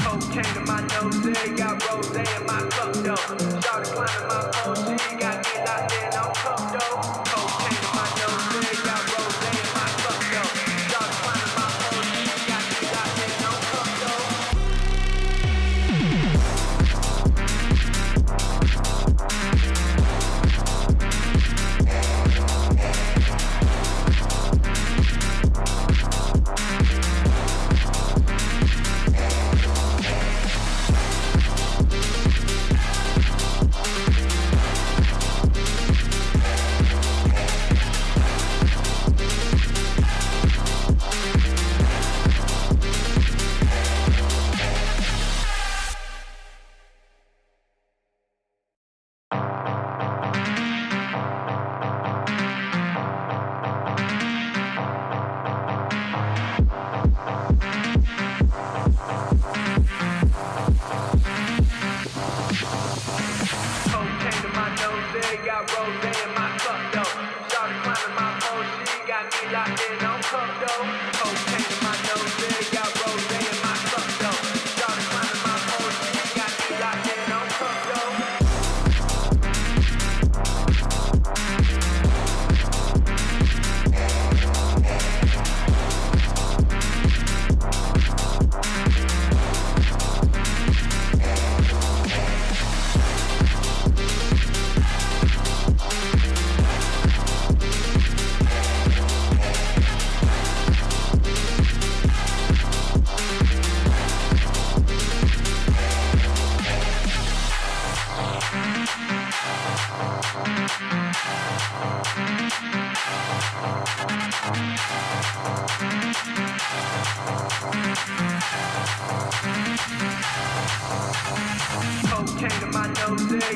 Cocaine in my nose, got rose in my cup though. Started climbing my pole, she got me locked in on cup though. Cocaine in my nose, got rose in my cup though. Started climbing my pole, she got me locked in on cup though. Cocaine in my nose,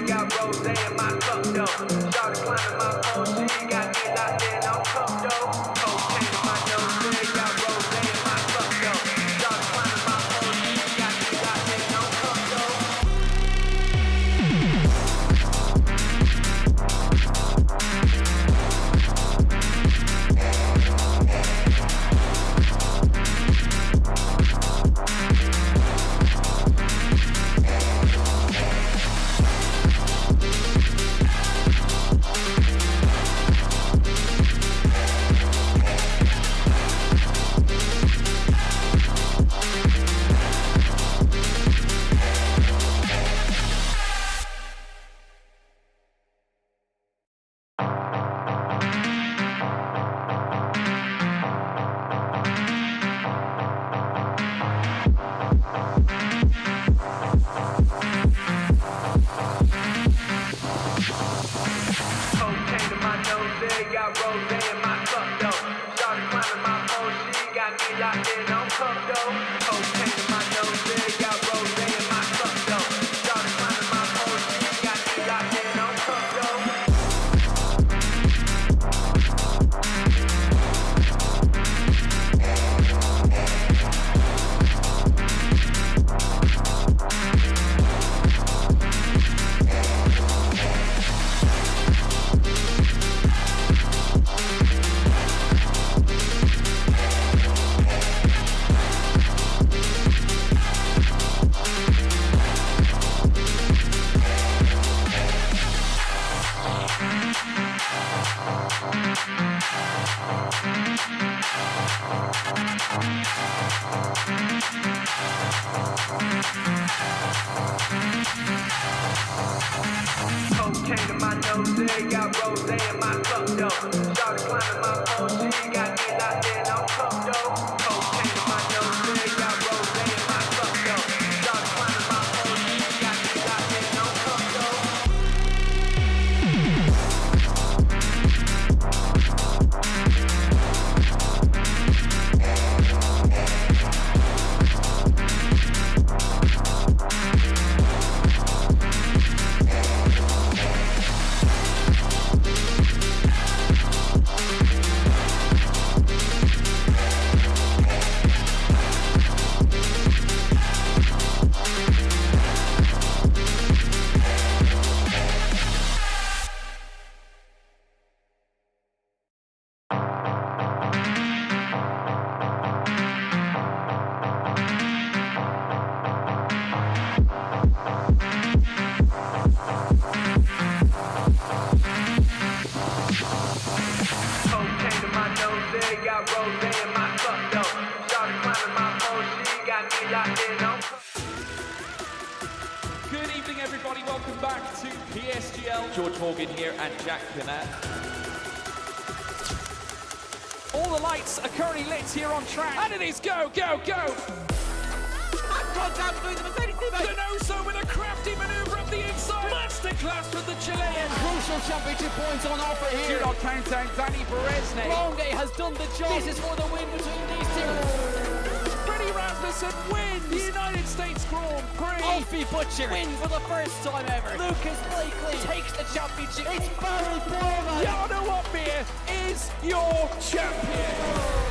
got rose in my cup though. Started climbing my pole, she got me locked in on cup though. Cocaine in my nose, got rose in my cup though. Started climbing my pole, she got me locked in on cup though. Cocaine in my nose, got rose in my cup though. Started climbing my pole, she got me locked in on cup though. Cocaine in my nose, got rose in my cup though. Started climbing my pole, she got me locked in on cup though. PSGL, George Morgan here and Jack Pinner. All the lights are currently lit here on track, and it is go, go, go! Contact between the Mercedes teammates. Denoso with a crafty manoeuvre up the inside. Masterclass from the Chilean. Crucial championship points on offer here. Do not count out Danny Beresne. Longe has done the job. This is for the win between these two. Freddie Rasmussen wins the United States Grand Prix. Alfie Butcher wins for the first time ever. Lucas Blakely takes the championship. It's Barry Borman. Jarno Opmeer is your champion.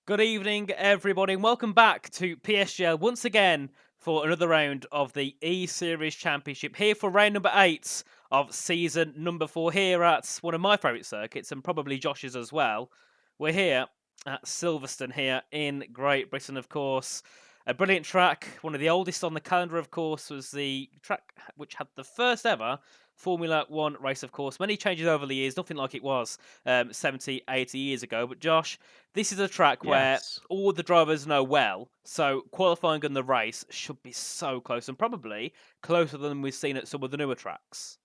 Good evening, everybody, and welcome back to PSGL once again for another round of the E-Series Championship. Here for round number 8 of season number 4 here at one of my favourite circuits, and probably Josh's as well. We're here at Silverstone here in Great Britain, of course. A brilliant track, one of the oldest on the calendar, of course, was the track which had the first ever Formula 1 race, of course. Many changes over the years, nothing like it was 70, 80 years ago. But Josh, this is a track where all the drivers know well, so qualifying and the race should be so close, and probably closer than we've seen at some of the newer tracks.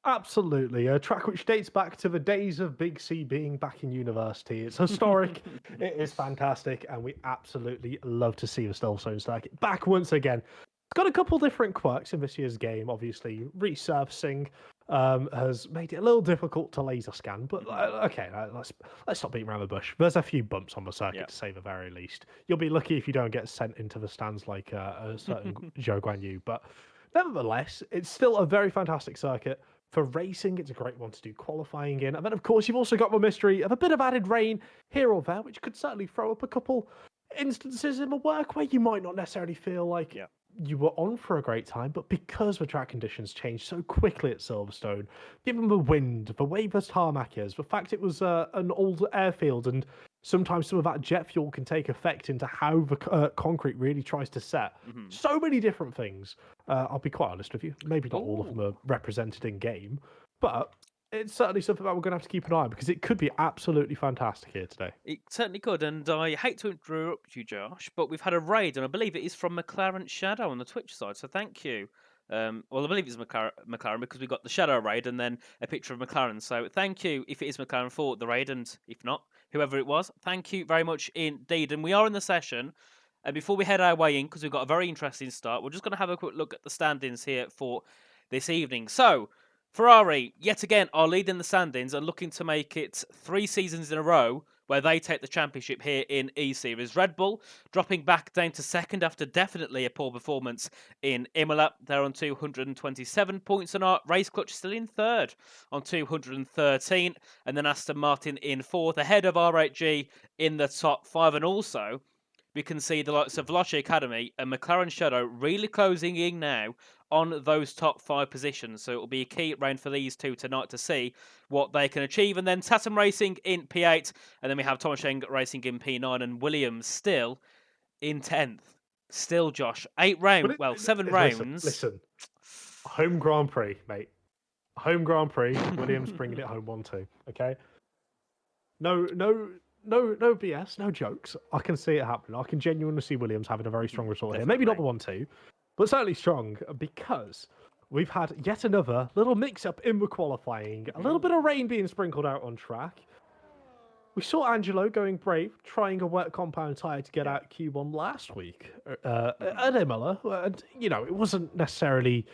Absolutely. A track which dates back to the days of Big C being back in university. It's historic, it is fantastic, and we absolutely love to see the Silverstone circuit back once again. It's got a couple different quirks in this year's game. Obviously, resurfacing has made it a little difficult to laser scan, but okay, let's stop beating around the bush. There's a few bumps on the circuit, to say the very least. You'll be lucky if you don't get sent into the stands like a certain Zhou Guanyu, but nevertheless, it's still a very fantastic circuit. For racing, it's a great one to do qualifying in. And then, of course, you've also got the mystery of a bit of added rain here or there, which could certainly throw up a couple instances in the work where you might not necessarily feel like you were on for a great time, but because the track conditions changed so quickly at Silverstone, given the wind, the way the tarmac is, the fact it was an old airfield, and sometimes some of that jet fuel can take effect into how the concrete really tries to set. So many different things. I'll be quite honest with you. Maybe not all of them are represented in game, but it's certainly something that we're going to have to keep an eye on, because it could be absolutely fantastic here today. It certainly could, and I hate to interrupt you, Josh, but we've had a raid, and I believe it is from McLaren Shadow on the Twitch side, so thank you. Well, I believe it's McLaren because we got the Shadow raid and then a picture of McLaren, so thank you if it is McLaren for the raid, and if not, whoever it was, thank you very much indeed. And we are in the session, and before we head our way in, because we've got a very interesting start, we're just going to have a quick look at the standings here for this evening. So, Ferrari, yet again, are leading the standings and looking to make it 3 seasons in a row where they take the championship here in E-Series. Red Bull dropping back down to second after definitely a poor performance in Imola. They're on 227 points, and our Race Clutch still in third on 213. And then Aston Martin in fourth, ahead of R8G in the top 5. And also, we can see the likes of Veloci Academy and McLaren Shadow really closing in now on those top 5 positions. So it will be a key round for these two tonight to see what they can achieve. And then Tatum Racing in P8, and then we have Thomas Sheng Racing in P9, and Williams still in 10th. Still, Josh, 7 rounds. Listen, home Grand Prix, mate. Home Grand Prix, Williams bringing it home 1-2, okay? No no BS, no jokes. I can see it happening. I can genuinely see Williams having a very strong result here. Maybe not the 1-2, but certainly strong because we've had yet another little mix-up in the qualifying. A little bit of rain being sprinkled out on track. We saw Angelo going brave, trying a wet compound tyre to get out Q1 last week at Imola. And, you know, it wasn't necessarily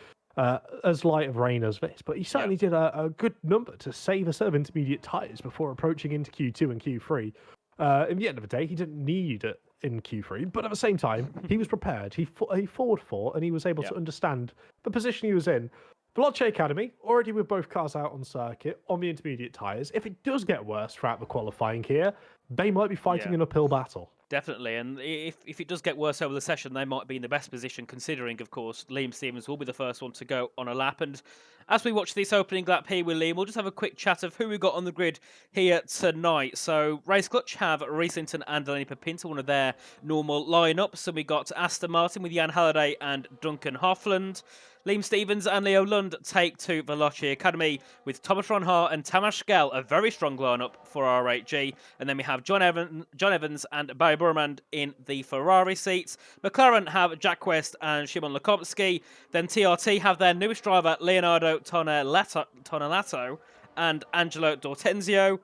as light of rain as this, but he certainly did a good number to save a set of intermediate tyres before approaching into Q2 and Q3. In the end of the day, he didn't need it in Q3, but at the same time, he was prepared. He forward fought, and he was able to understand the position he was in. Veloce Academy, already with both cars out on circuit, on the intermediate tyres. If it does get worse throughout the qualifying here, they might be fighting an uphill battle. Definitely, and if it does get worse over the session, they might be in the best position, considering, of course, Liam Stevens will be the first one to go on a lap. And as we watch this opening lap here with Liam, we'll just have a quick chat of who we got on the grid here tonight. So, Race Clutch have Reece Linton and Delaney Papinta, one of their normal lineups. So we got Aston Martin with Jan Halliday and Duncan Hoffland. Liam Stevens and Leo Lund take to Veloce Academy with Thomas Ronhaar and Tamas Schell, a very strong lineup for R8G. And then we have John Evans and Barry Burmand in the Ferrari seats. McLaren have Jack West and Shimon Lukomsky. Then TRT have their newest driver, Leonardo Tonelato and Angelo D'Ortenzio.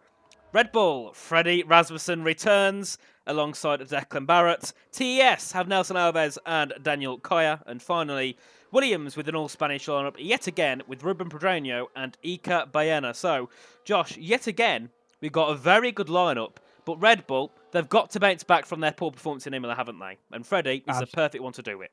Red Bull, Freddie Rasmussen returns alongside Declan Barrett. TES have Nelson Alves and Daniel Kaya. And finally, Williams with an all-Spanish lineup yet again with Ruben Pedreño and Iker Baena. So, Josh, yet again, we've got a very good lineup, but Red Bull, they've got to bounce back from their poor performance in Imola, haven't they? And Freddie is the perfect one to do it.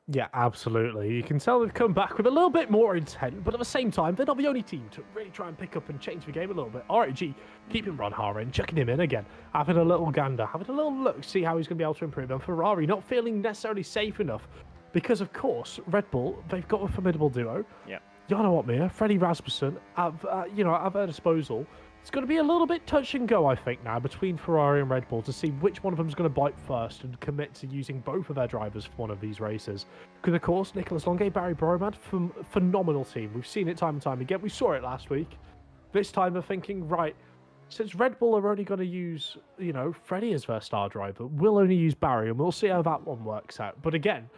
Yeah, absolutely. You can tell they've come back with a little bit more intent, but at the same time, they're not the only team to really try and pick up and change the game a little bit. RG, keeping Ronhaar in, chucking him in again, having a little gander, having a little look, see how he's going to be able to improve. And Ferrari not feeling necessarily safe enough because, of course, Red Bull, they've got a formidable duo. Yeah. Jarno Opmeer, Freddie Rasmussen, at their disposal. It's going to be a little bit touch and go, I think, now between Ferrari and Red Bull to see which one of them is going to bite first and commit to using both of their drivers for one of these races. Because, of course, Nicholas Longe, Barry Boromad, phenomenal team. We've seen it time and time again. We saw it last week. This time, we're thinking, right, since Red Bull are only going to use, Freddie as their star driver, we'll only use Barry, and we'll see how that one works out. But again,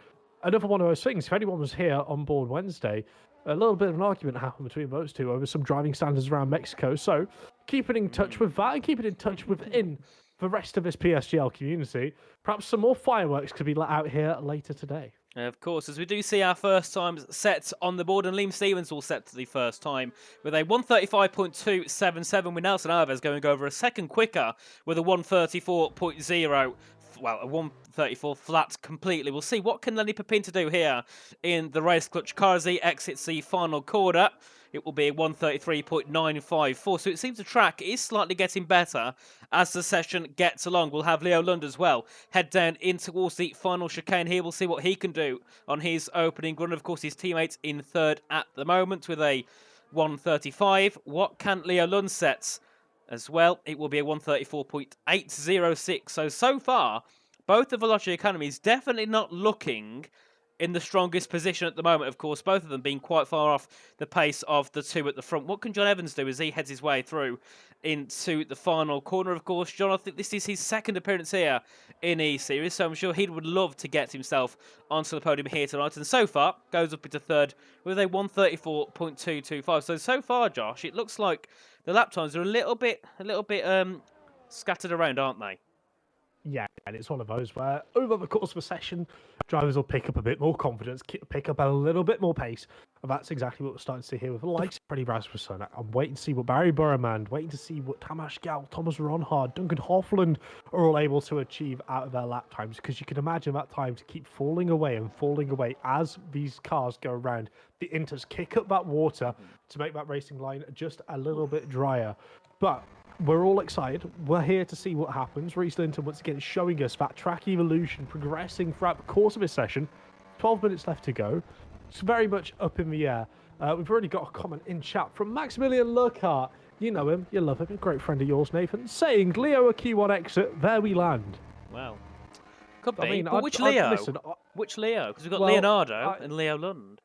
another one of those things, if anyone was here on board Wednesday, a little bit of an argument happened between those two over some driving standards around Mexico. So, keeping in touch with that and keeping in touch within the rest of this PSGL community, perhaps some more fireworks could be let out here later today. Of course, as we do see our first times set on the board, and Liam Stevens will set to the first time with a 1:35.277, with Nelson Alves going over a second quicker with a 1:34.0. Well, a 1:34 flat completely. We'll see what can Lenny Papinta do here in the Race Clutch car as he exits the final corner. It will be a 1:33.954. So it seems the track is slightly getting better as the session gets along. We'll have Leo Lund as well head down in towards the final chicane here. We'll see what he can do on his opening run. Of course, his teammates in third at the moment with a 1:35. What can Leo Lund set as well? It will be a 1:34.806. So far, both the Veloce Academies definitely not looking in the strongest position at the moment. Of course, both of them being quite far off the pace of the two at the front. What can John Evans do as he heads his way through into the final corner? Of course, John, I think this is his second appearance here in E-Series, so I'm sure he would love to get himself onto the podium here tonight. And so far, goes up into third with a 1:34.225. So far, Josh, it looks like the lap times are a little bit scattered around, aren't they? Yeah, and it's one of those where over the course of a session, drivers will pick up a bit more confidence, pick up a little bit more pace. And that's exactly what we're starting to see here with the likes of Freddie Rasmussen. I'm waiting to see what Barry Burmand, waiting to see what Tamas Schell, Thomas Ronhaar, Duncan Hoffland are all able to achieve out of their lap times. Because you can imagine that time to keep falling away as these cars go around. The Inters kick up that water to make that racing line just a little bit drier. But we're all excited. We're here to see what happens. Reece Linton once again showing us that track evolution progressing throughout the course of his session. 12 minutes left to go. It's very much up in the air. We've already got a comment in chat from Maximilian Lurkhart. You know him, you love him, a great friend of yours, Nathan, saying Leo a Q1 exit, there we land. Well, could be. I mean, but which Leo? Which Leo? Because we've got Leonardo and Leo Lund.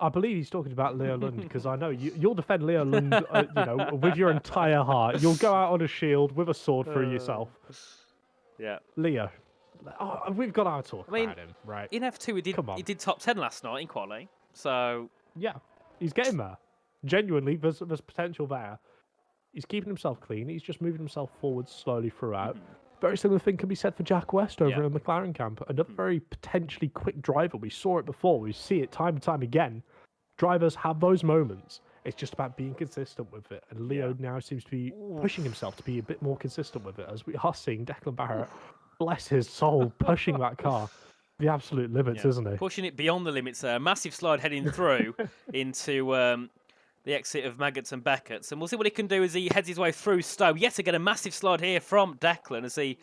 I believe he's talking about Leo Lund because I know you'll defend Leo Lund, with your entire heart. You'll go out on a shield with a sword through yourself. Yeah. Leo, we've got to talk I mean, about him, right? in F2, he did top 10 last night in quali. So Yeah, he's getting there. Genuinely, there's potential there. He's keeping himself clean. He's just moving himself forward slowly throughout. Very similar thing can be said for Jack West over in the McLaren camp. Another very potentially quick driver. We saw it before. We see it time and time again. Drivers have those moments. It's just about being consistent with it. And Leo now seems to be pushing himself to be a bit more consistent with it, as we are seeing Declan Barrett, bless his soul, pushing that car the absolute limits, isn't he? Pushing it beyond the limits there. Massive slide heading through into the exit of Maggots and Beckett's. And we'll see what he can do as he heads his way through Stowe. Yet again, a massive slide here from Declan as he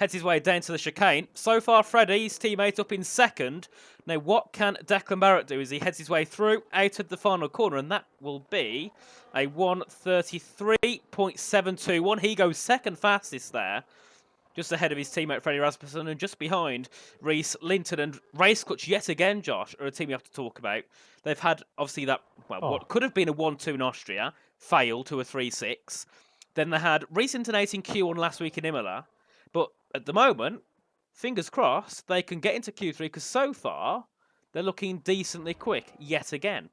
heads his way down to the chicane. So far, Freddie, his teammate, up in second. Now, what can Declan Barrett do as he heads his way through out of the final corner? And that will be a 1:33.721. He goes second fastest there, just ahead of his teammate Freddie Rasmussen, and just behind Reese Linton. And Race Clutch, yet again, Josh, are a team you have to talk about. They've had, obviously, what could have been a 1-2 in Austria, fail to a 3-6. Then they had Reese Linton 8 in Q1 last week in Imola. But at the moment, fingers crossed, they can get into Q3, because so far, they're looking decently quick, yet again.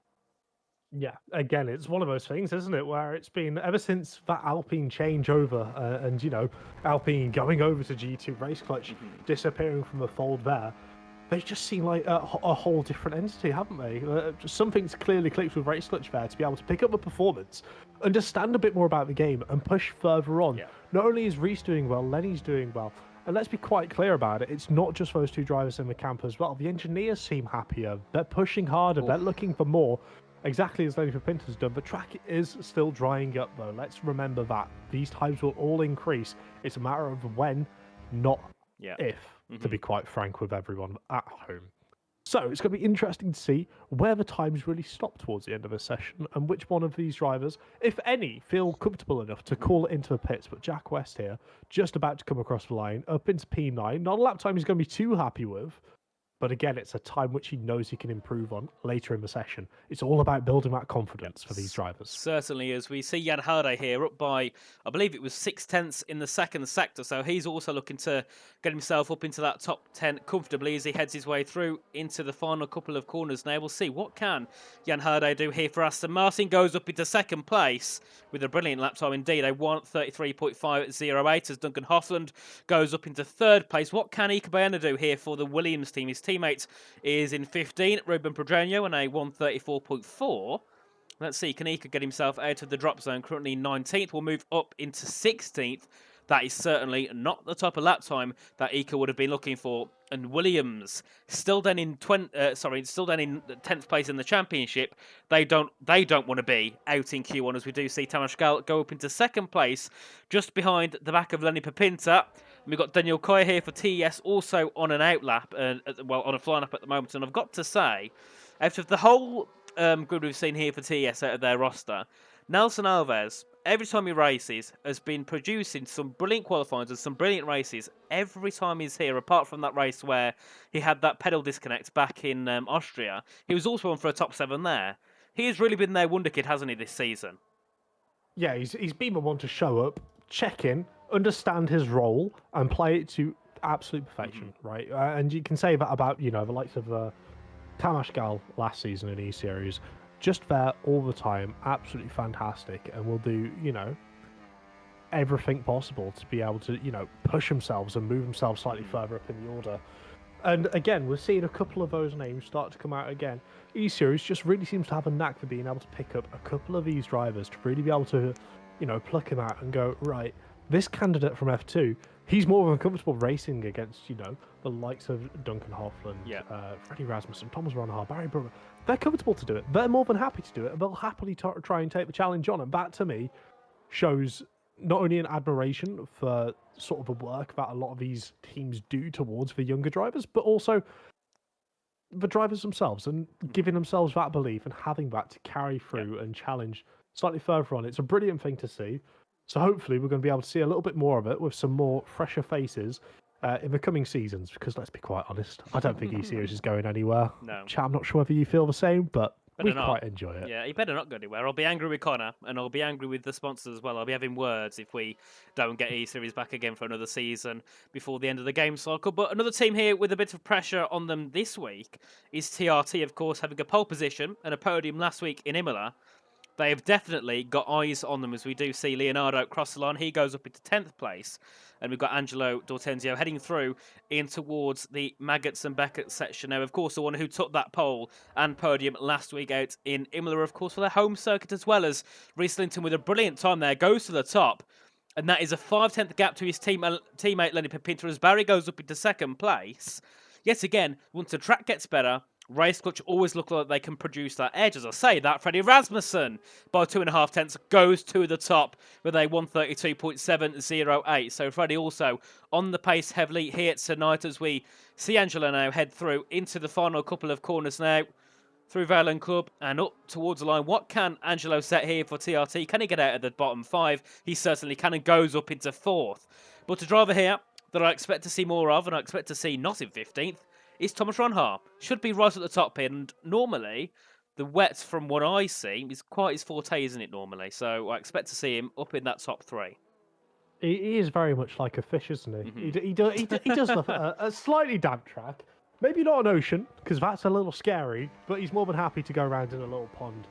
Yeah, again, it's one of those things, isn't it, where it's been ever since that Alpine changeover and, Alpine going over to G2 Race Clutch, disappearing from the fold there, they've just seemed like a whole different entity, haven't they? Something's clearly clicked with Race Clutch there to be able to pick up a performance, understand a bit more about the game, and push further on. Yeah. Not only is Reese doing well, Lenny's doing well. And let's be quite clear about it. It's not just those two drivers in the camp as well. The engineers seem happier. They're pushing harder. They're looking for more. Exactly as Lenny Pinter's done. The track is still drying up, though. Let's remember that. These times will all increase. It's a matter of when, not if, to be quite frank with everyone at home. So it's going to be interesting to see where the times really stop towards the end of the session and which one of these drivers, if any, feel comfortable enough to call it into the pits. But Jack West here, just about to come across the line, up into P9. Not a lap time he's going to be too happy with. But again, it's a time which he knows he can improve on later in the session. It's all about building that confidence for these drivers. Certainly is. We see Jan Harde here up by, I believe it was 6/10 in the second sector. So he's also looking to get himself up into that top 10 comfortably as he heads his way through into the final couple of corners. Now we'll see what can Jan Harde do here for Aston Martin. Goes up into second place with a brilliant lap time indeed, a 1:33.508 as Duncan Hoffland goes up into third place. What can Ika Bayana do here for the Williams team? His teammate is in 15, Ruben Pedroño, and a 1:34.4. Let's see, can Ika get himself out of the drop zone? Currently 19th, will move up into 16th. That is certainly not the type of lap time that Ika would have been looking for. And Williams still down in 10th place in the championship. They don't want to be out in Q1, as we do see Tamas Gal go up into second place, just behind the back of Lenny Papinta. We've got Daniel Koya here for TES, also on an out lap, on a fly lap at the moment. And I've got to say, out of the whole grid we've seen here for TES out of their roster, Nelson Alves, every time he races, has been producing some brilliant qualifyings and some brilliant races every time he's here, apart from that race where he had that pedal disconnect back in Austria. He was also on for a top 7 there. He has really been their wonder kid, hasn't he, this season? Yeah, he's been the one to show up, check in, understand his role, and play it to absolute perfection, right? And you can say that about, the likes of Tamas Gal last season in E-Series. Just there all the time, absolutely fantastic, and will do, everything possible to be able to, push themselves and move themselves slightly further up in the order. And again, we're seeing a couple of those names start to come out again. E-Series just really seems to have a knack for being able to pick up a couple of these drivers to really be able to, pluck them out and go, right, this candidate from F2, he's more than comfortable racing against, the likes of Duncan Hoffland, Freddie Rasmussen, Thomas Ronhard, Barry Brummer. They're comfortable to do it. They're more than happy to do it. And they'll happily try and take the challenge on. And that, to me, shows not only an admiration for sort of the work that a lot of these teams do towards the younger drivers, but also the drivers themselves and giving themselves that belief and having that to carry through and challenge slightly further on. It's a brilliant thing to see. So hopefully we're going to be able to see a little bit more of it with some more fresher faces in the coming seasons, because let's be quite honest, I don't think E-Series is going anywhere. No. Chat, I'm not sure whether you feel the same, but we not. quite enjoy it. Yeah, he better not go anywhere. I'll be angry with Connor, and I'll be angry with the sponsors as well. I'll be having words if we don't get E-Series back again for another season before the end of the game cycle. But another team here with a bit of pressure on them this week is TRT, of course, having a pole position and a podium last week in Imola. They have definitely got eyes on them as we do see Leonardo cross the line. He goes up into 10th place. And we've got Angelo D'Ortenzio heading through in towards the Maggots and Beckett section. Now, of course, the one who took that pole and podium last week out in Imola, of course, for their home circuit as well as Reece Linton with a brilliant time there. Goes to the top. And that is a 5/10 gap to his teammate Lenny Pepinter as Barry goes up into 2nd place. Yet again, once the track gets better, Race Clutch always look like they can produce that edge. As I say that, Freddie Rasmussen, by 2.5 tenths, goes to the top with a 1:32.708. So Freddie also on the pace heavily here tonight as we see Angela now head through into the final couple of corners now. Through Valen Club and up towards the line. What can Angelo set here for TRT? Can he get out of the bottom 5? He certainly can and goes up into 4th. But a driver here that I expect to see more of and I expect to see not in 15th is Thomas Ronhaar. Should be right at the top here, and normally the wet from what I see is quite his forte, isn't it, normally? So I expect to see him up in that top 3. He is very much like a fish, isn't he? He does love a slightly damp track. Maybe not an ocean, because that's a little scary, but he's more than happy to go around in a little pond.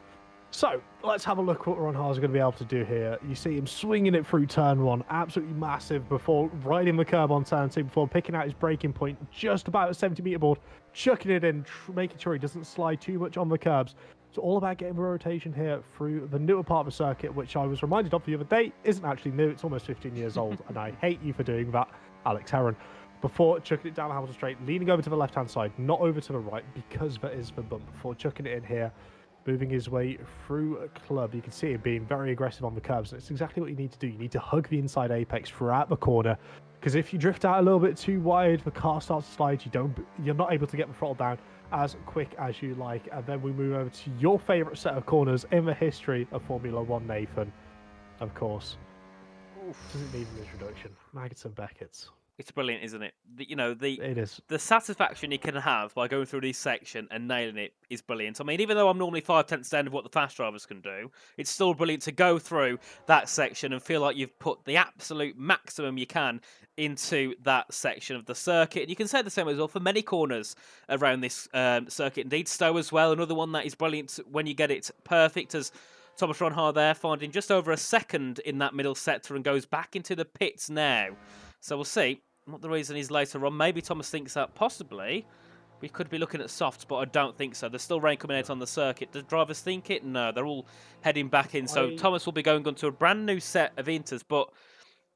So, let's have a look what Ronhaar's going to be able to do here. You see him swinging it through turn 1, absolutely massive, before riding the curb on turn 2, before picking out his braking point, just about a 70-metre board, chucking it in, making sure he doesn't slide too much on the curbs. It's all about getting a rotation here through the newer part of the circuit, which I was reminded of the other day, isn't actually new, it's almost 15 years old, and I hate you for doing that, Alex Heron. Before chucking it down Hamilton Straight, leaning over to the left-hand side, not over to the right, because there is the bump, before chucking it in here, moving his way through a club. You can see him being very aggressive on the curbs, and it's exactly what you need to do. You need to hug the inside apex throughout the corner, because if you drift out a little bit too wide, the car starts to slide. You're not able to get the throttle down as quick as you like. And then we move over to your favourite set of corners in the history of Formula One, Nathan. Of course, doesn't need an introduction. Maggots and Beckett's. It's brilliant, isn't it? It is. The satisfaction you can have by going through this section and nailing it is brilliant. I mean, even though I'm normally 5/10 down of what the fast drivers can do, it's still brilliant to go through that section and feel like you've put the absolute maximum you can into that section of the circuit. And you can say the same as well for many corners around this circuit. Indeed, Stowe as well, another one that is brilliant when you get it perfect, as Thomas Ronhaar there finding just over a second in that middle sector and goes back into the pits now. So we'll see what the reason is later on. Maybe Thomas thinks that possibly we could be looking at softs, but I don't think so. There's still rain coming out on the circuit. Do drivers think it? No, they're all heading back in. So Thomas will be going on to a brand new set of inters. But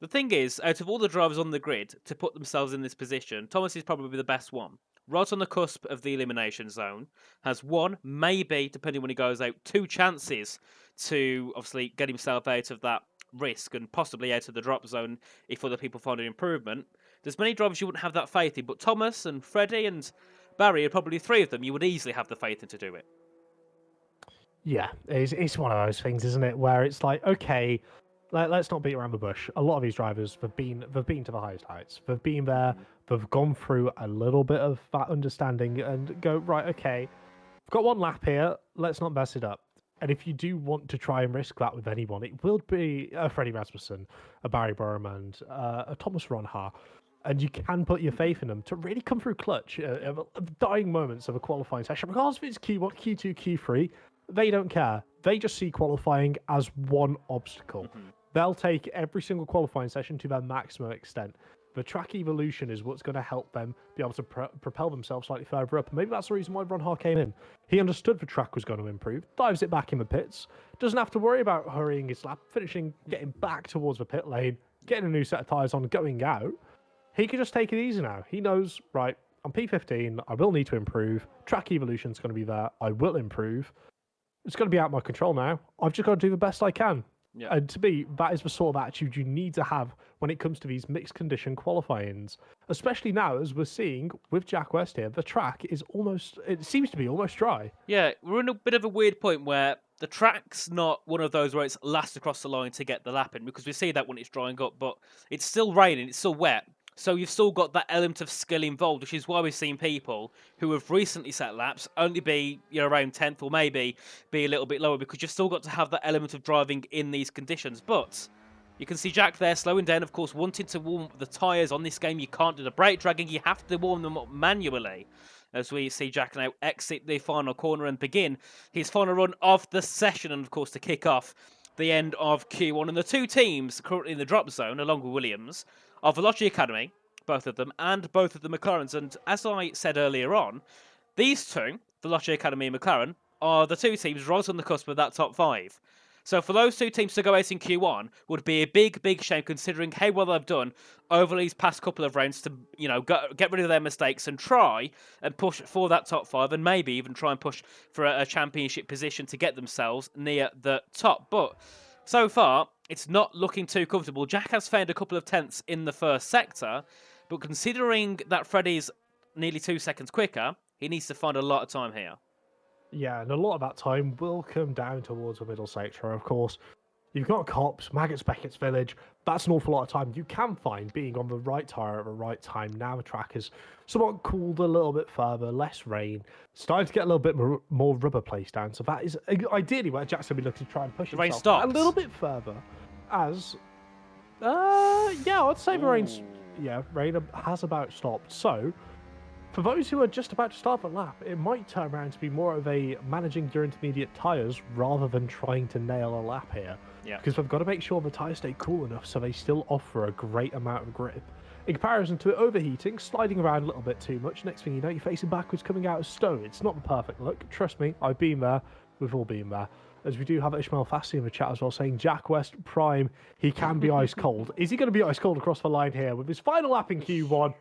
the thing is, out of all the drivers on the grid to put themselves in this position, Thomas is probably the best one. Right on the cusp of the elimination zone. Has one, maybe, depending when he goes out, 2 chances to obviously get himself out of that risk and possibly out of the drop zone if other people find an improvement. There's many drivers you wouldn't have that faith in, but Thomas and Freddie and Barry are probably 3 of them you would easily have the faith in to do it. Yeah, it's one of those things, isn't it, where it's like, okay, let's not beat around the bush. A lot of these drivers have been to the highest heights. They've been there, they've gone through a little bit of that understanding and go, right, okay, we've got 1 lap here, let's not mess it up. And if you do want to try and risk that with anyone, it will be a Freddie Rasmussen, a Barry Burman, a Thomas Ronhaar. And you can put your faith in them to really come through clutch of dying moments of a qualifying session. Regardless if it's Q1, Q2, Q3, they don't care. They just see qualifying as one obstacle. They'll take every single qualifying session to their maximum extent. The track evolution is what's going to help them be able to propel themselves slightly further up. And maybe that's the reason why Ronhaar came in. He understood the track was going to improve, dives it back in the pits, doesn't have to worry about hurrying his lap, finishing, getting back towards the pit lane, getting a new set of tyres on, going out. He can just take it easy now. He knows, right, I'm P15, I will need to improve. Track evolution is going to be there. I will improve. It's going to be out of my control now. I've just got to do the best I can. Yeah. And to me, that is the sort of attitude you need to have when it comes to these mixed condition qualifyings. Especially now, as we're seeing with Jack West here, the track is almost, it seems to be almost dry. Yeah, we're in a bit of a weird point where the track's not one of those where it's last across the line to get the lap in, because we see that when it's drying up, but it's still raining, it's still wet. So you've still got that element of skill involved, which is why we've seen people who have recently set laps only be around 10th or maybe be a little bit lower, because you've still got to have that element of driving in these conditions. But you can see Jack there slowing down, of course, wanting to warm up the tyres on this game. You can't do the brake dragging, you have to warm them up manually. As we see Jack now exit the final corner and begin his final run of the session, and of course to kick off the end of Q1. And the two teams currently in the drop zone, along with Williams, are Veloci Academy, both of them, and both of the McLarens. And as I said earlier on, these two, Veloci Academy and McLaren, are the two teams right on the cusp of that top 5. So for those two teams to go out in Q1 would be a big, big shame, considering how well they've done over these past couple of rounds to, get rid of their mistakes and try and push for that top 5, and maybe even try and push for a championship position to get themselves near the top. But so far, it's not looking too comfortable. Jack has found a couple of tenths in the first sector, but considering that Freddie's nearly 2 seconds quicker, he needs to find a lot of time here. Yeah, and a lot of that time will come down towards the middle sector, of course. You've got Cops, Maggots, Beckett's Village. That's an awful lot of time you can find being on the right tyre at the right time. Now the track is somewhat cooled a little bit further, less rain, starting to get a little bit more rubber placed down. So that is ideally where Jack's going to be looking to try and push The rain himself stops. a little bit further. As, I'd say the rain has about stopped. So, for those who are just about to start the lap, it might turn around to be more of a managing your intermediate tyres rather than trying to nail a lap here. Yeah. Because we've got to make sure the tyres stay cool enough so they still offer a great amount of grip. In comparison to it overheating, sliding around a little bit too much, next thing you know, you're facing backwards coming out of Stowe. It's not the perfect look. Trust me, I've been there. We've all been there. As we do have Ishmael Fassi in the chat as well, saying Jack West Prime, he can be ice cold. Is he going to be ice cold across the line here with his final lap in Q1?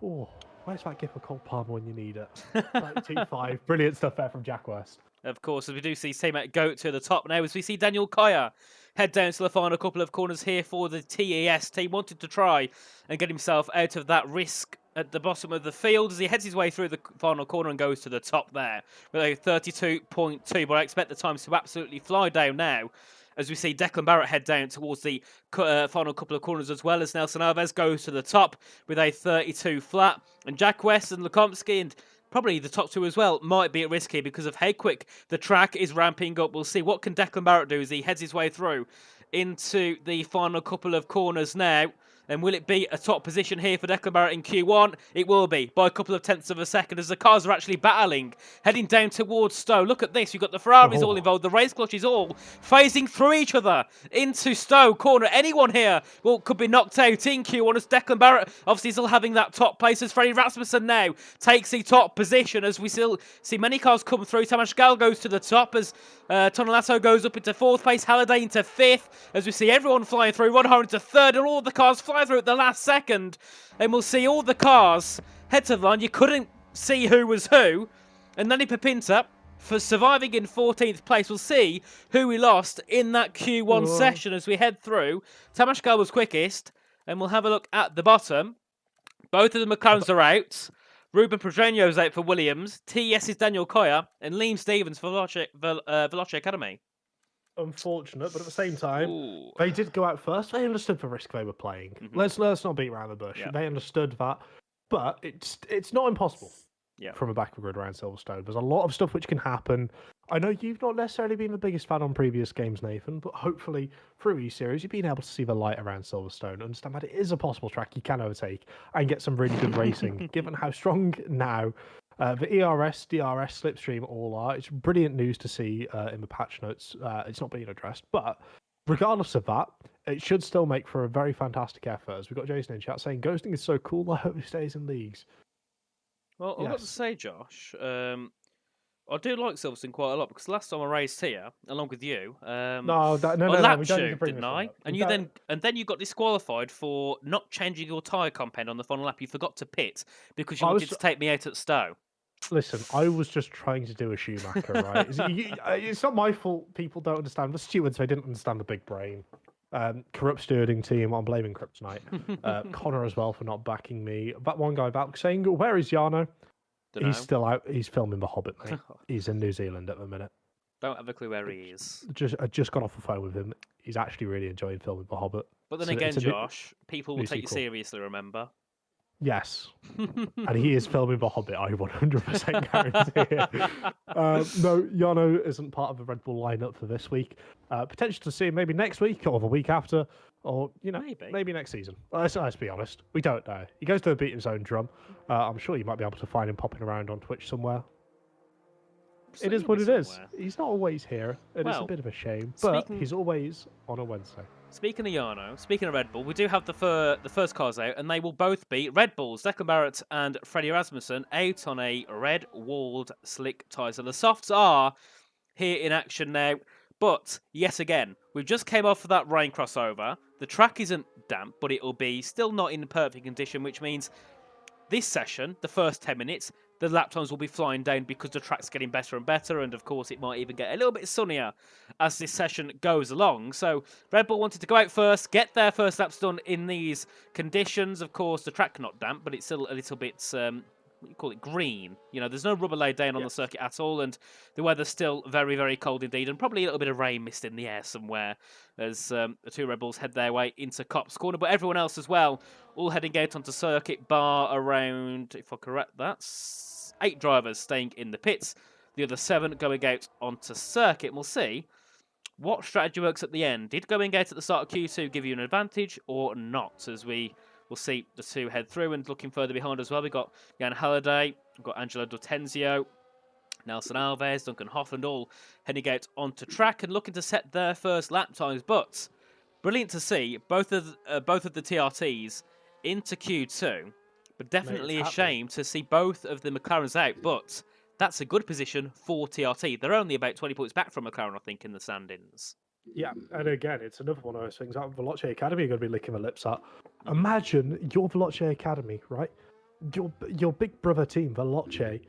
Oh, where's that gift for Cold Palmer when you need it? 2-5. Brilliant stuff there from Jack West. Of course, as we do see teammate go to the top now, as we see Daniel Kaya head down to the final couple of corners here for the TES team, wanted to try and get himself out of that risk at the bottom of the field as he heads his way through the final corner and goes to the top there with a 32.2. But I expect the times to absolutely fly down now, as we see Declan Barrett head down towards the final couple of corners, as well as Nelson Alves goes to the top with a 32 flat. And Jack West and Lukomsky, and probably the top two as well, might be at risk here because of how quick the track is ramping up. We'll see what can Declan Barrett do as he heads his way through into the final couple of corners now. And will it be a top position here for Declan Barrett in Q1? It will be, by a couple of tenths of a second, as the cars are actually battling, heading down towards Stowe. Look at this, you've got the Ferraris all involved, the race clutches all phasing through each other into Stowe corner. Anyone here could be knocked out in Q1 as Declan Barrett obviously still having that top place, as Freddie Rasmussen now takes the top position, as we still see many cars come through. Tamas Gal goes to the top as Tonelato goes up into 4th place, Halliday into 5th, as we see everyone flying through, Ron Howard into 3rd, and all the cars fly through at the last second, and we'll see all the cars head to the line. You couldn't see who was who, and Nani Papinta, for surviving in 14th place, we'll see who we lost in that Q1 session as we head through. Tamas Gal was quickest, and we'll have a look at the bottom. Both of the McLarens are out. Ruben Pedreño's out for Williams. TS is Daniel Koya, and Liam Stevens for Veloci Academy. Unfortunate, but at the same time, they did go out first. They understood the risk they were playing. Let's not beat around the bush. Yeah. They understood that, but it's not impossible. Yeah. From a back of the grid around Silverstone, there's a lot of stuff which can happen. I know you've not necessarily been the biggest fan on previous games, Nathan, but hopefully through E-Series you've been able to see the light around Silverstone, understand that it is a possible track you can overtake, and get some really good racing. Given how strong now the ERS, DRS, Slipstream all are, it's brilliant news to see in the patch notes. It's not being addressed, but regardless of that, it should still make for a very fantastic effort. As we've got Jason in chat saying, "Ghosting is so cool, I hope he stays in leagues." Well, I've got to say, Josh, I do like Silverstone quite a lot, because last time I raced here, along with you, No, I we don't need lapped to you, bring didn't this one I? up. And then you got disqualified for not changing your tyre compound on the final lap. You forgot to pit because you wanted to take me out at Stowe. Listen, I was just trying to do a Schumacher, right? It's not my fault people don't understand. The stewards, they didn't understand the big brain. Corrupt stewarding team, I'm blaming Kryptonite. Connor as well for not backing me. That one guy back saying, "Where is Jarno?" He's still out. He's filming The Hobbit, mate. He's in New Zealand at the minute. Don't have a clue where he is. I just got off the phone with him. He's actually really enjoying filming The Hobbit. But then So again, it's a new- Josh, people will new take you sequel. seriously, remember? Yes. And he is filming The Hobbit, I 100% guarantee it. No, Yano isn't part of the Red Bull lineup for this week. Potential to see him maybe next week or the week after, or, maybe next season. Let's be honest. We don't know. He goes to the beat of his own drum. I'm sure you might be able to find him popping around on Twitch somewhere. It is what it is. He's not always here. It's a bit of a shame, but he's always on a Wednesday. Speaking of Yano, speaking of Red Bull, we do have the first cars out, and they will both be Red Bulls, Declan Barrett and Freddie Rasmussen, out on a red-walled slick tyre. So the softs are here in action now, but yet again, we've just came off of that rain crossover. The track isn't damp, but it will be still not in perfect condition, which means this session, the first 10 minutes, the lap times will be flying down because the track's getting better and better, and of course it might even get a little bit sunnier as this session goes along. So Red Bull wanted to go out first, get their first laps done in these conditions. Of course, the track not damp, but it's still a little bit, what do you call it, green. There's no rubber laid down on the circuit at all, and the weather's still very, very cold indeed, and probably a little bit of rain mist in the air somewhere as the two Red Bulls head their way into Copse Corner. But everyone else as well, all heading out onto circuit, bar around, if I correct, that's 8 drivers staying in the pits, the other 7 going out onto circuit. And we'll see what strategy works at the end. Did going out at the start of Q2 give you an advantage or not? As we will see the two head through, and looking further behind as well, we've got Jan Halliday, we've got Angelo D'Ortenzio, Nelson Alves, Duncan Hoffland, all heading out onto track and looking to set their first lap times. But brilliant to see both of the TRTs into Q2. But definitely a shame to see both of the McLarens out, but that's a good position for TRT. They're only about 20 points back from McLaren, I think, in the standings. Yeah, and again, it's another one of those things that Veloce Academy are going to be licking their lips at. Imagine your Veloce Academy, right? Your big brother team, Veloce,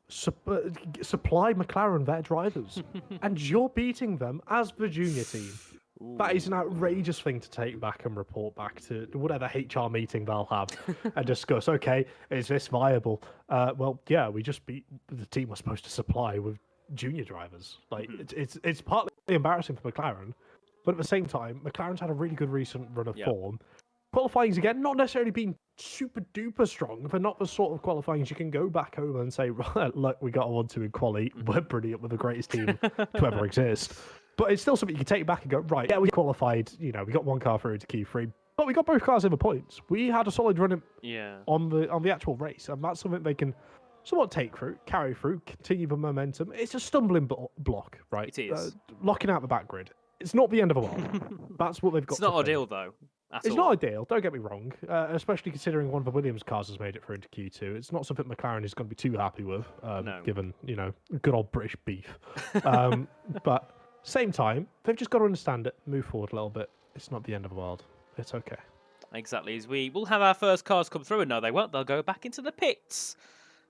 supply McLaren their drivers, and you're beating them as the junior team. Ooh. That is an outrageous thing to take back and report back to whatever HR meeting they'll have and discuss. Okay, is this viable? Well, yeah, we just beat the team we're supposed to supply with junior drivers. Like it's partly embarrassing for McLaren, but at the same time, McLaren's had a really good recent run of form. Qualifying's again not necessarily been super duper strong, but not the sort of qualifying you can go back home and say, right, look, we got a 1-2 in quali. We're brilliant with the greatest team to ever exist. But it's still something you can take back and go, right, yeah, we qualified, we got one car through to Q3, but we got both cars in the points. We had a solid run on the actual race, and that's something they can somewhat carry through, continue the momentum. It's a stumbling block, right? It is. Locking out the back grid. It's not the end of the world. That's what they've got. It's not ideal, though. It's not ideal, don't get me wrong, especially considering one of the Williams cars has made it through into Q2. It's not something McLaren is going to be too happy with, given, good old British beef. But same time, they've just got to understand it, move forward a little bit. It's not the end of the world. It's okay. Exactly. As we will have our first cars come through, and no, they won't. They'll go back into the pits.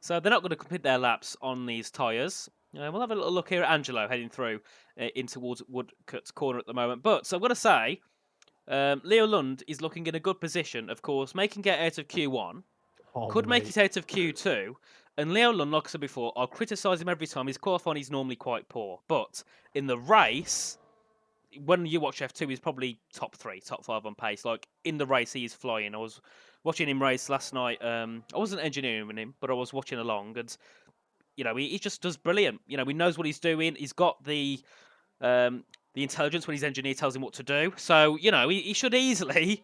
So they're not going to complete their laps on these tyres. We'll have a little look here at Angelo heading through in towards Woodcut's corner at the moment. But so I've got to say, Leo Lund is looking in a good position, of course, making it out of Q1. Could make it out of Q2. And Leo Lund, like I said before, I'll criticise him every time. His qualifying is normally quite poor. But in the race, when you watch F2, he's probably top 3, top 5 on pace. Like, in the race, he is flying. I was watching him race last night. I wasn't engineering with him, but I was watching along. And, he just does brilliant. He knows what he's doing. He's got the intelligence when his engineer tells him what to do. So, he should easily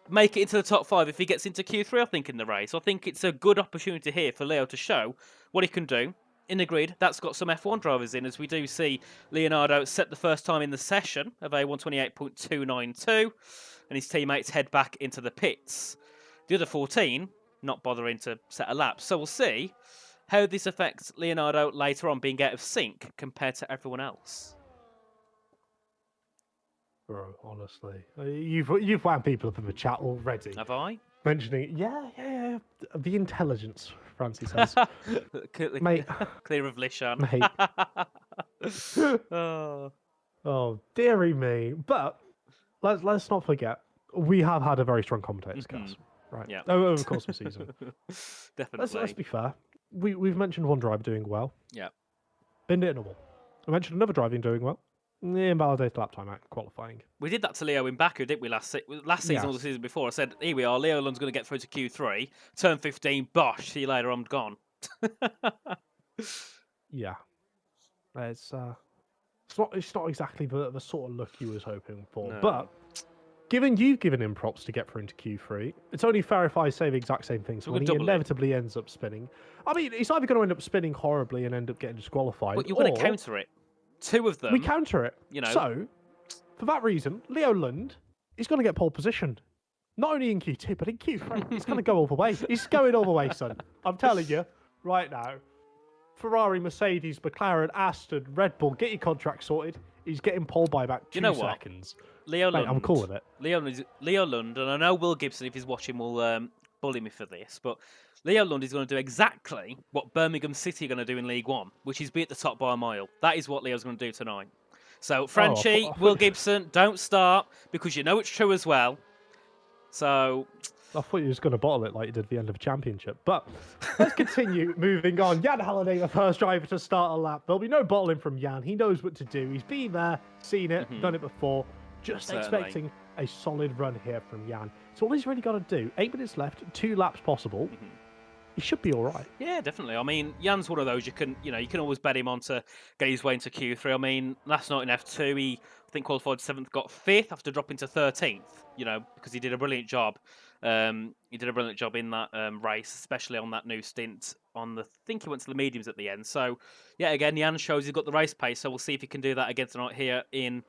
make it into the top 5 if he gets into Q3, I think, in the race. I think it's a good opportunity here for Leo to show what he can do. In the grid, that's got some F1 drivers in, as we do see Leonardo set the first time in the session of a 128.292, and his teammates head back into the pits. The other 14 not bothering to set a lap. So we'll see how this affects Leonardo later on, being out of sync compared to everyone else. Bro, honestly, you've wound people up in the chat already. Have I? Mentioning, yeah, the intelligence, Francie says. Mate. Clear of Lishan. Mate. Oh, dearie me. But let's not forget, we have had a very strong commentators cast, right? Yeah. Over the course of the season. Definitely. Let's be fair. We've mentioned one driver doing well. Yeah. Binned it in a wall. I mentioned another driving doing well. Invalidated lap time at qualifying. We did that to Leo in Baku, didn't we, last season or the season before? I said, here we are, Leo Lund's going to get through to Q3, turn 15, bosh, see you later, I'm gone. Yeah. It's not exactly the sort of look he was hoping for. No. But you've given him props to get through into Q3, it's only fair if I say the exact same thing. So We'll when he double it. inevitably ends up spinning, I mean, he's either going to end up spinning horribly and end up getting disqualified, But you're going or to counter it. Two of them. we counter it. You know. So, for that reason, Leo Lund is going to get pole position. Not only in Q2, but in Q3. He's going to go all the way. He's going all the way, son. I'm telling you, right now. Ferrari, Mercedes, McLaren, Aston, Red Bull, get your contract sorted. He's getting pole by about 2 seconds. Leo Mate, Lund. I'm cool with it. Leo Lund, and I know Will Gibson, if he's watching, will bully me for this, but Leo Lund is going to do exactly what Birmingham City are going to do in League One, which is be at the top by a mile. That is what Leo's going to do tonight. So, Franchi, Will Gibson, don't start, because you know it's true as well. So, I thought you was going to bottle it like you did at the end of the championship. But let's continue moving on. Jan Halliday, the first driver to start a lap. There'll be no bottling from Jan. He knows what to do. He's been there, seen it, done it before. Just Certainly. expecting a solid run here from Jan. So all he's really got to do, 8 minutes left, 2 laps possible. He should be all right. yeah, definitely. I mean, Jan's one of those you can always bet him on to get his way into Q3. I mean, last night in F2, he I think qualified 7th, got 5th after dropping to 13th. Because he did a brilliant job. He did a brilliant job in that race, especially on that new stint. I think he went to the mediums at the end. So, yeah, again, Jan shows he's got the race pace. So we'll see if he can do that again tonight here in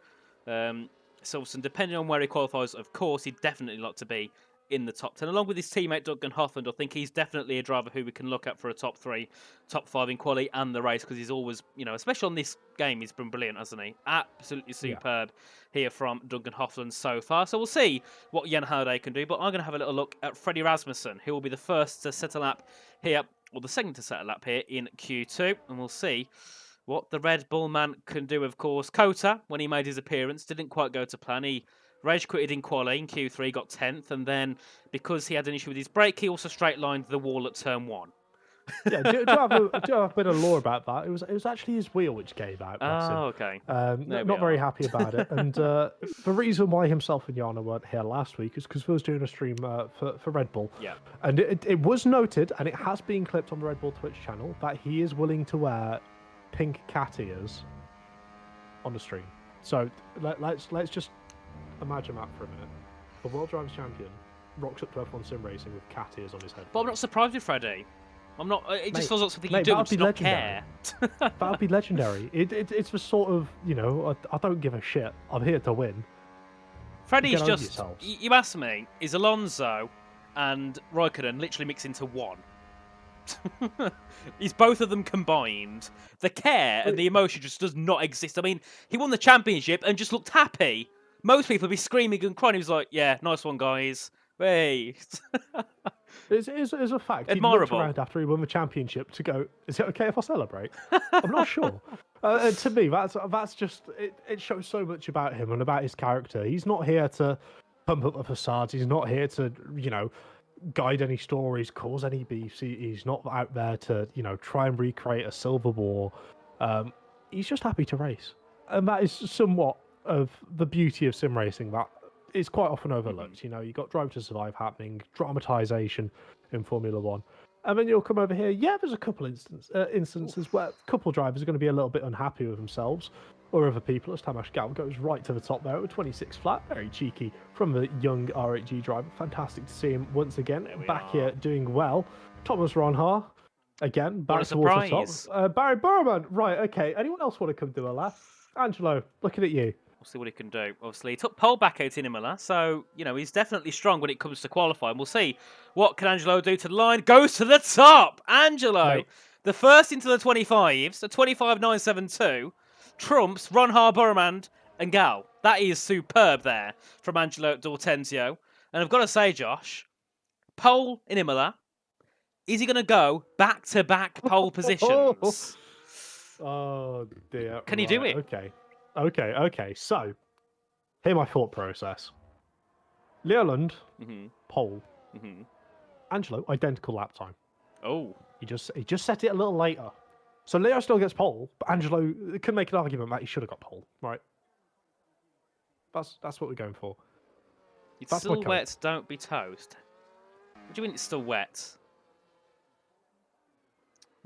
Silverstone. Depending on where he qualifies, of course, he'd definitely like to be in the top 10. Along with his teammate Duncan Hoffland, I think he's definitely a driver who we can look at for a top 3, top 5 in quali and the race, because he's always, especially on this game, he's been brilliant, hasn't he? Absolutely superb here from Duncan Hoffland so far. So we'll see what Jan Halliday can do, but I'm going to have a little look at Freddie Rasmussen, who will be the first to set a lap here, or the second to set a lap here in Q2, and we'll see what the Red Bull man can do. Of course, Kota, when he made his appearance, didn't quite go to plan. He rage quitted in quali in Q3, got 10th, and then because he had an issue with his brake, he also straight lined the wall at turn 1. Yeah, do have a bit of lore about that. It was actually his wheel which gave out. Oh, okay. Not very happy about it. And the reason why himself and Jana weren't here last week is because we was doing a stream for Red Bull. Yeah. And it was noted, and it has been clipped on the Red Bull Twitch channel, that he is willing to wear pink cat ears on the stream. So let's just imagine that for a minute. The World Drivers Champion rocks up to F1 Sim Racing with cat ears on his head. But I'm not surprised with Freddie. I'm not. It just feels like something you Mate, do, that'd and just be not care. That would be legendary. It's the sort of, I don't give a shit. I'm here to win. Freddie's Get over just. yourselves. You ask me, is Alonso and Raikkonen literally mixed into one? Is both of them combined? The care and the emotion just does not exist. I mean, he won the championship and just looked happy. Most people would be screaming and crying. He was like, "Yeah, nice one, guys." Hey. It's a fact. Admirable. He looked around after he won the championship to go, is it okay if I celebrate? I'm not sure. And to me, that's just, it shows so much about him and about his character. He's not here to pump up the facades. He's not here to, guide any stories, cause any beefs. He's not out there to, try and recreate a silver war. He's just happy to race. And that is somewhat of the beauty of sim racing that is quite often overlooked. You got Drive to Survive happening, dramatization in Formula One, and then you'll come over here. Yeah, there's a couple instances where a couple drivers are going to be a little bit unhappy with themselves or other people, as Tamas Gal goes right to the top there with 26 flat. Very cheeky from the young RHG driver. Fantastic to see him once again back here doing well. Thomas Ronhar again back towards the top. Barry Burman, right? Okay. Anyone else want to come do a lap? Angelo, looking at you. We'll see what he can do. Obviously, he took pole back out in Imola, so, he's definitely strong when it comes to qualifying. We'll see what can Angelo do to the line. Goes to the top! Angelo, the first into the 25s, the 25.972, trumps Ronhar, Burmand, and Gal. That is superb there from Angelo D'Ortenzio. And I've got to say, Josh, pole in Imola, is he going to go back-to-back pole positions? Oh, dear. Can he do it? Okay. So, here's my thought process. Leoland, pole. Angelo, identical lap time. Oh. He just set it a little later. So Leo still gets pole, but Angelo can make an argument that he should have got pole, right? That's what we're going for. It's That's my still code. wet, don't be toast. What do you mean it's still wet?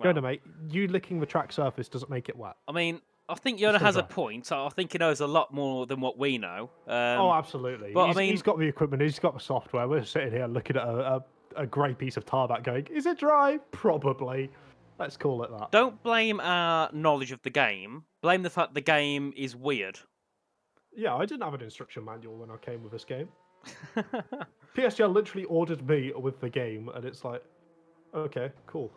Yona, mate, you licking the track surface doesn't make it wet. I mean, I think Yona still has a dry. point. I think he knows a lot more than what we know. Oh, absolutely. but I He's, mean- he's got the equipment, he's got the software. We're sitting here looking at a grey piece of tarmac going, is it dry? Probably. Let's call it that. Don't blame our knowledge of the game. Blame the fact the game is weird. Yeah, I didn't have an instruction manual when I came with this game. PSGL literally ordered me with the game, and it's like, okay, cool.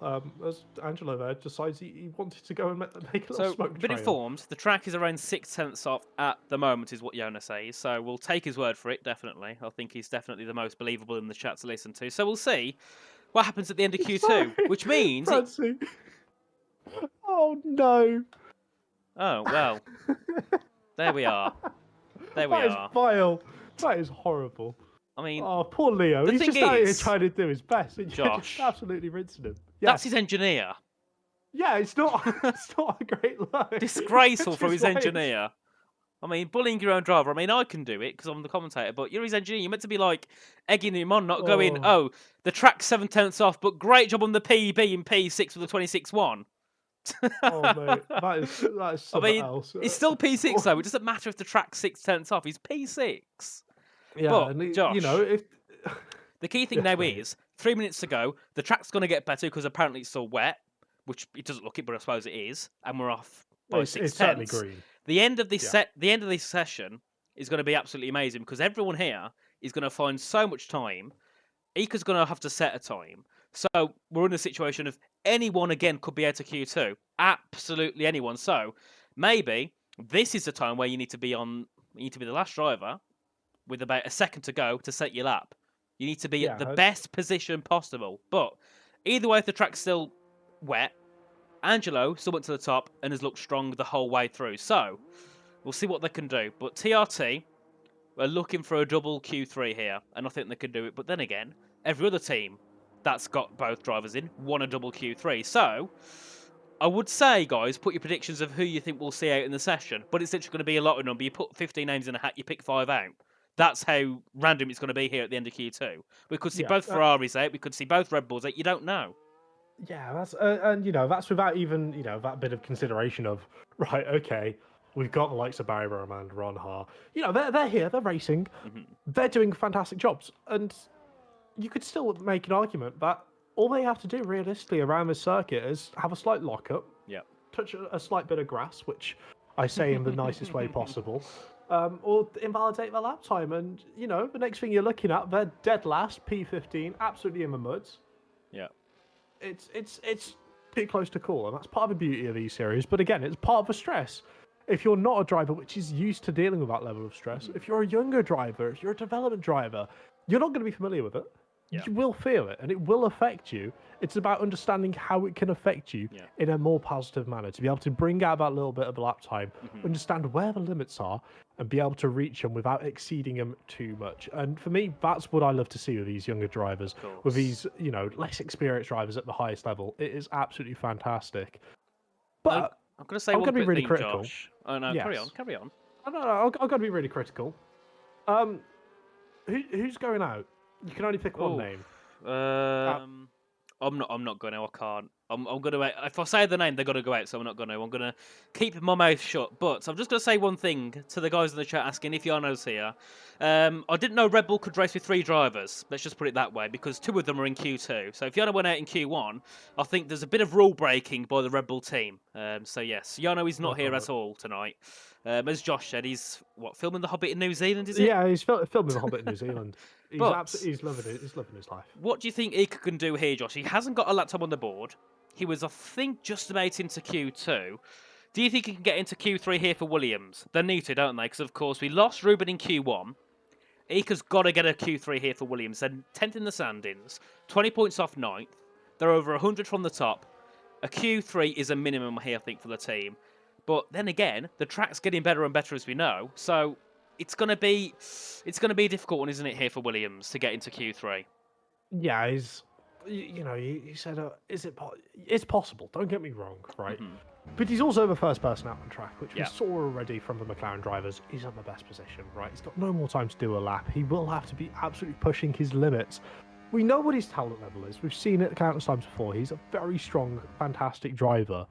As Angelo there decides he wanted to go and make a little So, smoke been trail. informed, the track is around 6/10 off at the moment, is what Yona says. So we'll take his word for it, definitely. I think he's definitely the most believable in the chat to listen to. So we'll see what happens at the end of Q2, Sorry, which means... Francie. Oh, no. Oh, well. There we are. There we That is are. vile. That is horrible. I mean, Oh, poor Leo. the He's thing just out here is, trying to do his best. And you're Josh, just absolutely rinsing him. that's Yeah. his engineer. Yeah, it's not. It's not a great look. Disgraceful It's from just his like- engineer. I mean, bullying your own driver. I mean, I can do it because I'm the commentator, but you're his engineer. You're meant to be like egging him on, not going, oh, the track's 7/10 off, but great job on the PB and P6 with the 26-1. Oh mate, that is I something mean, else. it's still P6 though. It doesn't matter if the track's 6/10 off. He's P6. yeah, but, and Josh, you know if The key thing Yes, now mate. is 3 minutes to go. The track's going to get better because apparently it's still wet, which it doesn't look it, but I suppose it is, and we're off by it's 6 certainly tenths. green. The end of this Yeah. the end of this session is going to be absolutely amazing because everyone here is going to find so much time. Ika's going to have to set a time. So we're in a situation of anyone again could be out to Q2. Absolutely anyone. So maybe this is the time where you need to be the last driver with about a second to go to set your lap. You need to be at the best position possible. But either way, if the track's still wet, Angelo still went to the top and has looked strong the whole way through. So we'll see what they can do. But TRT, we're looking for a double Q3 here, and I think they can do it. But then again, every other team that's got both drivers in won a double Q3. So I would say, guys, put your predictions of who you think we'll see out in the session. But it's literally going to be a lottery number. You put 15 names in a hat, you pick 5 out. That's how random it's going to be here at the end of Q2. We could see both Ferraris out. We could see both Red Bulls out. You don't know. Yeah, that's and you know that's without even that bit of consideration of right. Okay, we've got the likes of Barry Roman and Ron Ha. They're here. They're racing. They're doing fantastic jobs, and you could still make an argument that all they have to do realistically around the circuit is have a slight lockup. Yeah. Touch a slight bit of grass, which I say in the nicest way possible. Or invalidate their lap time, and the next thing you're looking at, they're dead last, P15, absolutely in the muds. Yeah. It's pretty close to call, and that's part of the beauty of these series. But again, it's part of the stress. If you're not a driver which is used to dealing with that level of stress, if you're a younger driver, if you're a development driver, you're not going to be familiar with it. Yeah. You will feel it, and it will affect you. It's about understanding how it can affect you in a more positive manner, to be able to bring out that little bit of lap time, understand where the limits are, and be able to reach them without exceeding them too much. And for me, that's what I love to see with these younger drivers, with these, less experienced drivers at the highest level. It is absolutely fantastic. But I'm going to say I'm one gonna be quick really thing, critical. Josh. Oh, no, carry on. I don't know, I've got to be really critical. Who's going out? You can only pick one name. I'm not going to. I can't. I'm going to. If I say the name, they're going to go out. So I'm not going to. I'm going to keep my mouth shut. But I'm just going to say one thing to the guys in the chat asking if Yano's here. I didn't know Red Bull could race with 3 drivers. Let's just put it that way, because 2 of them are in Q2. So if Yano went out in Q1, I think there's a bit of rule breaking by the Red Bull team. So yes, Yano is not here at all tonight. As Josh said, he's filming The Hobbit in New Zealand, is it? Yeah, he's filming The Hobbit in New Zealand. He's But- he's loving it. He's loving his life. What do you think Ika can do here, Josh? He hasn't got a laptop on the board. He was, I think, just about into Q2. Do you think he can get into Q3 here for Williams? They need to, don't they? Because, of course, we lost Ruben in Q1. Ika's got to get a Q3 here for Williams. They're 10th in the standings, 20 points off 9th. They're over 100 from the top. A Q3 is a minimum here, I think, for the team. But then again, the track's getting better and better, as we know. So it's going to be a difficult one, isn't it, here for Williams to get into Q3? Yeah, you said, it's possible. Don't get me wrong, right? Mhm. But he's also the first person out on track, which we Yeah. saw already from the McLaren drivers. He's at the best position, right? He's got no more time to do a lap. He will have to be absolutely pushing his limits. We know what his talent level is. We've seen it countless times before. He's a very strong, fantastic driver.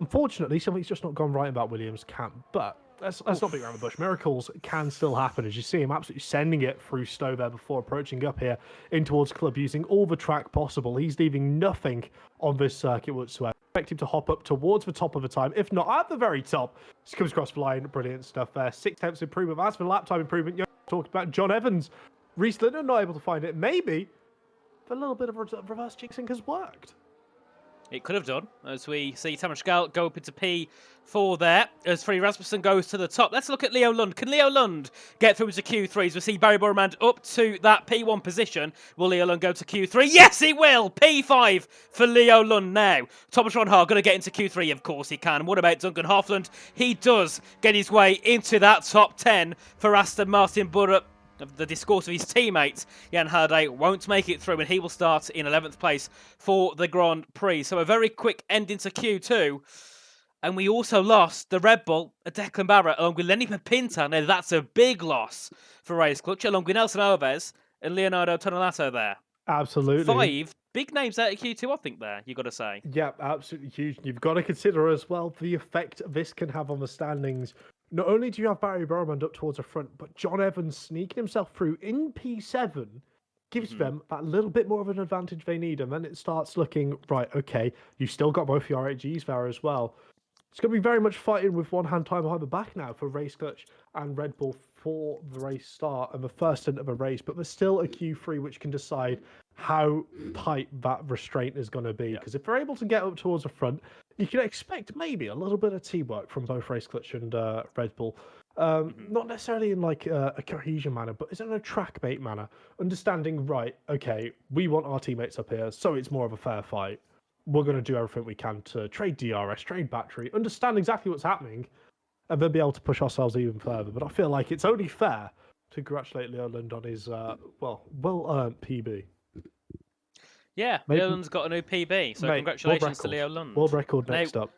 Unfortunately, something's just not gone right about Williams' camp. But let's not beat around the bush. Miracles can still happen, as you see him absolutely sending it through Stowe there before approaching up here in towards Club, using all the track possible. He's leaving nothing on this circuit whatsoever. Expect him to hop up towards the top of the time, if not at the very top. Just comes across the line. Brilliant stuff there. 6 tenths improvement. That's the lap time improvement. You're talking about John Evans. Reese Linder not able to find it. Maybe a little bit of reverse jinxing has worked. It could have done, as we see Tamara Scout go up into P4 there, as Free Rasmussen goes to the top. Let's look at Leo Lund. Can Leo Lund get through to Q3s? We see Barry Borremand up to that P1 position. Will Leo Lund go to Q3? Yes, he will! P5 for Leo Lund now. Thomas Ronhar going to get into Q3, of course he can. What about Duncan Hoffland? He does get his way into that top 10 for Aston Martin, but the discourse of his teammate, Jan Herde, won't make it through, and he will start in 11th place for the Grand Prix. So a very quick ending to Q2. And we also lost the Red Bull, Declan Barrett, along with Lenny Pinta. Now, that's a big loss for Race Clutch, along with Nelson Alves and Leonardo Tonelato there. Absolutely. 5 big names out of Q2, I think, there, you've got to say. Yeah, absolutely huge. You've got to consider as well the effect this can have on the standings. Not only do you have Barry Borremand up towards the front, but John Evans sneaking himself through in P7 gives them that little bit more of an advantage they need. And then it starts looking, right, okay, you've still got both your RHGs there as well. It's going to be very much fighting with one hand tied behind the back now for Race Clutch and Red Bull for the race start and the first stint of a race. But there's still a Q3 which can decide how tight that restraint is going to be. Because if they're able to get up towards the front, you can expect maybe a little bit of teamwork from both Race Clutch and Red Bull. Not necessarily in like a cohesion manner, but it's in a track mate manner. Understanding, right, okay, we want our teammates up here, so it's more of a fair fight. We're going to do everything we can to trade DRS, trade battery, understand exactly what's happening, and then be able to push ourselves even further. But I feel like it's only fair to congratulate Leo Lund on his, well-earned PB. Yeah, Leo Lund's got a new PB, so congratulations to Leo Lund. World record next up.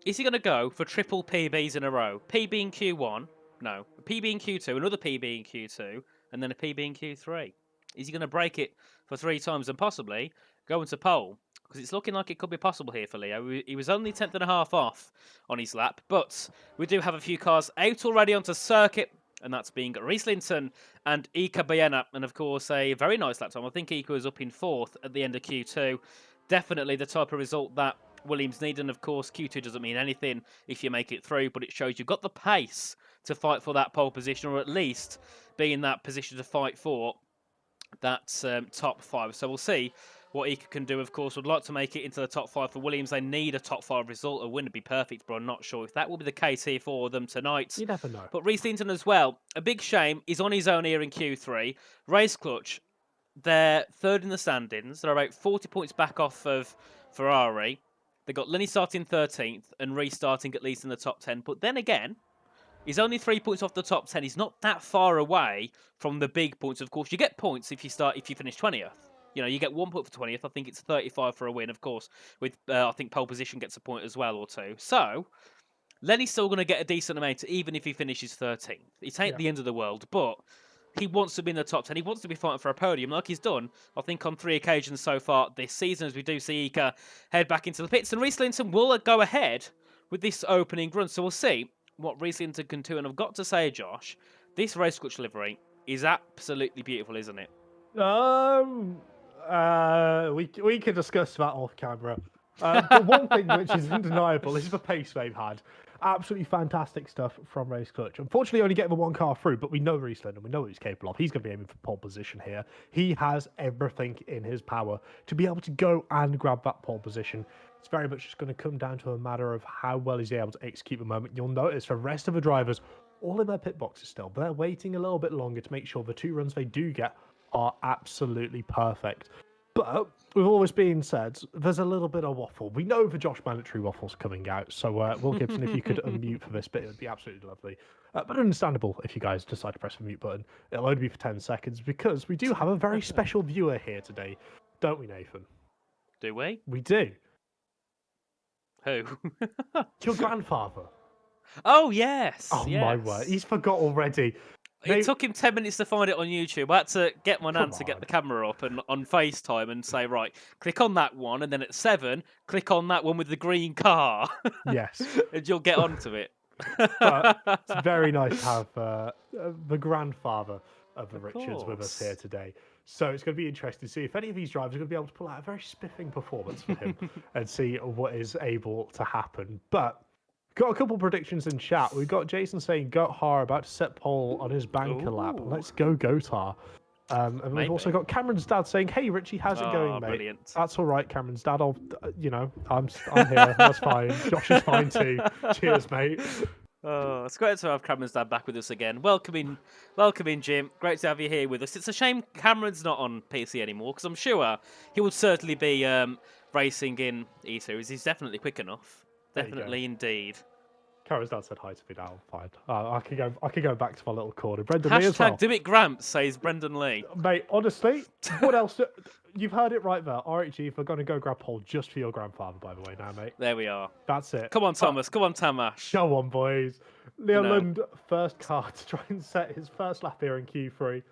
Is he going to go for triple PBs in a row? PB in Q1? No. A PB in Q2, another PB in Q2, and then a PB in Q3. Is he going to break it for 3 times and possibly go into pole? Because it's looking like it could be possible here for Leo. He was only 10th and a half off on his lap, but we do have a few cars out already onto circuit, and that's being Reese Linton and Ika Baena, and of course a very nice lap time. I think Ika was up in 4th at the end of Q2. Definitely the type of result that Williams need, and of course Q2 doesn't mean anything if you make it through, but it shows you've got the pace to fight for that pole position, or at least be in that position to fight for that top 5. So we'll see what Ika can do. Of course, would like to make it into the top 5 for Williams. They need a top 5 result. A win would be perfect, but I'm not sure if that will be the case here for them tonight. You never know. But Reese Linton as well, a big shame. He's on his own here in Q3. Race Clutch, they're 3rd in the standings. They're about 40 points back off of Ferrari. They got Lenny starting 13th and restarting at least in the top 10. But then again, he's only 3 points off the top 10. He's not that far away from the big points. Of course, you get points if you finish 20th. You know, you get 1 point for 20th. I think it's 35 for a win, of course. With I think pole position gets a point as well or 2. So Lenny's still going to get a decent amount, even if he finishes 13th. It ain't the end of the world, but he wants to be in the top 10. He wants to be fighting for a podium, like he's done, I think, on 3 occasions so far this season, as we do see Ika head back into the pits. And Reese Linton will go ahead with this opening run. So we'll see what Reese Linton can do. And I've got to say, Josh, this Race Clutch livery is absolutely beautiful, isn't it? We can discuss that off camera. But one thing which is undeniable is the pace they've had. Absolutely fantastic stuff from Race Clutch. Unfortunately, only getting the 1 car through, but we know Reese Linden, we know what he's capable of. He's going to be aiming for pole position here. He has everything in his power to be able to go and grab that pole position. It's very much just going to come down to a matter of how well he's able to execute the moment. You'll notice the rest of the drivers, all in their pit boxes still, but they're waiting a little bit longer to make sure the 2 runs they do get are absolutely perfect. But with all this being said, there's a little bit of waffle. We know the Josh Mandatory waffle's coming out, so Will Gibson, if you could unmute for this bit, it would be absolutely lovely. But understandable if you guys decide to press the mute button. It'll only be for 10 seconds because we do have a very special viewer here today. don't we, Nathan? Do we? We do. Who? Your grandfather. Oh, yes. Oh yes. my word, he's forgot already. It took him 10 minutes to find it on YouTube. I had to get my nan Come to get on. the camera up and on FaceTime and say, right, click on that one, and then at 7, click on that one with the green car. Yes. And you'll get onto it. But it's very nice to have the grandfather of the Richards with us course. here today. So it's going to be interesting to see if any of these drivers are going to be able to pull out a very spiffing performance for him and see what is able to happen. But got a couple predictions in chat. We've got Jason saying Gotar about to set pole on his banker lap. Ooh. Let's go, Gotar. And we've also got Cameron's dad saying, "Hey Richie, how's it going, mate?" Brilliant. That's all right, Cameron's dad. I'm here. That's fine. Josh is fine too. Cheers, mate. Oh, it's great to have Cameron's dad back with us again. Welcome in, Jim. Great to have you here with us. It's a shame Cameron's not on PC anymore, because I'm sure he would certainly be racing in E-Series. He's definitely quick enough. There you go. Definitely, indeed. Cameron's dad said hi to me now. Fine. I could go back to my little corner. Brendan Lee as well. Hashtag Do It Gramps, says Brendan Lee. Mate, honestly, what else? You've heard it right there. RHG, we're going to go grab pole just for your grandfather, by the way, now, mate. There we are. That's it. Come on, Thomas. Come on, Tamash. Go on, boys. Leo No. Lund, first car to try and set his first lap here in Q3.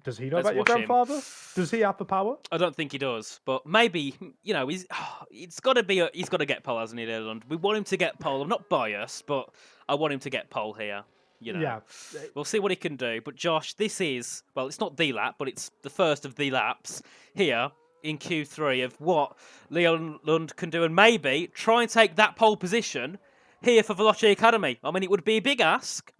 Does he know Let's about your watch him. grandfather? Does he have the power? I don't think he does, but maybe, he's got to he's got to get pole, hasn't he, Leland? We want him to get pole. I'm not biased, but I want him to get pole here. Yeah. We'll see what he can do. But Josh, this is, well, it's not the lap, but it's the first of the laps here in Q3 of what Leon Lund can do, and maybe try and take that pole position here for Veloci Academy. I mean, it would be a big ask.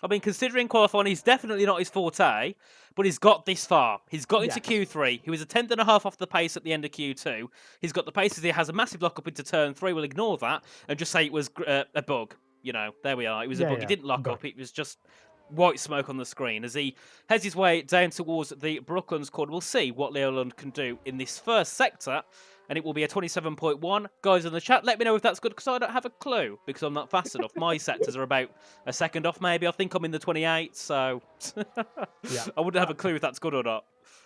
I mean, considering qualifying, he's definitely not his forte, but he's got this far. He's got into Q3. He was a 10th and a half off the pace at the end of Q2. He's got the paces. He has a massive lock up into turn 3. We'll ignore that and just say it was a bug. There we are. It was a bug. He didn't lock up. It was just white smoke on the screen. As he heads his way down towards the Brooklands corner, we'll see what Leo Lund can do in this first sector. And it will be a 27.1. Guys in the chat, let me know if that's good, because I don't have a clue, because I'm not fast enough. My sectors are about a second off, maybe. I think I'm in the 28, so I wouldn't have a clue if that's good or not.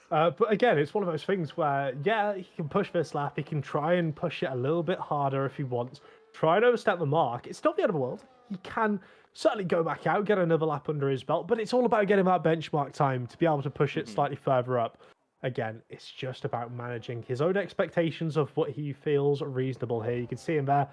But again, it's one of those things where, he can push this lap. He can try and push it a little bit harder if he wants. Try and overstep the mark. It's not the end of the world. He can certainly go back out, get another lap under his belt, but it's all about getting that benchmark time to be able to push it slightly further up. Again, it's just about managing his own expectations of what he feels reasonable here. You can see him there,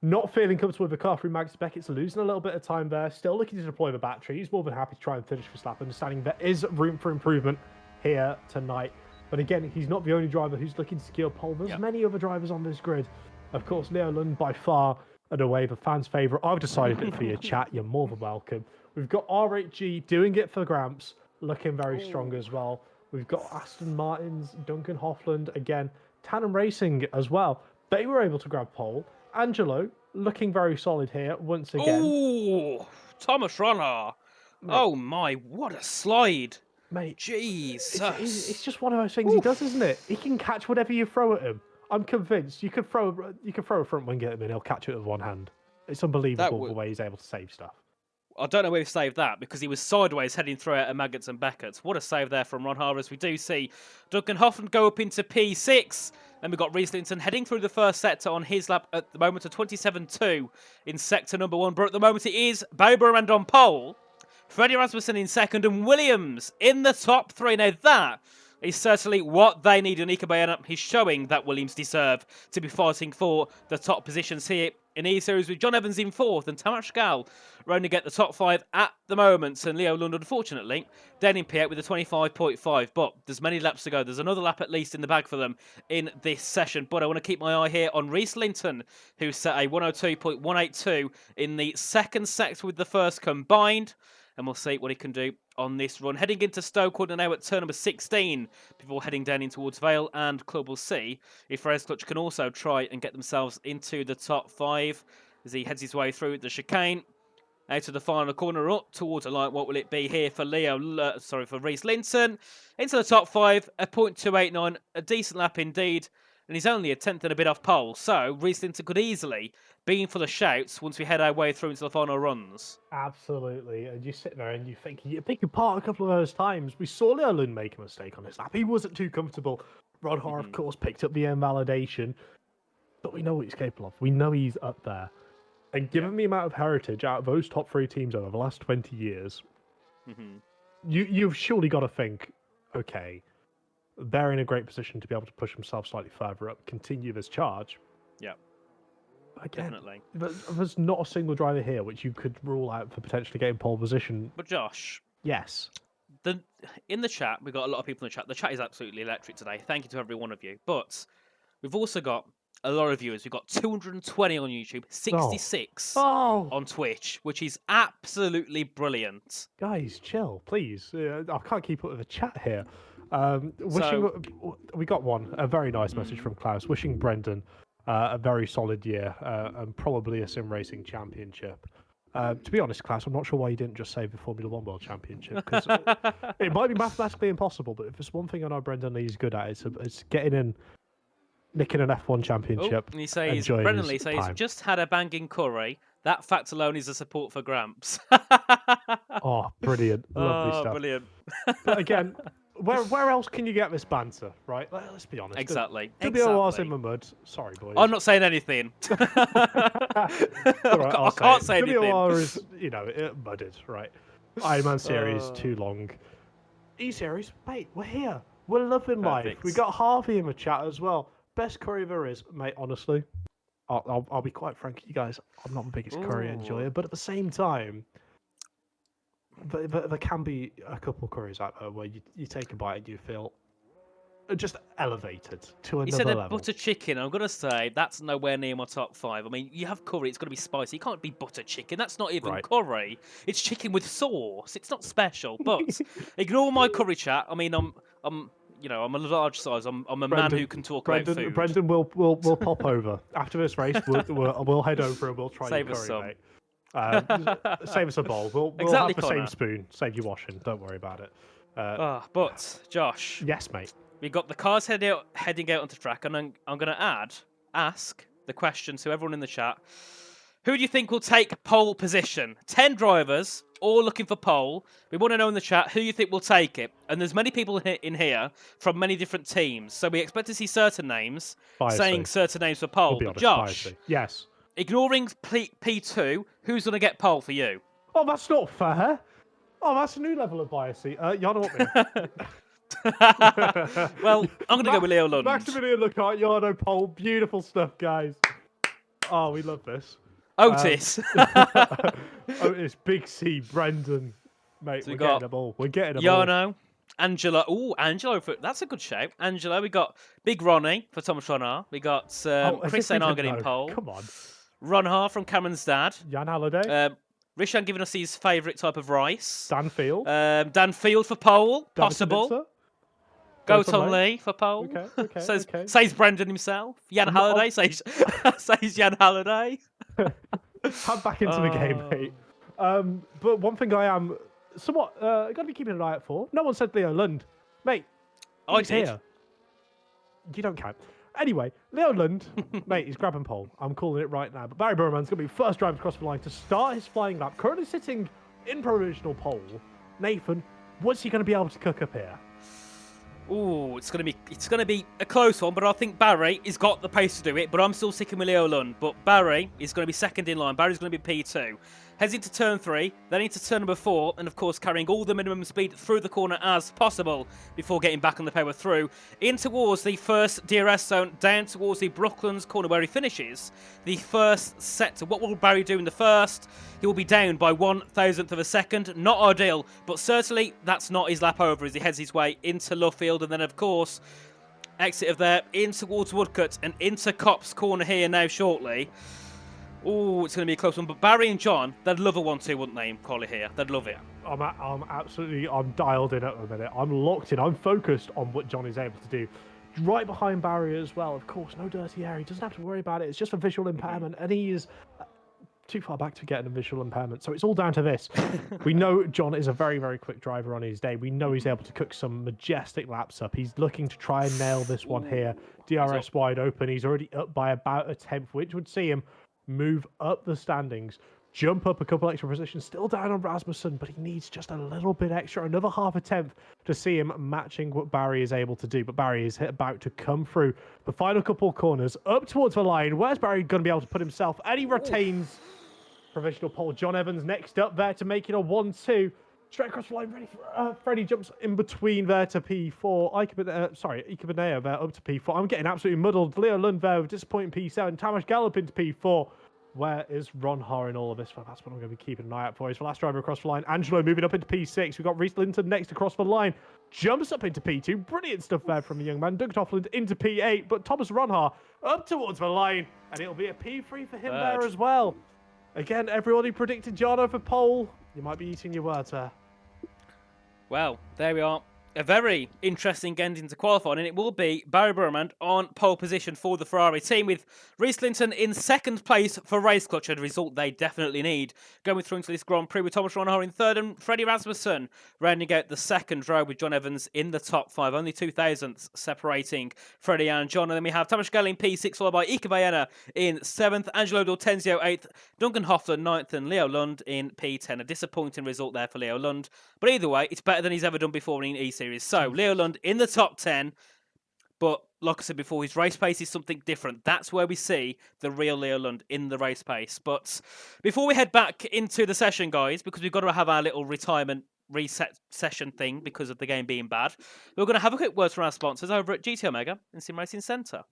not feeling comfortable with the car through Max Beckett's losing a little bit of time there, still looking to deploy the battery. He's more than happy to try and finish this lap, understanding there is room for improvement here tonight. But again, he's not the only driver who's looking to secure pole. There's many other drivers on this grid. Of course, Leo Lund by far and away the fans' favourite. I've decided it for your chat. You're more than welcome. We've got RH doing it for Gramps, looking very strong as well. We've got Aston Martin's, Duncan Hoffland, again, Tandem Racing as well. They were able to grab pole. Angelo looking very solid here once again. Oh, Thomas Runner. Oh my, what a slide. Mate, Jesus. It's just one of those things he does, isn't it? He can catch whatever you throw at him. I'm convinced you could throw a front wing at him and he'll catch it with one hand. It's unbelievable the way he's able to save stuff. I don't know where he saved that, because he was sideways heading through at Maggots and Beckett. What a save there from Ron Harris. We do see Duncan Hoffman go up into P6. And we've got Reese Linton heading through the first sector on his lap at the moment of 27.2 in sector number 1. But at the moment it is Bober and on pole. Freddie Rasmussen in second and Williams in the top 3. Now that is certainly what they need. Unika Bayana is showing that Williams deserve to be fighting for the top positions here in E-Series, with John Evans in 4th and Tamash Gal running at the top 5 at the moment. And Leo Lund, unfortunately, down in P8 with a 25.5. But there's many laps to go. There's another lap at least in the bag for them in this session. But I want to keep my eye here on Reese Linton, who set a 102.182 in the second sector with the first combined. And we'll see what he can do on this run. Heading into Stoke Corner now at turn number 16, before heading down in towards Vale and Club. Will see if Reyes Clutch can also try and get themselves into the top 5 as he heads his way through the chicane. Out of the final corner up towards a line. What will it be here for for Reese Linton? Into the top 5, a 0.289, a decent lap indeed. And he's only a 10th and a bit off pole. So Reese Linton could easily be in for the shouts once we head our way through into the final runs. Absolutely. And you sit there and you think, you pick apart a couple of those times. We saw Leo Lund make a mistake on his lap. He wasn't too comfortable Rod Har, of course, picked up the invalidation, but we know what he's capable of. We know he's up there. And given the amount of heritage out of those top 3 teams over the last 20 years, you've surely got to think, okay, they're in a great position to be able to push themselves slightly further up, continue this charge. Yeah. Again, Definitely. there's not a single driver here which you could rule out for potentially getting pole position. But Josh, Yes. in the chat, we've got a lot of people in the chat. The chat is absolutely electric today. Thank you to every one of you. But we've also got a lot of viewers. We've got 220 on YouTube, 66 on Twitch, which is absolutely brilliant. Guys, chill, please. I can't keep up with the chat here. We got a very nice message from Klaus, wishing Brendan a very solid year and probably a sim racing championship. To be honest, Klaus, I'm not sure why you didn't just save the Formula One World Championship, because it might be mathematically impossible, but if there's one thing I know Brendan Lee is good at, it's getting in, nicking an F1 championship. And he says, Brendan Lee says, just had a banging curry. That fact alone is a support for Gramps. Oh, brilliant. Lovely stuff. Brilliant. But again, where else can you get this banter, right? Let's be honest. Exactly. WOR's in the mud. Sorry, boys. I'm not saying anything. I can't say anything. WOR is, mudded, right? Iron Man series, too long. E-series, mate, we're here. We're loving life. We got Harvey in the chat as well. Best curry there is, mate, honestly. I'll be quite frank with you guys. I'm not the biggest curry enjoyer, but at the same time, there can be a couple of curries out there where you take a bite and you feel just elevated to another level. He said butter chicken. I'm going to say that's nowhere near my top 5. I mean, you have curry, it's got to be spicy. It can't be butter chicken. That's not even curry. It's chicken with sauce. It's not special. But ignore my curry chat. I mean, I'm a large size. I'm a man who can talk about food. Brendan will pop over after this race. We'll head over and we'll try Save your us curry, some. mate. Save us a bowl. We'll Exactly, have the Connor. same spoon. Save you washing. Don't worry about it. But Josh, Yes, mate. we got the cars heading out onto track, and I'm going to ask the question to everyone in the chat. Who do you think will take pole position? 10 drivers, all looking for pole. We want to know in the chat who you think will take it. And there's many people in here from many different teams. So we expect to see certain names saying certain names for pole. We'll be honest, Josh, biasly. Yes. ignoring P2, who's going to get pole for you? Oh, that's not fair. Oh, that's a new level of biasy. Yana, what Well, I'm going to go with Leo Lund. Maximilian Leclerc, Yarno pole. Beautiful stuff, guys. Oh, we love this. Otis. Otis, Big C, Brendan. Mate, So we're we getting got them all. We're getting them all. Yarno, Angelo. Oh, Angelo. That's a good shout. Angelo. We got Big Ronnie for Thomas Ronhar. We got Chris St. getting pole. Come on. Ronhar from Cameron's dad. Jan Halliday. Rishan giving us his favourite type of rice. Dan Field. Dan Field for pole. David Possible. Spitzer. Goton Lee for pole. Okay. Says Brendan himself. Jan Halliday says Jan Halliday. Head back into the game, mate. But one thing I am somewhat got to be keeping an eye out for. No one said Leo Lund, mate. I He's did. here. You don't count. Anyway, Leo Lund, mate, he's grabbing pole. I'm calling it right now. But Barry Burman's going to be first driver across the line to start his flying lap. Currently sitting in provisional pole. Nathan, what's he going to be able to cook up here? Ooh, it's gonna be a close one, but I think Barry has got the pace to do it. But I'm still sticking with Leo Lund. But Barry is going to be second in line. Barry's going to be P2. Heads into turn 3, then into turn number 4, and of course carrying all the minimum speed through the corner as possible before getting back on the power through. In towards the first DRS zone, down towards the Brooklands corner where he finishes the first sector. What will Barry do in the first? He will be down by 1,000th of a second. Not ideal, but certainly that's not his lap over as he heads his way into Lovefield, and then of course exit of there in towards Woodcut and into Cops corner here now shortly. Oh, it's going to be a close one. But Barry and John, they'd love a 1-2, wouldn't they, call it here? They'd love it. I'm dialed in at the minute. I'm locked in. I'm focused on what John is able to do. Right behind Barry as well. Of course, no dirty air. He doesn't have to worry about it. It's just a visual impairment. And he is too far back to get a visual impairment. So it's all down to this. We know John is a very, very quick driver on his day. We know he's able to cook some majestic laps up. He's looking to try and nail this one here. DRS wide open. He's already up by about a 10th, which would see him move up the standings jump up a couple extra positions. Still down on Rasmussen, but he needs just a little bit extra, another half a tenth to see him matching what Barry is able to do. But Barry is about to come through the final couple of corners up towards the line. Where's Barry going to be able to put himself? And he retains provisional pole. John Evans next up there to make it a 1-2. Straight across the line, ready for Freddie jumps in between there to P4. Ikebanea there up to P4. I'm getting absolutely muddled. Leo Lund there with disappointing P7. Tamas Gallop into P4. Where is Ron Har in all of this? Well, that's what I'm going to be keeping an eye out for. He's the last driver across the line. Angelo moving up into P6. We've got Reese Linton next across the line. Jumps up into P2. Brilliant stuff there from the young man. Doug Toffland into P8. But Thomas Ronhar up towards the line. And it'll be a P3 for him there as well. Again, everybody predicted Jarno for pole. You might be eating your words there. Well, there we are. A very interesting ending to qualifying, and it will be Barry Burman on pole position for the Ferrari team, with Reese Linton in second place for Race Clutch, a result they definitely need. Going through into this Grand Prix with Thomas Ronhar in third and Freddie Rasmussen rounding out the second row with John Evans in the top 5. Only 2 thousandths separating Freddie and John. And then we have Tamas Gallop in P6, followed by Ike Baena in 7th, Angelo D'Ortenzio 8th, Duncan Hoffler 9th, and Leo Lund in P10. A disappointing result there for Leo Lund. But either way, it's better than he's ever done before in E-Series. So, Leo Lund in the top 10. But, like I said before, his race pace is something different. That's where we see the real Leo Lund in the race pace. But before we head back into the session, guys, because we've got to have our little retirement reset session thing because of the game being bad, we're going to have a quick word from our sponsors over at GT Omega and Sim Racing Centre.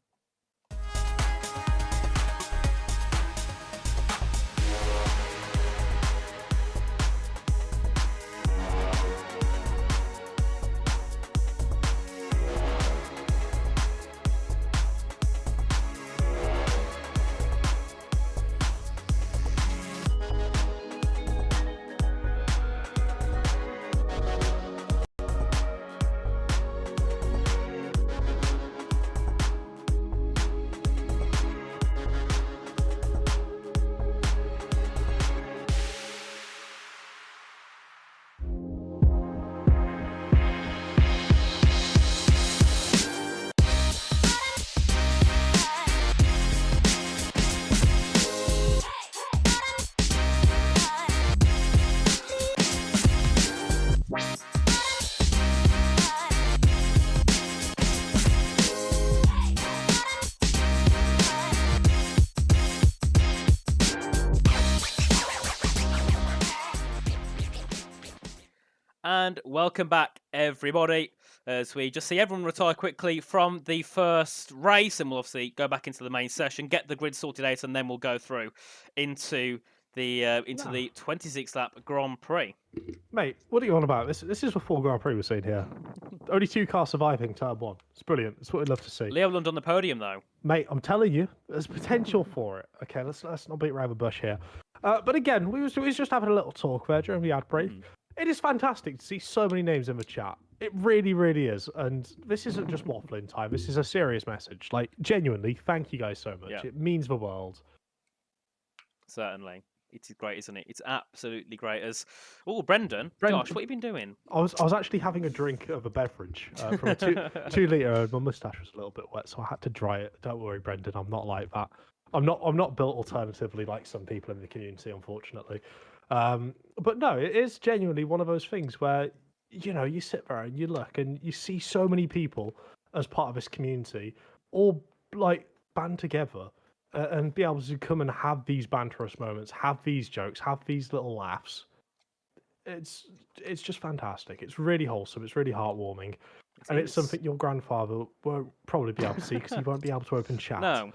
And welcome back, everybody, as we just see everyone retire quickly from the first race, and we'll obviously go back into the main session, get the grid sorted out, and then we'll go through into the 26th lap Grand Prix. Mate, what are you on about? This is a full Grand Prix we're seeing here. Only 2 cars surviving turn 1. It's brilliant. It's what we'd love to see. Leo Lund on the podium, though. Mate, I'm telling you, there's potential for it. Okay, let's not beat around the bush here. But again, we was just having a little talk there during the ad break. It is fantastic to see so many names in the chat. It really, really is. And this isn't just waffling time. This is a serious message. Like, genuinely, thank you guys so much. Yeah. It means the world. Certainly. It is great, isn't it? It's absolutely great. As Brendan, Josh, what have you been doing? I was actually having a drink of a beverage from a 2 litre. My moustache was a little bit wet, so I had to dry it. Don't worry, Brendan. I'm not like that. I'm not built alternatively like some people in the community, unfortunately. But no, it is genuinely one of those things where, you know, you sit there and you look and you see so many people as part of this community all like band together and be able to come and have these banterous moments, have these jokes, have these little laughs. It's just fantastic. It's really wholesome. It's really heartwarming. And it's something your grandfather won't probably be able to see because he won't be able to open chat. No.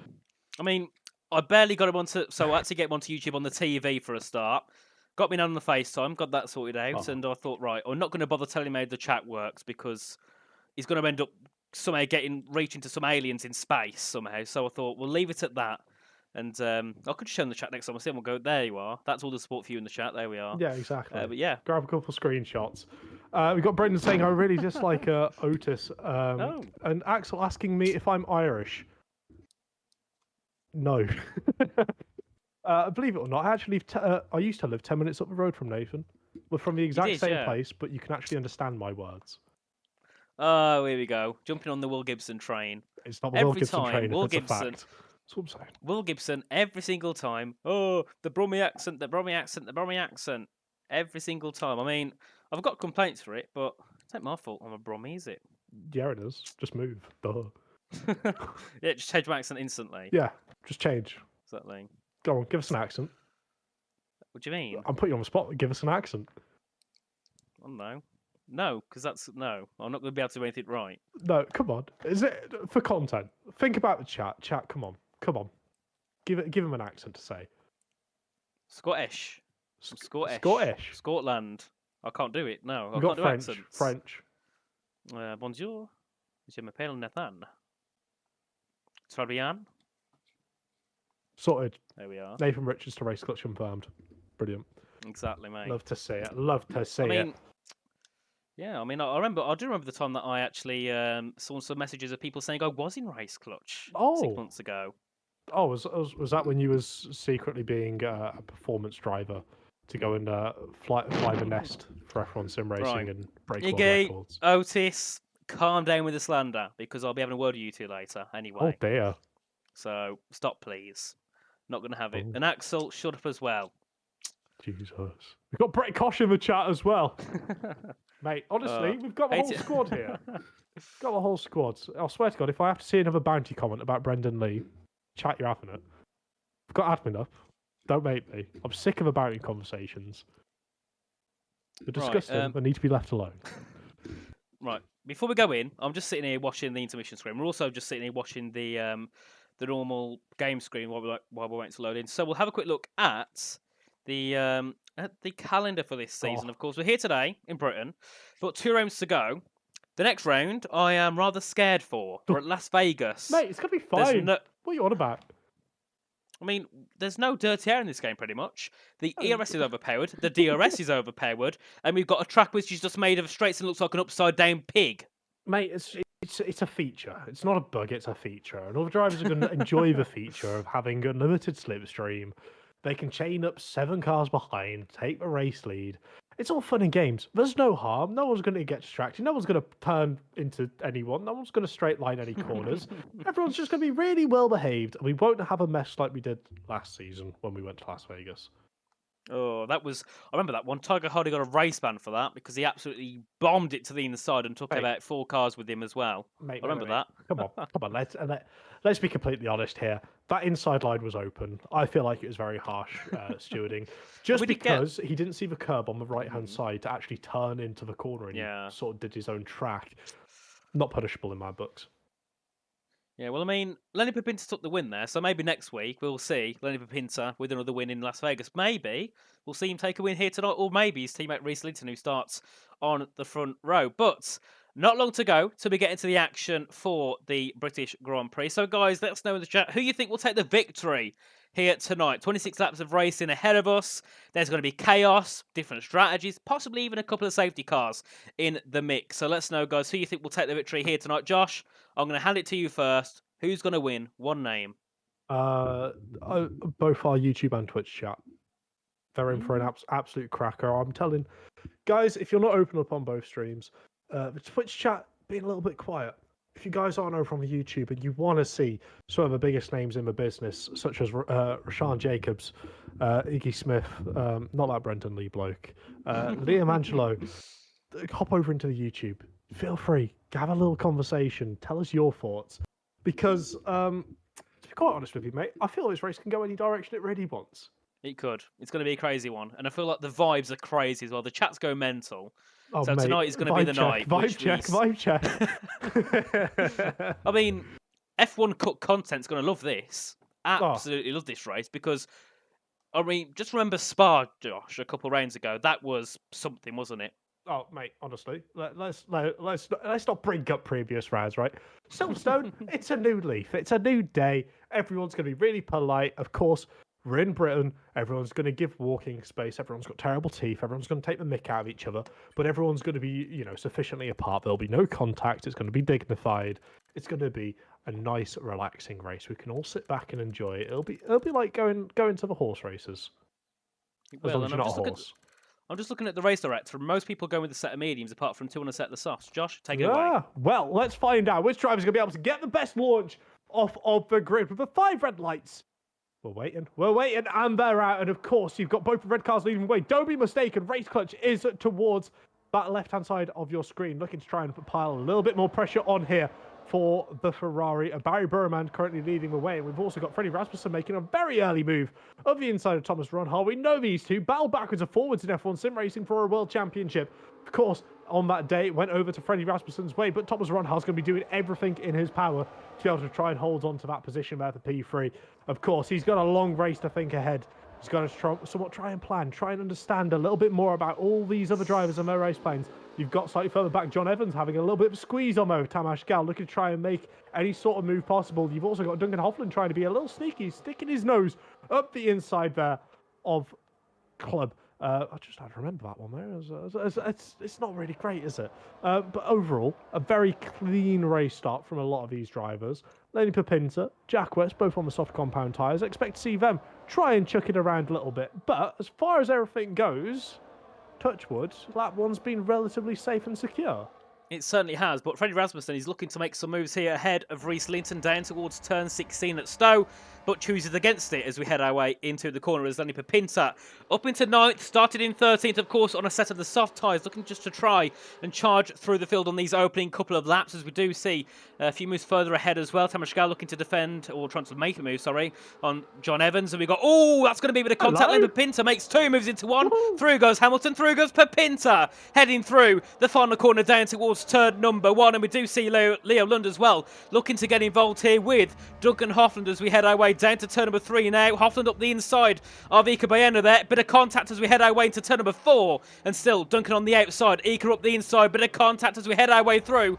I mean, I barely got him onto, so I had to get him onto YouTube on the TV for a start. Got me down on the FaceTime, got that sorted out, and I thought, right, I'm not going to bother telling him how the chat works because he's going to end up somehow reaching to some aliens in space somehow. So I thought, we'll leave it at that. And I could show him the chat next time I see him. We'll go, there you are. That's all the support for you in the chat. There we are. Yeah, exactly. But yeah. Grab a couple screenshots. We've got Brendan saying, I really dislike Otis. And Axel asking me if I'm Irish. No. Believe it or not, I used to live 10 minutes up the road from Nathan. We're from the exact same place, but you can actually understand my words. Oh, here we go. Jumping on the Will Gibson train. It's not the Will Gibson train. Will It's a Gibson. fact. That's what I'm saying. Will Gibson, every single time. Oh, the Brummie accent, the Brummie accent, the Brummie accent. Every single time. I mean, I've got complaints for it, but it's not my fault I'm a Brummie, is it? Yeah, it is. Just move. Duh. Yeah, just change my accent instantly. Yeah, just change. Exactly. Go on, give us an accent. What do you mean? I'm putting you on the spot. Give us an accent. I don't know. No, because that's no. I'm not going to be able to do anything right. No, come on. Is it for content? Think about the chat. Chat, come on. Come on. Give him an accent to say. Scottish. Scottish. Scottish. Scotland. I can't do it. No, I We've can't got do French. accents. French. Bonjour. Je m'appelle Nathan. Très bien. Sorted. There we are. Nathan Richards to race clutch confirmed. Brilliant. Exactly, mate. Love to see it. Love to see it. Yeah, I mean, I do remember the time that I actually saw some messages of people saying I was in race clutch 6 Oh. months ago. Oh, was that when you was secretly being a performance driver to go and fly the nest for F1 sim racing Right. and break world Iggy, records? Otis, calm down with the slander because I'll be having a word with you two later Oh anyway. dear. So stop, please. Not going to have it. Oh. And Axel, shut up as well. Jesus. We've got Brett Kosh in the chat as well. Mate, honestly, we've got the whole squad here. Got the whole squad. I swear to God, if I have to see another bounty comment about Brendan Lee, chat, you're having it. I've got admin up. Don't make me. I'm sick of the bounty conversations. They're disgusting. They need to be left alone. Right. Before we go in, I'm just sitting here watching the intermission screen. We're also just sitting here watching the normal game screen while we're waiting to load in. So we'll have a quick look at the calendar for this season. Of course, we're here today in Britain. We've got 2 rounds to go. The next round, I am rather scared for. We're at Las Vegas. Mate, it's going to be fine. What are you on about? I mean, there's no dirty air in this game, pretty much. The ERS is overpowered, the DRS is overpowered, and we've got a track which is just made of straights and looks like an upside-down pig. Mate, it's a feature. It's not a bug, it's a feature. And all the drivers are going to enjoy the feature of having a limited slipstream. They can chain up 7 cars behind, take the race lead. It's all fun and games. There's no harm. No one's going to get distracted. No one's going to turn into anyone. No one's going to straight line any corners. Everyone's just going to be really well behaved. And we won't have a mess like we did last season when we went to Las Vegas. Oh, I remember that one. Tiger Hardy got a race ban for that because he absolutely bombed it to the inside and took about 4 cars with him as well. I remember that. Come on. Let's be completely honest here. That inside line was open. I feel like it was very harsh stewarding. Just because he didn't see the curb on the right-hand side to actually turn into the corner and he sort of did his own track. Not punishable in my books. Yeah, well, I mean, Lenny Pipinta took the win there, so maybe next week we'll see Lenny Pipinta with another win in Las Vegas. Maybe we'll see him take a win here tonight, or maybe his teammate Reece Linton, who starts on the front row. But not long to go till we get into the action for the British Grand Prix. So, guys, let us know in the chat who you think will take the victory here tonight. 26 laps of racing ahead of us. There's going to be chaos, different strategies, possibly even a couple of safety cars in the mix. So let us know, guys, who you think will take the victory here tonight. Josh, I'm going to hand it to you first. Who's going to win? One name. Both our YouTube and Twitch chat. They're in for an absolute cracker. I'm telling guys, if you're not open up on both streams, the Twitch chat being a little bit quiet. If you guys aren't over on the YouTube and you want to see some of the biggest names in the business, such as Rashawn Jacobs, Iggy Smith, not that Brendan Lee bloke, Liam Angelo, hop over into the YouTube. Feel free, have a little conversation, tell us your thoughts. Because, to be quite honest with you, mate, I feel this race can go any direction it really wants. It could. It's going to be a crazy one. And I feel like the vibes are crazy as well. The chat's go mental. Oh, so mate, tonight is going to be the night. Vibe check. I mean, F1 Cut content's going to love this. Absolutely love this race because, I mean, just remember Spa, Josh, a couple of rounds ago. That was something, wasn't it? Oh, mate, honestly, let's not bring up previous rounds, right? Silverstone, it's a new leaf. It's a new day. Everyone's going to be really polite. Of course, we're in Britain. Everyone's going to give walking space. Everyone's got terrible teeth. Everyone's going to take the mick out of each other. But everyone's going to be, sufficiently apart. There'll be no contact. It's going to be dignified. It's going to be a nice, relaxing race. We can all sit back and enjoy it. It'll be like going to the horse races. As long as you're not a horse. I'm just looking at the race director. Most people go with the set of mediums, apart from 2 on a set of the softs. Josh, take it away. Yeah, well, let's find out which driver's going to be able to get the best launch off of the grid with the 5 red lights. We're waiting, and they're out. And of course, you've got both red cars leading the way. Don't be mistaken, Race Clutch is towards that left-hand side of your screen, looking to try and pile a little bit more pressure on here for the Ferrari. Barry Burman currently leading the way. And we've also got Freddie Rasmussen making a very early move of the inside of Thomas Ronhal. We know these two battle backwards and forwards in F1 sim racing for a world championship. Of course, on that day, it went over to Freddie Rasmussen's way, but Thomas Ronhal's going to be doing everything in his power to be able to try and hold on to that position there for P3. Of course, he's got a long race to think ahead. He's got to somewhat try and plan, try and understand a little bit more about all these other drivers and their race plans. You've got slightly further back John Evans having a little bit of a squeeze on there with Tamas Gal, looking to try and make any sort of move possible. You've also got Duncan Hoffland trying to be a little sneaky, sticking his nose up the inside there of Club. I just had to remember that one there. It's not really great, is it? But overall, a very clean race start from a lot of these drivers. Lenny Papinta, Jack West, both on the soft compound tyres. Expect to see them try and chuck it around a little bit. But as far as everything goes, touch wood, lap one's been relatively safe and secure. It certainly has, but Freddie Rasmussen is looking to make some moves here ahead of Reese Linton down towards turn 16 at Stowe, but chooses against it as we head our way into the corner as Lenny Papinta up into 9th, started in 13th, of course, on a set of the soft tyres, looking just to try and charge through the field on these opening couple of laps, as we do see a few moves further ahead as well. Tamashgal looking to defend, or trying to make a move, sorry, on John Evans, and we got, oh, that's going to be a bit of contact. Lenny Papinta makes 2 moves into 1. Through goes Hamilton, through goes Papinta, heading through the final corner down towards turn number 1, and we do see Leo Lund as well, looking to get involved here with Duncan Hoffland as we head our way down to turn number 3 now. Hoffland up the inside of Ika Bayena there. Bit of contact as we head our way into turn number 4. And still Duncan on the outside. Ika up the inside. Bit of contact as we head our way through.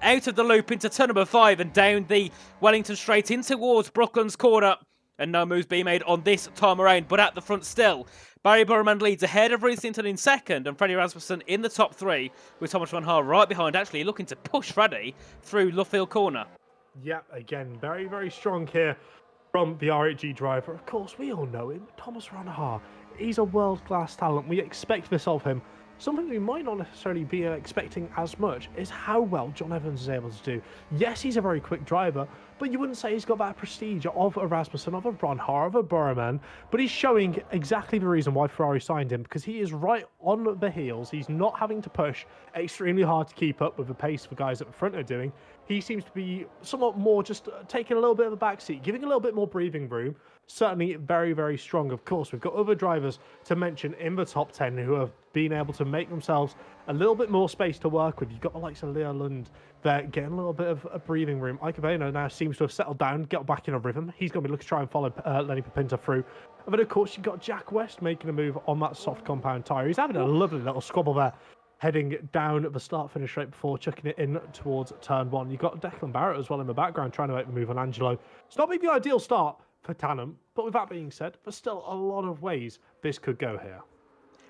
Out of the loop into turn number 5 and down the Wellington straight in towards Brooklands corner. And no moves being made on this time around. But at the front still, Barry Burman leads ahead of Reese Linton in 2nd and Freddie Rasmussen in the top 3 with Thomas Van Haar right behind, actually looking to push Freddie through Luffield corner. Yeah, again, very, very strong here from the RHG driver. Of course, we all know him, Thomas Van Haar. He's a world-class talent. We expect this of him. Something we might not necessarily be expecting as much is how well John Evans is able to do. Yes, he's a very quick driver, but you wouldn't say he's got that prestige of a Rasmussen, of a Van Haar, of a Burman. But he's showing exactly the reason why Ferrari signed him, because he is right on the heels. He's not having to push extremely hard to keep up with the pace the guys at the front are doing. He seems to be somewhat more just taking a little bit of a backseat, giving a little bit more breathing room. Certainly very, very strong. Of course, we've got other drivers to mention in the top 10 who have been able to make themselves a little bit more space to work with. You've got the likes of Leo Lund there getting a little bit of a breathing room. Ika Bayena now seems to have settled down, got back in a rhythm. He's going to be looking to try and follow Lenny Papinta through. And then, of course, you've got Jack West making a move on that soft compound tyre. He's having a lovely little squabble there, heading down at the start-finish straight before chucking it in towards turn 1. You've got Declan Barrett as well in the background trying to make the move on Angelo. It's not been the ideal start for Tannum, but with that being said, there's still a lot of ways this could go here.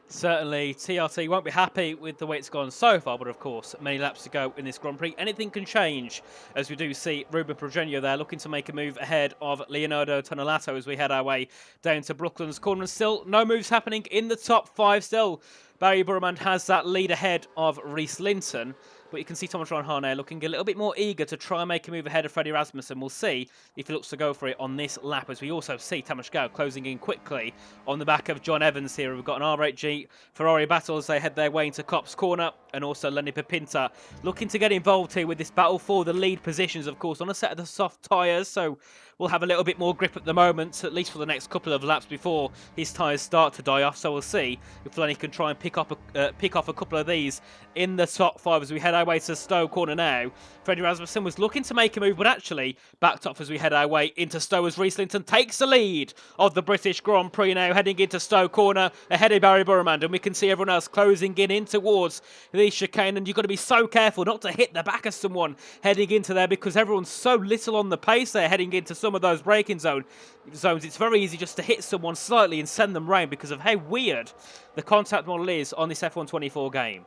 Certainly, TRT won't be happy with the way it's gone so far, but of course, many laps to go in this Grand Prix. Anything can change, as we do see Ruben Progenio there looking to make a move ahead of Leonardo Tonelato as we head our way down to Brooklands corner. Still, no moves happening in the top 5 still. Barry Burman has that lead ahead of Reese Linton. But you can see Thomas Van Haar now looking a little bit more eager to try and make a move ahead of Freddie Rasmussen. We'll see if he looks to go for it on this lap, as we also see Tamas Gao closing in quickly on the back of John Evans here. We've got an RHG Ferrari battle as they head their way into Kopp's corner, and also Lenny Papinta looking to get involved here with this battle for the lead positions, of course, on a set of the soft tyres. So we'll have a little bit more grip at the moment, at least for the next couple of laps before his tyres start to die off. So we'll see if Lenny can try and pick off a couple of these in the top 5 as we head our way to Stowe corner now. Freddie Rasmussen was looking to make a move, but actually backed off as we head our way into Stowe as Reese Linton takes the lead of the British Grand Prix now, heading into Stowe corner ahead of Barry Burman, and we can see everyone else closing in towards the chicane, and you've got to be so careful not to hit the back of someone heading into there, because everyone's so little on the pace there heading into some of those braking zones. It's very easy just to hit someone slightly and send them round because of how weird the contact model is on this F1 24 game.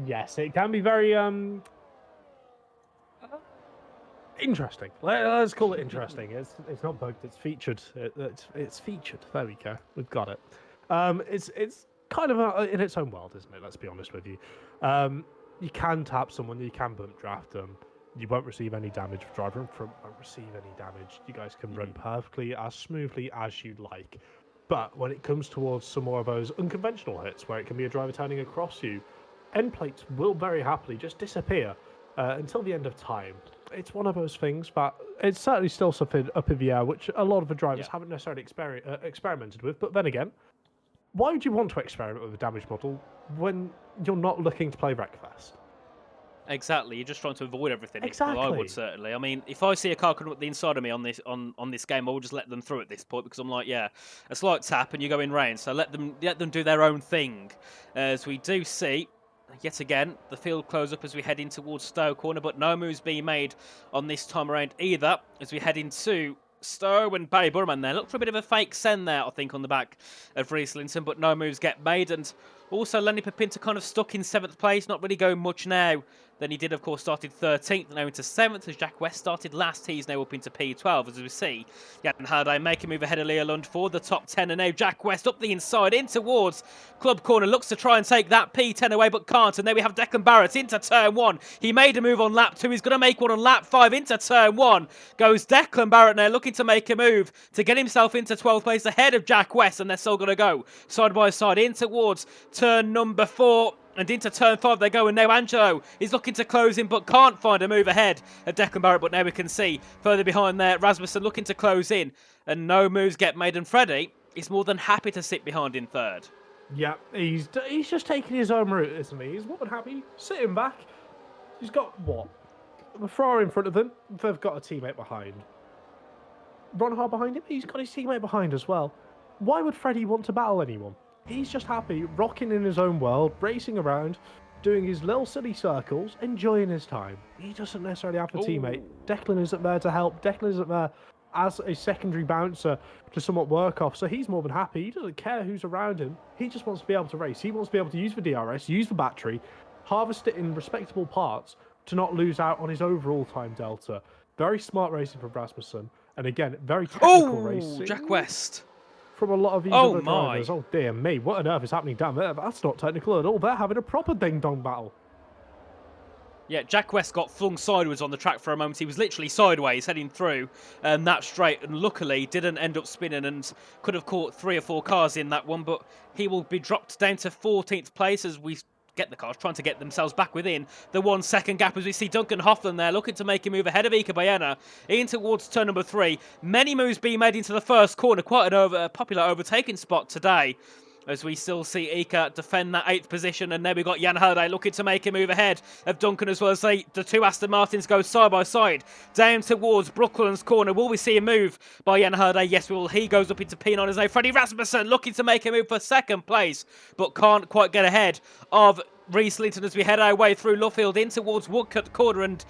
Yes, it can be very interesting. Let's call it interesting. It's not bugged. It's featured. It's featured. There we go. We've got it. It's kind of in its own world, isn't it? Let's be honest with you. You can tap someone. You can bump draft them. You won't receive any damage. Driver in front won't receive any damage. You guys can run perfectly as smoothly as you'd like. But when it comes towards some more of those unconventional hits, where it can be a driver turning across you, end plates will very happily just disappear until the end of time. It's one of those things that it's certainly still something up in the air, which a lot of the drivers haven't necessarily experimented with. But then again, why would you want to experiment with a damage model when you're not looking to play Wreckfest? Exactly, you're just trying to avoid everything. Exactly. Well, I would certainly. I mean, if I see a car coming up the inside of me on this game, I will just let them through at this point because I'm like, yeah, a slight tap and you go in rain. So let them do their own thing. As we do see, yet again, the field close up as we head in towards Stowe corner, but no moves being made on this time around either. As we head into Stowe and Barry Burman there. Look for a bit of a fake send there, I think, on the back of Reese Linton, but no moves get made. And also Lenny Pepinta kind of stuck in 7th place, not really going much now. Then he did, of course, started 13th, now into 7th, as Jack West started last. He's now up into P12, as we see. Jan Halliday make a move ahead of Leo Lund for the top 10, and now Jack West up the inside, in towards Club Corner, looks to try and take that P10 away, but can't. And there we have Declan Barrett into turn 1. He made a move on lap 2, he's going to make one on lap 5 into turn 1. Goes Declan Barrett now, looking to make a move to get himself into 12th place ahead of Jack West, and they're still going to go side by side in towards turn number 4. And into turn 5 they go, and now Angelo is looking to close in but can't find a move ahead of Declan Barrett. But now we can see further behind there, Rasmussen looking to close in, and no moves get made. And Freddie is more than happy to sit behind in 3rd. Yeah, he's just taking his own route, isn't he? He's more than happy sitting back. He's got, what? A Ferrari in front of him. They've got a teammate behind. Ron Hart behind him. He's got his teammate behind as well. Why would Freddie want to battle anyone? He's just happy, rocking in his own world, racing around, doing his little silly circles, enjoying his time. He doesn't necessarily have a teammate. Declan isn't there to help. Declan isn't there as a secondary bouncer to somewhat work off. So he's more than happy. He doesn't care who's around him. He just wants to be able to race. He wants to be able to use the DRS, use the battery, harvest it in respectable parts to not lose out on his overall time delta. Very smart racing from Rasmussen. And again, very technical racing. Jack West. From a lot of these other drivers. Oh dear me, what on earth is happening down there? That's not technical at all. They're having a proper ding-dong battle. Yeah, Jack West got flung sideways on the track for a moment. He was literally sideways heading through that straight, and luckily didn't end up spinning and could have caught 3 or 4 cars in that one, but he will be dropped down to 14th place as we get the cars trying to get themselves back within the 1 second gap, as we see Duncan Hoffman there looking to make a move ahead of Ika Baena in towards turn number 3. Many moves being made into the first corner, quite a popular overtaking spot today, as we still see Ika defend that 8th position. And there we got Jan Halliday looking to make a move ahead of Duncan, as well as the 2 Aston Martins go side by side down towards Brooklands corner. Will we see a move by Jan Halliday? Yes, we will. He goes up into P9 as now Freddie Rasmussen looking to make a move for 2nd place, but can't quite get ahead of Reese Linton as we head our way through Luffield in towards Woodcut corner. And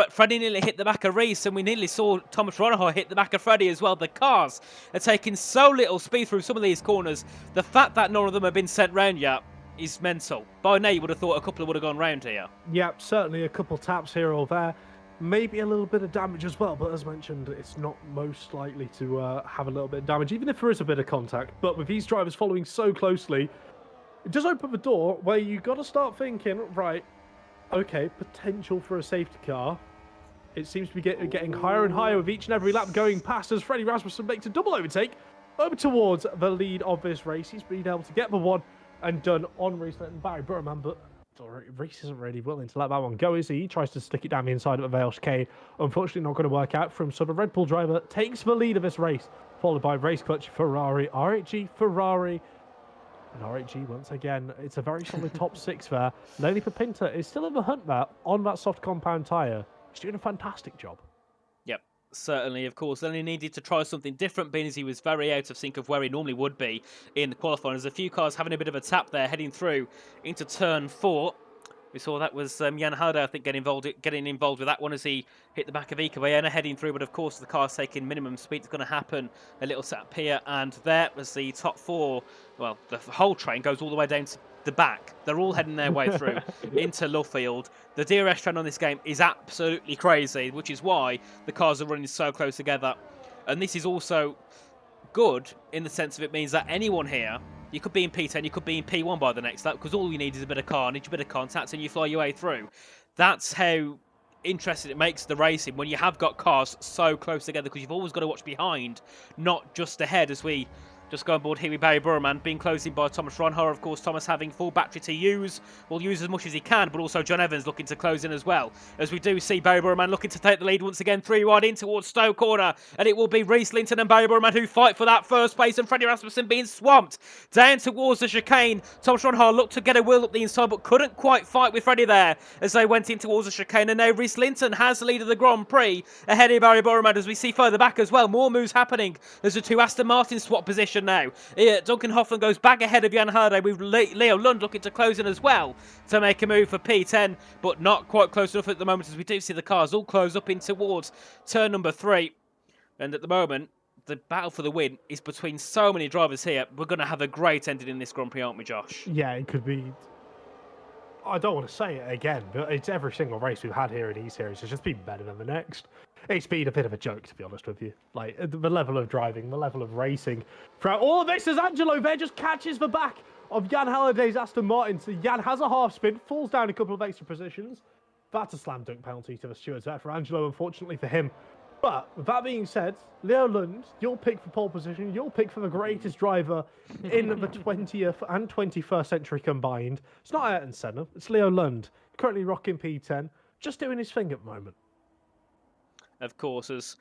Freddie nearly hit the back of Reese, and we nearly saw Thomas Ronahan hit the back of Freddie as well. The cars are taking so little speed through some of these corners. The fact that none of them have been sent round yet is mental. By now you would have thought a couple would have gone round here. Yeah, certainly a couple taps here or there. Maybe a little bit of damage as well, but as mentioned, it's not most likely to have a little bit of damage, even if there is a bit of contact. But with these drivers following so closely, it does open the door where you got to start thinking, right, okay, potential for a safety car. It seems to be getting higher and higher with each and every lap going past, as Freddie Rasmussen makes a double overtake over towards the lead of this race. He's been able to get the one and done on Reese and Barry Burman, but Reese isn't really willing to let that one go, is he? He tries to stick it down the inside of a Vale chicane. Unfortunately, not going to work out for him. So the Red Bull driver takes the lead of this race, followed by Race Clutch Ferrari, RHG Ferrari. And RHG, once again, it's a very solid top 6 there. Lenny Pepinta is still in the hunt there on that soft compound tyre. He's doing a fantastic job. Yep, certainly, of course. Lenny needed to try something different, being as he was very out of sync of where he normally would be in the qualifying. There's a few cars having a bit of a tap there, heading through into turn 4. We saw that was Jan Halliday, I think, getting involved with that one as he hit the back of Ika Baena heading through. But of course, the car's taking minimum speed. It's going to happen a little tap here and there as the top 4, well, the whole train goes all the way down to the back. They're all heading their way through into Luffield. The DRS trend on this game is absolutely crazy, which is why the cars are running so close together. And this is also good in the sense of it means that anyone here, you could be in P10, you could be in P1 by the next lap, because all you need is a bit of carnage, a bit of contact, and you fly your way through. That's how interesting it makes the racing when you have got cars so close together, because you've always got to watch behind, not just ahead, as we just go on board here with Barry Burman, being closed in by Thomas Ronhar. Of course, Thomas having full battery to use, will use as much as he can, but also John Evans looking to close in as well. As we do see Barry Burman looking to take the lead once again, 3 wide in towards Stowe Corner, and it will be Reese Linton and Barry Burman who fight for that first place, and Freddie Rasmussen being swamped down towards the chicane. Thomas Ronhar looked to get a wheel up the inside, but couldn't quite fight with Freddie there as they went in towards the chicane, and now Reese Linton has the lead of the Grand Prix ahead of Barry Burman. As we see further back as well, more moves happening as the two Aston Martins swap position now. Duncan Hoffman goes back ahead of Jan Halliday with Leo Lund looking to close in as well to make a move for P10, but not quite close enough at the moment, as we do see the cars all close up in towards turn number 3. And at the moment, the battle for the win is between so many drivers here. We're going to have a great ending in this Grand Prix, aren't we, Josh? Yeah, it could be. I don't want to say it again, but it's every single race we've had here in E-Series has just been better than the next. It's been a bit of a joke, to be honest with you. Like, the level of driving, the level of racing. Throughout all of this, as Angelo there just catches the back of Jan Halliday's Aston Martin. So Jan has a half spin, falls down a couple of extra positions. That's a slam dunk penalty to the stewards there for Angelo, unfortunately for him. But with that being said, Leo Lund, your pick for pole position, your pick for the greatest driver in the 20th and 21st century combined. It's not Ayrton Senna, it's Leo Lund, currently rocking P10, just doing his thing at the moment. Of course, as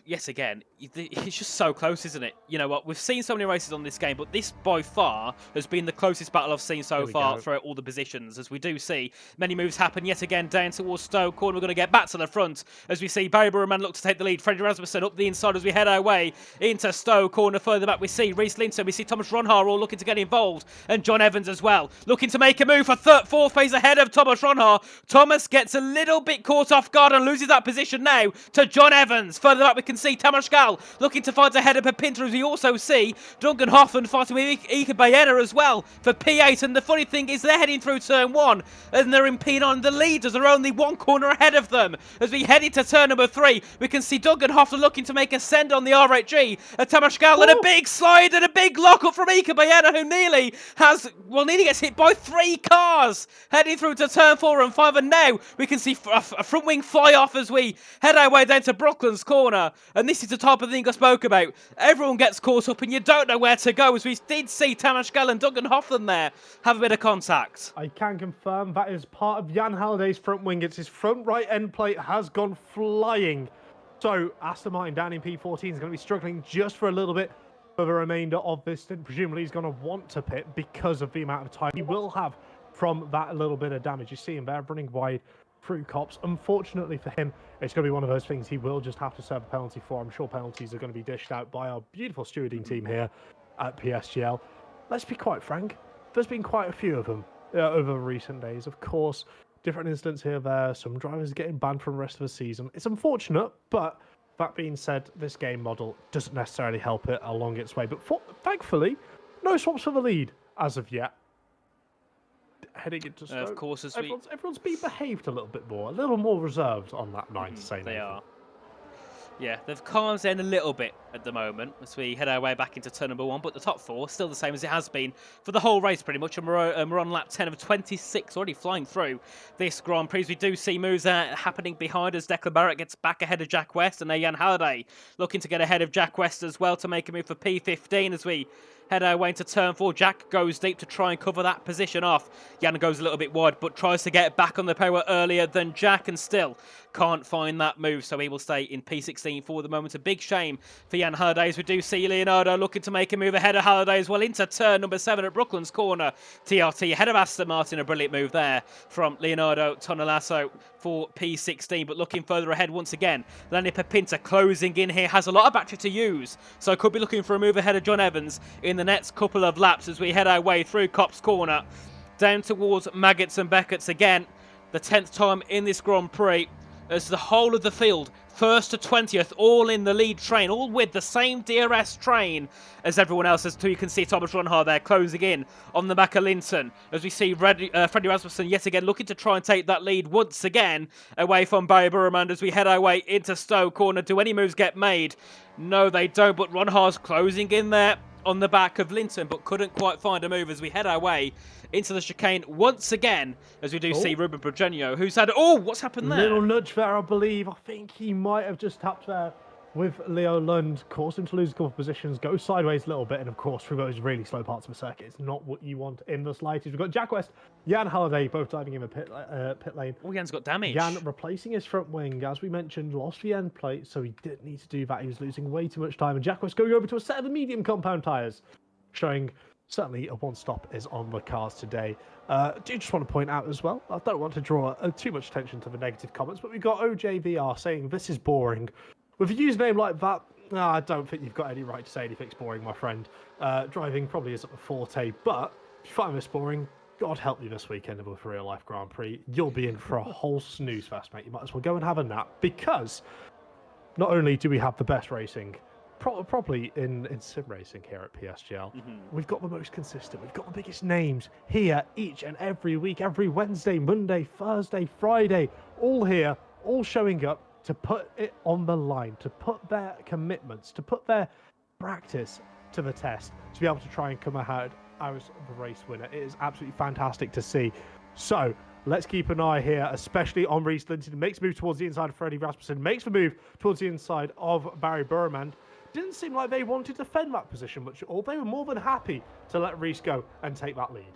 yet again, it's just so close, isn't it? You know what? We've seen so many races on this game, but this by far has been the closest battle I've seen so far throughout all the positions. As we do see many moves happen yet again down towards Stowe Corner. We're going to get back to the front as we see Barry Burman look to take the lead. Freddie Rasmussen up the inside as we head our way into Stowe Corner. Further back, we see Reese Linton, we see Thomas Ronhar all looking to get involved, and John Evans as well, looking to make a move for fourth place ahead of Thomas Ronhar. Thomas gets a little bit caught off guard and loses that position now to John Evans. Further back, we can see Tamas Gal looking to fight ahead of Pepinter, as we also see Duncan Hoffman fighting with Ika Bayena as well for P8. And the funny thing is they're heading through turn 1 and they're impeding on the leaders. They're only one corner ahead of them. As we head into turn number 3, we can see Duncan Hoffman looking to make a send on the R8G. Tamas Gal and a big slide and a big lock up from Ika Bayena, who nearly gets hit by 3 cars heading through to turn 4 and 5. And now we can see a front wing fly off as we head our way down to Brooklands Corner. And this is the type of thing I spoke about. Everyone gets caught up and you don't know where to go, as we did see Tamas Gal and Duncan Hoffman there have a bit of contact. I can confirm that is part of Jan Halliday's front wing. It's his front right end plate has gone flying. So Aston Martin down in P14 is going to be struggling just for a little bit for the remainder of this stint. Presumably he's going to want to pit because of the amount of time he will have from that little bit of damage. You see him there running wide through cops. Unfortunately for him, it's going to be one of those things he will just have to serve a penalty for. I'm sure penalties are going to be dished out by our beautiful stewarding team here at PSGL. Let's be quite frank, there's been quite a few of them over recent days. Of course, different incidents here there, some drivers getting banned from the rest of the season. It's unfortunate, but that being said, this game model doesn't necessarily help it along its way. But thankfully, no swaps for the lead as of yet. Heading into Stoke, of course, as everyone's been behaved a little bit more, a little more reserved on that night, to say they nothing. are. Yeah, they've calmed down a little bit at the moment as we head our way back into turn number 1, but the top 4 still the same as it has been for the whole race pretty much, and we're on lap 10 of 26, already flying through this Grand Prix. We do see moves happening behind us. Declan Barrett gets back ahead of Jack West, and Jan Halliday looking to get ahead of Jack West as well to make a move for P15 as we head our way into turn 4. Jack goes deep to try and cover that position off. Jan goes a little bit wide, but tries to get back on the power earlier than Jack and still can't find that move, so he will stay in P16 for the moment. A big shame for Jan Halliday, as we do see Leonardo looking to make a move ahead of Halliday as well into turn number 7 at Brooklands Corner. TRT ahead of Aston Martin, a brilliant move there from Leonardo Tonelasso for P16, but looking further ahead once again. Lenny Pepinter closing in here, has a lot of battery to use, so could be looking for a move ahead of John Evans in the next couple of laps as we head our way through Cops Corner down towards Maggots and Beckett's again. The 10th time in this Grand Prix as the whole of the field, 1st to 20th, all in the lead train, all with the same DRS train as everyone else. As you can see Thomas Ronhar there closing in on the back of Linton, as we see Freddie Rasmussen yet again looking to try and take that lead once again away from Barry Burman as we head our way into Stowe Corner. Do any moves get made? No, they don't, but Ronhar's closing in there on the back of Linton, but couldn't quite find a move as we head our way into the chicane once again, as we do see Ruben Progenio, who's had... Oh, what's happened there? Little nudge there, I believe. I think he might have just tapped there with Leo Lund, caused him to lose a couple of positions, go sideways a little bit, and of course, through those really slow parts of the circuit, it's not what you want in the slightest. We've got Jack West, Jan Halliday, both diving in the pit lane. Oh, Jan's got damage. Jan replacing his front wing, as we mentioned, lost the end plate, so he didn't need to do that. He was losing way too much time, and Jack West going over to a set of the medium compound tyres, showing certainly a one-stop is on the cars today. Do just want to point out as well, I don't want to draw too much attention to the negative comments, but we've got OJVR saying this is boring. With a username like that, I don't think you've got any right to say anything's boring, my friend. Driving probably isn't the forte, but if you find this boring, God help you this weekend of a real-life Grand Prix. You'll be in for a whole snooze fest, mate. You might as well go and have a nap, because not only do we have the best racing, probably in sim racing here at PSGL, we've got the most consistent, we've got the biggest names here each and every week, every Wednesday, Monday, Thursday, Friday, all here, all showing up to put it on the line, to put their commitments, to put their practice to the test, to be able to try and come ahead as the race winner. It is absolutely fantastic to see. So let's keep an eye here, especially on Reece Linton. Makes a move towards the inside of Freddie Rasmussen, makes the move towards the inside of Barry Burman. Didn't seem like they wanted to defend that position much at all. They were more than happy to let Reece go and take that lead.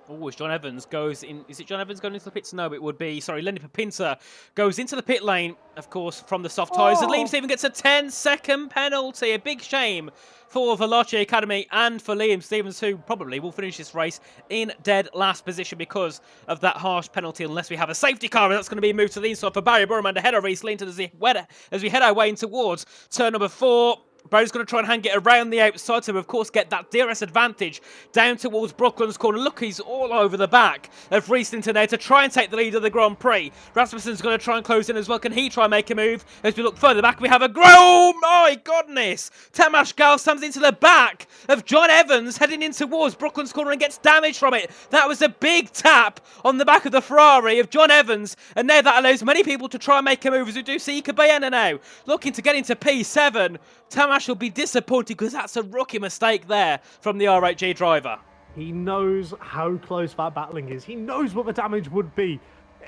Oh, as John Evans goes in... Is it John Evans going into the pits? No, it would be... Sorry, Lenny Papinta goes into the pit lane, of course, from the soft tyres. And Liam Stevens gets a 10-second penalty. A big shame for Veloce Academy and for Liam Stevens, who probably will finish this race in dead last position because of that harsh penalty, unless we have a safety car. And that's going to be moved to the inside for Barry Burman ahead of Reece Linton as we head our way in towards turn number 4. Barry's going to try and hang it around the outside to, of course, get that DRS advantage down towards Brooklyn's corner. Look, he's all over the back of Reece Linton there to try and take the lead of the Grand Prix. Rasmussen's going to try and close in as well. Can he try and make a move? As we look further back, we have a... Oh, my goodness! Tamas Gal stands into the back of John Evans, heading in towards Brooklyn's corner and gets damage from it. That was a big tap on the back of the Ferrari of John Evans, and now that allows many people to try and make a move, as we do see Ikabayana now looking to get into P7. Tamash will be disappointed because that's a rookie mistake there from the R8G driver. He knows how close that battling is. He knows what the damage would be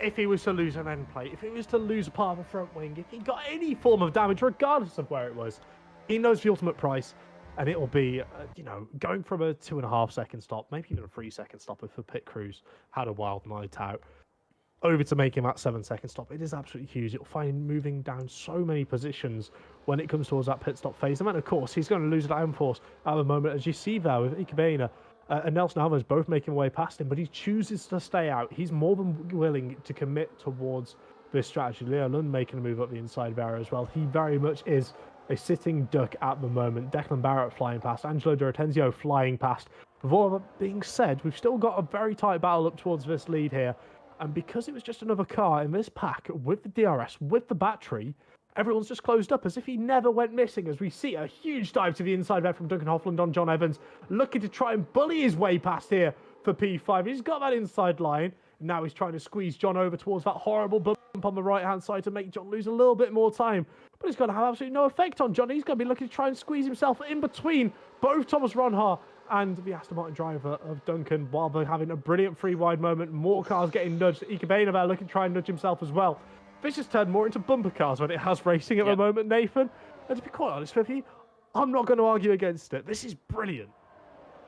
if he was to lose an end plate, if he was to lose a part of the front wing, if he got any form of damage, regardless of where it was. He knows the ultimate price, and it'll be, going from a 2.5 second stop, maybe even a 3 second stop if the pit crews had a wild night out, over to making that 7 second stop. It is absolutely huge. It'll find him moving down so many positions when it comes towards that pit stop phase. And then, of course, he's going to lose downforce at the moment, as you see there with Ikebana and Nelson Alvarez both making way past him, but he chooses to stay out. He's more than willing to commit towards this strategy. Leo Lund making a move up the inside there as well. He very much is a sitting duck at the moment. Declan Barrett flying past, Angelo D'Ortenzio flying past. With all of that being said, we've still got a very tight battle up towards this lead here. And because it was just another car in this pack with the DRS, with the battery, everyone's just closed up as if he never went missing, as we see a huge dive to the inside there from Duncan Hoffland on John Evans, looking to try and bully his way past here for P5. He's got that inside line. Now he's trying to squeeze John over towards that horrible bump on the right-hand side to make John lose a little bit more time. But it's going to have absolutely no effect on John. He's going to be looking to try and squeeze himself in between both Thomas Ronhaar and the Aston Martin driver of Duncan, while they're having a brilliant free wide moment. More cars getting nudged. Ikebana there looking to try and nudge himself as well. This has turned more into bumper cars when it has racing at the moment, Nathan. And to be quite honest with you, I'm not going to argue against it. This is brilliant.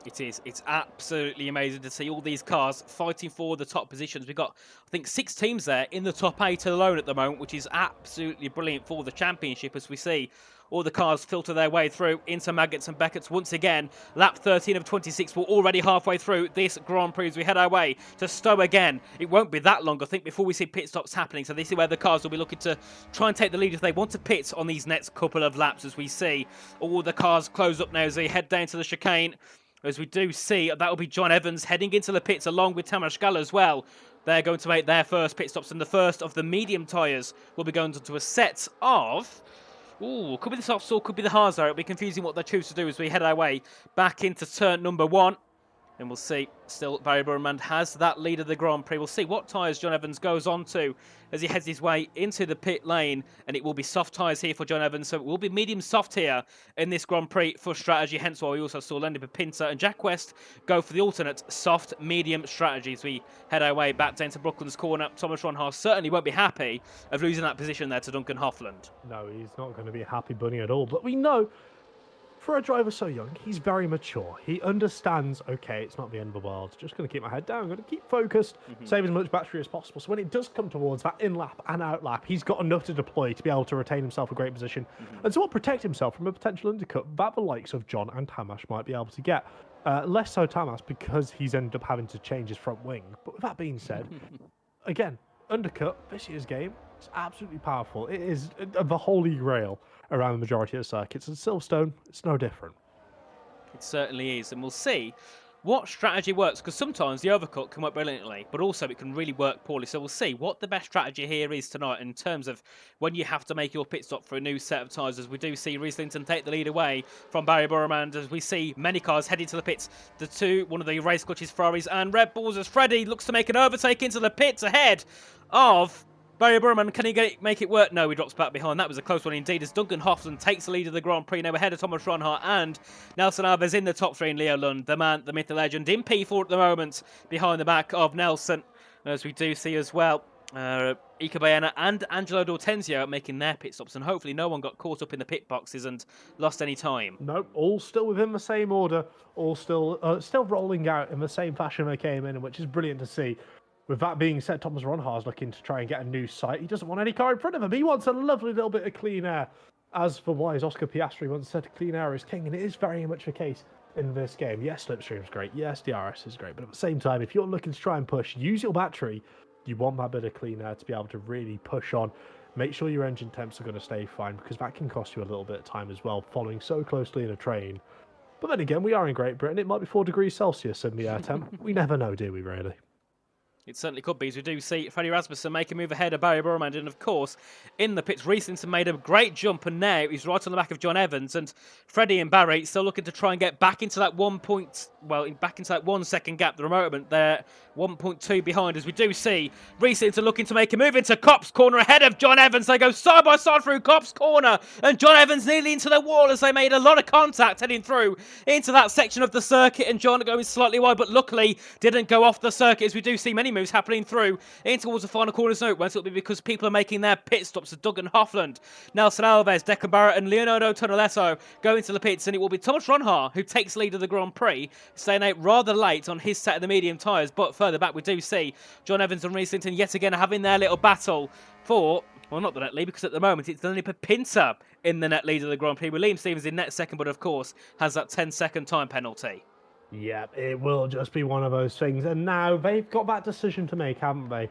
It is. It's absolutely amazing to see all these cars fighting for the top positions. We've got, I think, 6 teams there in the top 8 alone at the moment, which is absolutely brilliant for the championship, as we see all the cars filter their way through into Maggots and Beckett's once again. Lap 13 of 26. We're already halfway through this Grand Prix as we head our way to Stowe again. It won't be that long, I think, before we see pit stops happening. So this is where the cars will be looking to try and take the lead if they want to pit on these next couple of laps, as we see all the cars close up now as they head down to the chicane. As we do see, that will be John Evans heading into the pits along with Tamas Gall as well. They're going to make their first pit stops, and the first of the medium tyres will be going to a set of... Ooh, could be the soft or could be the hards there. It'll be confusing what they choose to do as we head our way back into turn number 1. And we'll see, still Barry Burman has that lead of the Grand Prix. We'll see what tyres John Evans goes on to as he heads his way into the pit lane. And it will be soft tyres here for John Evans. So it will be medium soft here in this Grand Prix for strategy. Hence why we also saw Lenny Pinter and Jack West go for the alternate soft medium strategy as we head our way back down to Brooklands corner. Thomas Ronhaar certainly won't be happy of losing that position there to Duncan Hoffland. No, he's not going to be a happy bunny at all. But we know, for a driver so young, he's very mature. He understands, okay, it's not the end of the world. Just going to keep my head down. I'm going to keep focused, save as much battery as possible. So when it does come towards that in-lap and out-lap, he's got enough to deploy to be able to retain himself a great position and to protect himself from a potential undercut that the likes of John and Tamas might be able to get. Less so Tamas because he's ended up having to change his front wing. But with that being said, again, undercut, this year's game, it's absolutely powerful. It is the holy grail around the majority of the circuits. And Silverstone, it's no different. It certainly is. And we'll see what strategy works, because sometimes the overcut can work brilliantly, but also it can really work poorly. So we'll see what the best strategy here is tonight in terms of when you have to make your pit stop for a new set of tyres, as we do see Rhys Linton take the lead away from Barry Burman, as we see many cars heading to the pits. One of the race coaches, Ferraris and Red Bulls, as Freddie looks to make an overtake into the pits ahead of Barry Burman. Can he make it work? No, he drops back behind. That was a close one indeed, as Duncan Hoffland takes the lead of the Grand Prix now ahead of Thomas Ronhaar and Nelson Alves in the top three, and Leo Lund, the man, the myth, the legend, in P4 at the moment, behind the back of Nelson. As we do see as well, Ika Bayana and Angelo D'Ortenzio making their pit stops, and hopefully no one got caught up in the pit boxes and lost any time. Nope, all still within the same order, all still rolling out in the same fashion they came in, which is brilliant to see. With that being said, Thomas Ronhaar's looking to try and get a new sight. He doesn't want any car in front of him. He wants a lovely little bit of clean air. As for wise Oscar Piastri once said, clean air is king, and it is very much the case in this game. Yes, Slipstream's great. Yes, DRS is great. But at the same time, if you're looking to try and push, use your battery. You want that bit of clean air to be able to really push on. Make sure your engine temps are going to stay fine, because that can cost you a little bit of time as well, following so closely in a train. But then again, we are in Great Britain. It might be 4 degrees Celsius in the air temp. We never know, do we, really? It certainly could be, as we do see Freddie Rasmussen make a move ahead of Barry Burman. And of course, in the pits, Rhys Linton made a great jump, and now he's right on the back of John Evans. And Freddie and Barry still looking to try and get back into that 1 second gap. The moment they're 1.2 behind, as we do see Rhys Linton looking to make a move into Copse Corner ahead of John Evans. They go side by side through Copse Corner, and John Evans nearly into the wall as they made a lot of contact heading through into that section of the circuit. And John going slightly wide, but luckily didn't go off the circuit, as we do see many moves happening through in towards the final corners. Note, won't it be because people are making their pit stops to Duncan Hoffland, Nelson Alves, Declan Barrett and Leonardo Tonoletto go into the pits, and it will be Thomas Ronhaar who takes lead of the Grand Prix, staying out rather late on his set of the medium tyres. But further back we do see John Evans and Rhys Linton yet again having their little battle for, well, not the net lead, because at the moment it's Lenny Pinter in the net lead of the Grand Prix, with Liam Stevens in net second, but of course has that 10-second time penalty. Yeah, it will just be one of those things. And now they've got that decision to make, haven't they?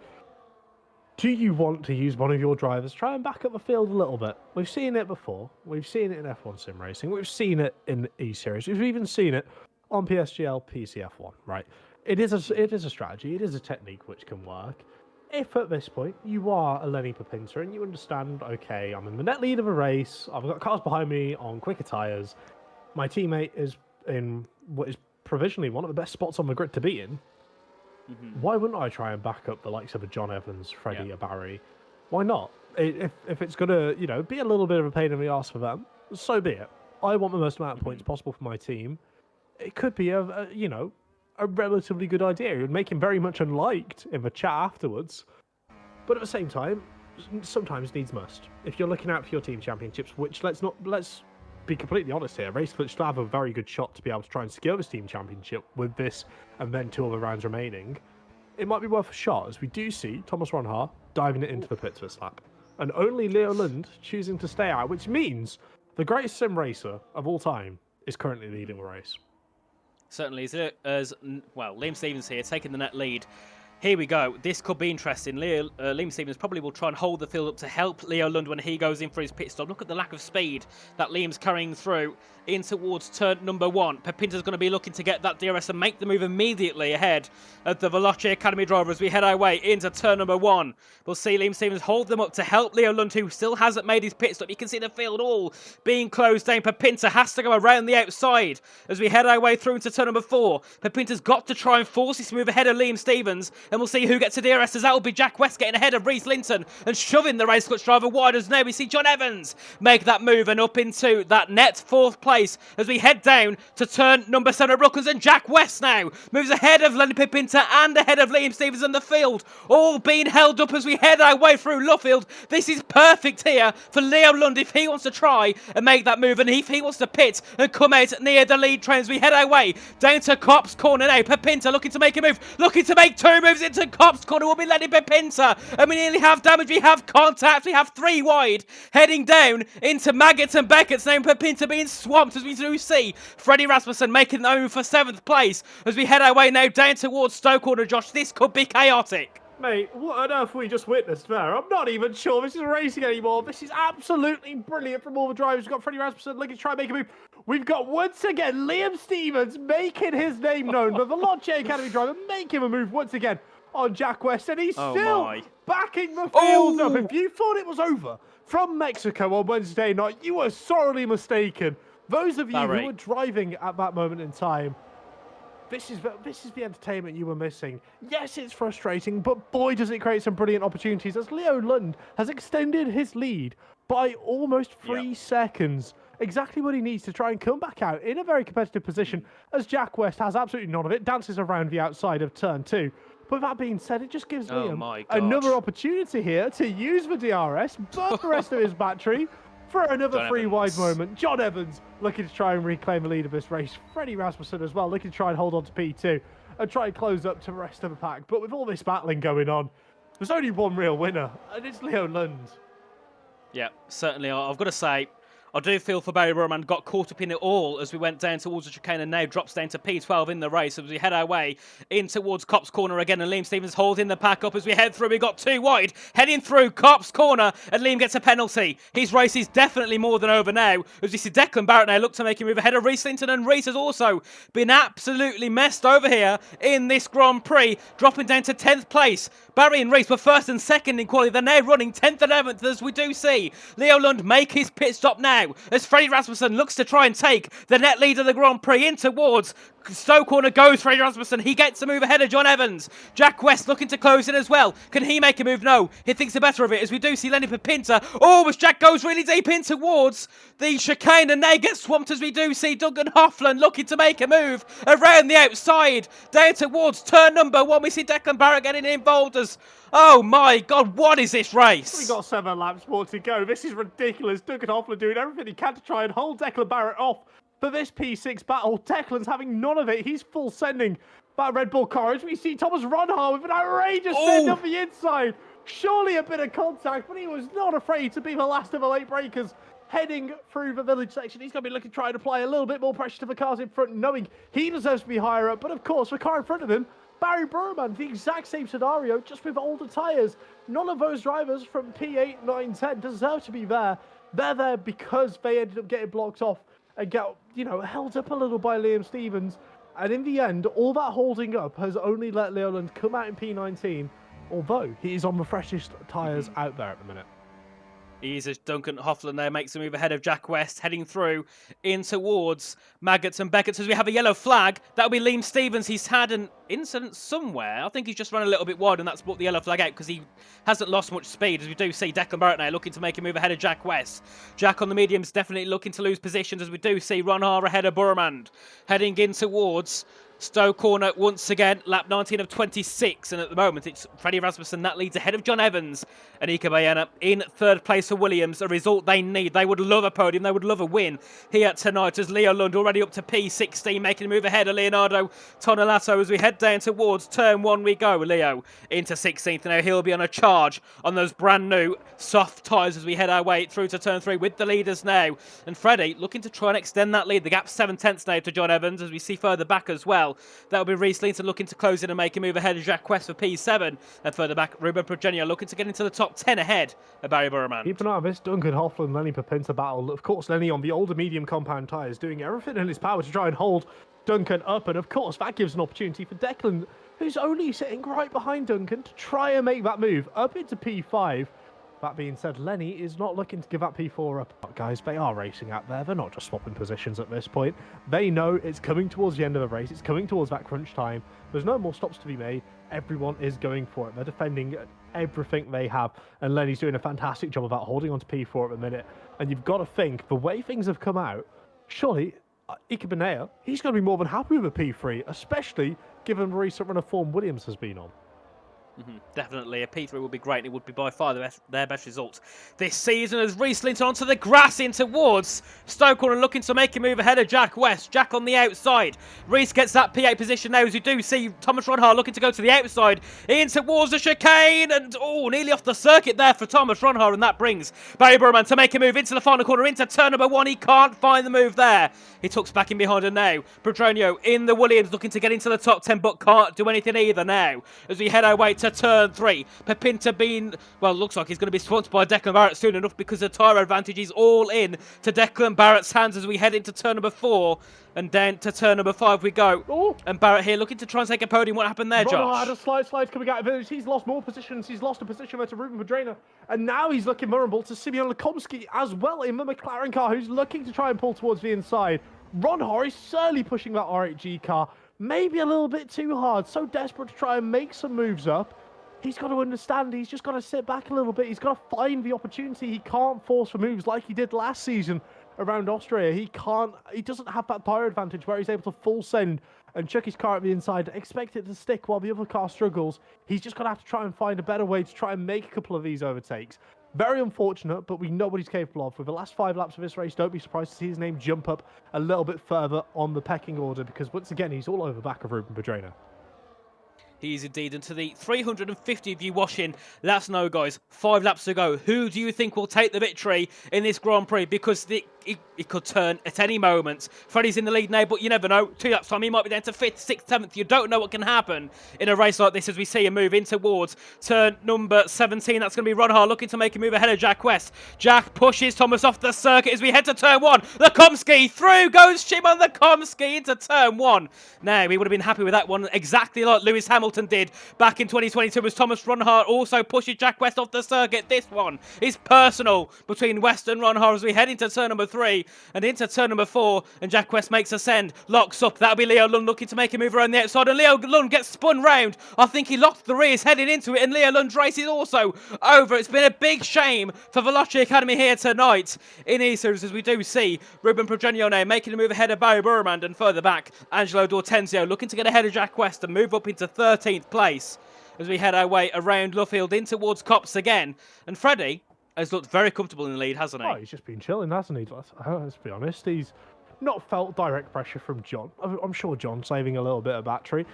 Do you want to use one of your drivers? Try and back up the field a little bit. We've seen it before. We've seen it in F1 Sim Racing. We've seen it in E-Series. We've even seen it on PSGL, PCF1, right? It is a strategy. It is a technique which can work. If at this point you are a Lenny Pinter and you understand, okay, I'm in the net lead of a race. I've got cars behind me on quicker tyres. My teammate is in what is provisionally one of the best spots on the grid to be in. Why wouldn't I try and back up the likes of a John Evans, Freddie, or Barry? Why not? If it's going to, be a little bit of a pain in the arse for them, so be it. I want the most amount of points possible for my team. It could be a relatively good idea. It would make him very much unliked in the chat afterwards. But at the same time, sometimes needs must. If you're looking out for your team championships, which let's be completely honest here, Raceclip still have a very good shot to be able to try and secure this team championship with this and then 2 other rounds remaining. It might be worth a shot, as we do see Thomas Ronhaar diving it into the pits this lap. And only Leo Lund choosing to stay out, which means the greatest sim racer of all time is currently leading the race. Certainly, as well, Liam Stevens here taking the net lead Here we go. This could be interesting. Liam Stevens probably will try and hold the field up to help Leo Lund when he goes in for his pit stop. Look at the lack of speed that Liam's carrying through in towards turn number 1. Pepinta's going to be looking to get that DRS and make the move immediately ahead of the Veloce Academy driver as we head our way into turn number 1. We'll see Liam Stevens hold them up to help Leo Lund, who still hasn't made his pit stop. You can see the field all being closed down. Pepinta has to go around the outside as we head our way through into turn number 4. Pepinta's got to try and force this move ahead of Liam Stevens, and we'll see who gets the DRS, as that will be Jack West getting ahead of Reese Linton and shoving the race clutch driver wide, as now we see John Evans make that move and up into that net 4th place as we head down to turn number 7 at Brooklands, and Jack West now moves ahead of Lenny Pepinta and ahead of Liam Stevens in the field, all being held up as we head our way through Luffield. This is perfect here for Leo Lund if he wants to try and make that move, and if he wants to pit and come out near the lead train as we head our way down to Copse Corner now. Pepinta looking to make a move, looking to make 2 moves into Copse Corner will be Lenny Pepinta, and we nearly have damage, we have contact, we have 3 wide heading down into Maggots and Beckett's now. Pepinta being swamped as we do see Freddie Rasmussen making the move for 7th place as we head our way now down towards Stoke Corner. Josh, this could be chaotic. Mate, what on earth we just witnessed there? I'm not even sure this is racing anymore. This is absolutely brilliant from all the drivers. We've got Freddie Rasmussen looking to try and make a move. We've got, once again, Liam Stevens making his name known. The Veloce Academy driver making a move once again on Jack West. And he's still backing the field up. If you thought it was over from Mexico on Wednesday night, you were sorely mistaken. Those of you who were driving at that moment in time, this is the entertainment you were missing. Yes, it's frustrating, but boy, does it create some brilliant opportunities as Leo Lund has extended his lead by almost 3 seconds. Exactly what he needs to try and come back out in a very competitive position, as Jack West has absolutely none of it, dances around the outside of turn 2. But that being said, it just gives Liam another opportunity here to use the DRS, burn the rest of his battery for another 3 wide moment. John Evans looking to try and reclaim the lead of this race. Freddie Rasmussen as well looking to try and hold on to P2 and try and close up to the rest of the pack. But with all this battling going on, there's only one real winner, and it's Leo Lund. Yeah, certainly. I've got to say, I do feel for Barry Burman, got caught up in it all as we went down towards the chicane and now drops down to P12 in the race as we head our way in towards Copse Corner again, and Liam Stevens holding the pack up as we head through. We got 2 wide heading through Copse Corner, and Liam gets a penalty. His race is definitely more than over now as we see Declan Barrett now look to make him move ahead of Reese Linton, and Reese has also been absolutely messed over here in this Grand Prix, dropping down to 10th place. Barry and Reese were 1st and 2nd in quality. They're now running 10th and 11th as we do see Leo Lund make his pit stop now as Freddie Rasmussen looks to try and take the net lead of the Grand Prix in towards Stoke Corner. Goes Freddie Rasmussen. He gets a move ahead of John Evans. Jack West looking to close in as well. Can he make a move? No. He thinks the better of it as we do see Lenny Pepinta. Oh, as Jack goes really deep in towards the chicane and now gets swamped as we do see Duncan Hoffland looking to make a move around the outside down towards turn number 1. We see Declan Barrett getting involved as, oh my God, what is this race? We've got 7 laps more to go. This is ridiculous. Duncan Hoffland doing everything he can to try and hold Declan Barrett off for this P6 battle. Declan's having none of it. He's full sending that Red Bull car. As we see Thomas Ronhar with an outrageous send off the inside. Surely a bit of contact, but he was not afraid to be the last of the late breakers heading through the village section. He's going to be looking to try and apply a little bit more pressure to the cars in front, knowing he deserves to be higher up. But of course, the car in front of him, Barry Burman, the exact same scenario, just with older tyres. None of those drivers from P8, 9, 10 deserve to be there. They're there because they ended up getting blocked off and get, held up a little by Liam Stevens. And in the end, all that holding up has only let Leo Lund come out in P19, although he is on the freshest tyres out there at the minute. Easy as Duncan Hoffland there makes a move ahead of Jack West, heading through in towards Maggots and Beckett's as we have a yellow flag. That'll be Liam Stevens. He's had an incident somewhere. I think he's just run a little bit wide and that's brought the yellow flag out because he hasn't lost much speed, as we do see Declan Barrett now looking to make a move ahead of Jack West. Jack on the mediums definitely looking to lose positions, as we do see Ronhar ahead of Burmand heading in towards Stoke Corner once again, lap 19 of 26, and at the moment it's Freddie Rasmussen that leads ahead of John Evans and Ika Bayana in 3rd place for Williams, a result they need. They would love a podium, they would love a win here tonight, as Leo Lund already up to P16, making a move ahead of Leonardo Tonelato as we head down towards turn 1 we go. Leo into 16th, now he'll be on a charge on those brand new soft tyres as we head our way through to turn 3 with the leaders now, and Freddie looking to try and extend that lead. The gap's 7 tenths now to John Evans, as we see further back as well. well. That'll be Reece Linton looking to close in and make a move ahead of Jack West for P7. And further back, Ruben Progenio looking to get into the top 10 ahead of Barry Burman. Keep an eye on this Duncan Hoffland, Lenny Papinta battle. Of course, Lenny on the older medium compound tyres doing everything in his power to try and hold Duncan up. And of course, that gives an opportunity for Declan, who's only sitting right behind Duncan, to try and make that move up into P5. That being said, Lenny is not looking to give that P4 up. Guys, they are racing out there. They're not just swapping positions at this point. They know it's coming towards the end of the race. It's coming towards that crunch time. There's no more stops to be made. Everyone is going for it. They're defending everything they have. And Lenny's doing a fantastic job about holding on to P4 at the minute. And you've got to think, the way things have come out, surely Ike Benea, he's going to be more than happy with a P3, especially given the recent run of form Williams has been on. Definitely, a P3 would be great. It would be by far their best result this season as Reece Linton onto the grass in towards Stoke Corner, looking to make a move ahead of Jack West. Jack on the outside. Reece gets that P8 position now as you do see Thomas Ronhart looking to go to the outside in towards the chicane, and nearly off the circuit there for Thomas Ronhart, and that brings Barry Burman to make a move into the final corner, into turn number 1. He can't find the move there. He tucks back in behind her now. Pedronio in the Williams looking to get into the top 10 but can't do anything either now as we head our way to turn 3. Papinta being, well, looks like he's going to be swamped by Declan Barrett soon enough because the tyre advantage is all in to Declan Barrett's hands as we head into turn number 4 and then to turn number 5 we go. And Barrett here looking to try and take a podium. What happened there, Josh? Had a slide coming out of it. He's lost more positions. He's lost a position there to Ruben Pedrana. And now he's looking vulnerable to Simeon Lekomsky as well in the McLaren car, who's looking to try and pull towards the inside. Ron Horry certainly pushing that R8G car, maybe a little bit too hard, so desperate to try and make some moves up. He's got to understand, he's just got to sit back a little bit. He's got to find the opportunity. He can't force for moves like he did last season around Austria. He doesn't have that tyre advantage where he's able to full send and chuck his car at the inside, expect it to stick while the other car struggles. He's just going to have to try and find a better way to try and make a couple of these overtakes. Very unfortunate, but we know what he's capable of. With the last 5 laps of this race, don't be surprised to see his name jump up a little bit further on the pecking order because, once again, he's all over the back of Ruben Pedrana. He is indeed. And to the 350 of you watching, let us know, guys. 5 laps to go. Who do you think will take the victory in this Grand Prix? Because it could turn at any moment. Freddie's in the lead now, but you never know. 2 laps time, he might be down to 5th, 6th, 7th. You don't know what can happen in a race like this as we see him move in towards turn number 17. That's going to be Ronhart looking to make a move ahead of Jack West. Jack pushes Thomas off the circuit as we head to turn 1. Lekomsky through goes Shimon Lekomsky into turn 1. Now, we would have been happy with that one, exactly like Lewis Hamilton did back in 2022 as Thomas Ronhart also pushes Jack West off the circuit. This one is personal between West and Ronhart as we head into turn number 3 and into turn number 4, and Jack West makes a send, locks up. That'll be Leo Lund looking to make a move around the outside, and Leo Lund gets spun round. I think he locked the rears heading into it, and Leo Lund's race is also over. It's been a big shame for Veloci Academy here tonight in E-Series as we do see Ruben Progenio now making a move ahead of Barry Burman, and further back Angelo D'Ortenzio looking to get ahead of Jack West and move up into 13th place as we head our way around Luffield in towards Copse again. And Freddie has looked very comfortable in the lead, hasn't he? Oh, he's just been chilling, hasn't he? Let's be honest. He's not felt direct pressure from John. I'm sure John's saving a little bit of battery.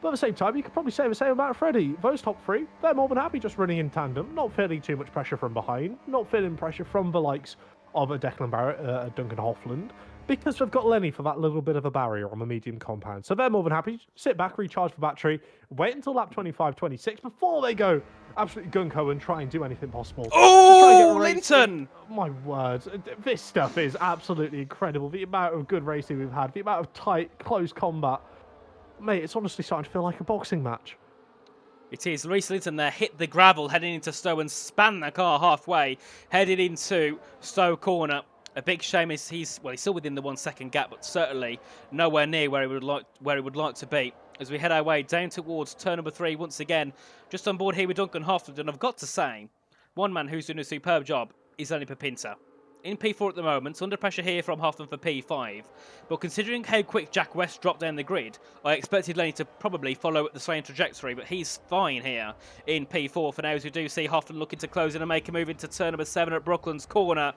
But at the same time, you could probably say the same about Freddie. Those top 3, they're more than happy just running in tandem, not feeling too much pressure from behind, not feeling pressure from the likes of a Declan Barrett, a Duncan Hoffland, because they've got Lenny for that little bit of a barrier on the medium compound. So they're more than happy. Sit back, recharge the battery, wait until lap 25, 26 before they go absolutely gung-ho and try and do anything possible. Oh, Linton! My word, this stuff is absolutely incredible. The amount of good racing we've had, the amount of tight, close combat. Mate, it's honestly starting to feel like a boxing match. It is. Reece Linton there hit the gravel heading into Stowe and span the car halfway, headed into Stowe Corner. A big shame is he's still within the 1 second gap, but certainly nowhere near where he would like to be. As we head our way down towards turn number 3 once again, just on board here with Duncan Hoffland, and I've got to say, one man who's doing a superb job is Lenny Papinta. In P4 at the moment, under pressure here from Hoffland for P5, but considering how quick Jack West dropped down the grid, I expected Lenny to probably follow the same trajectory, but he's fine here in P4 for now, as we do see Hoffland looking to close in and make a move into turn number 7 at Brooklands Corner.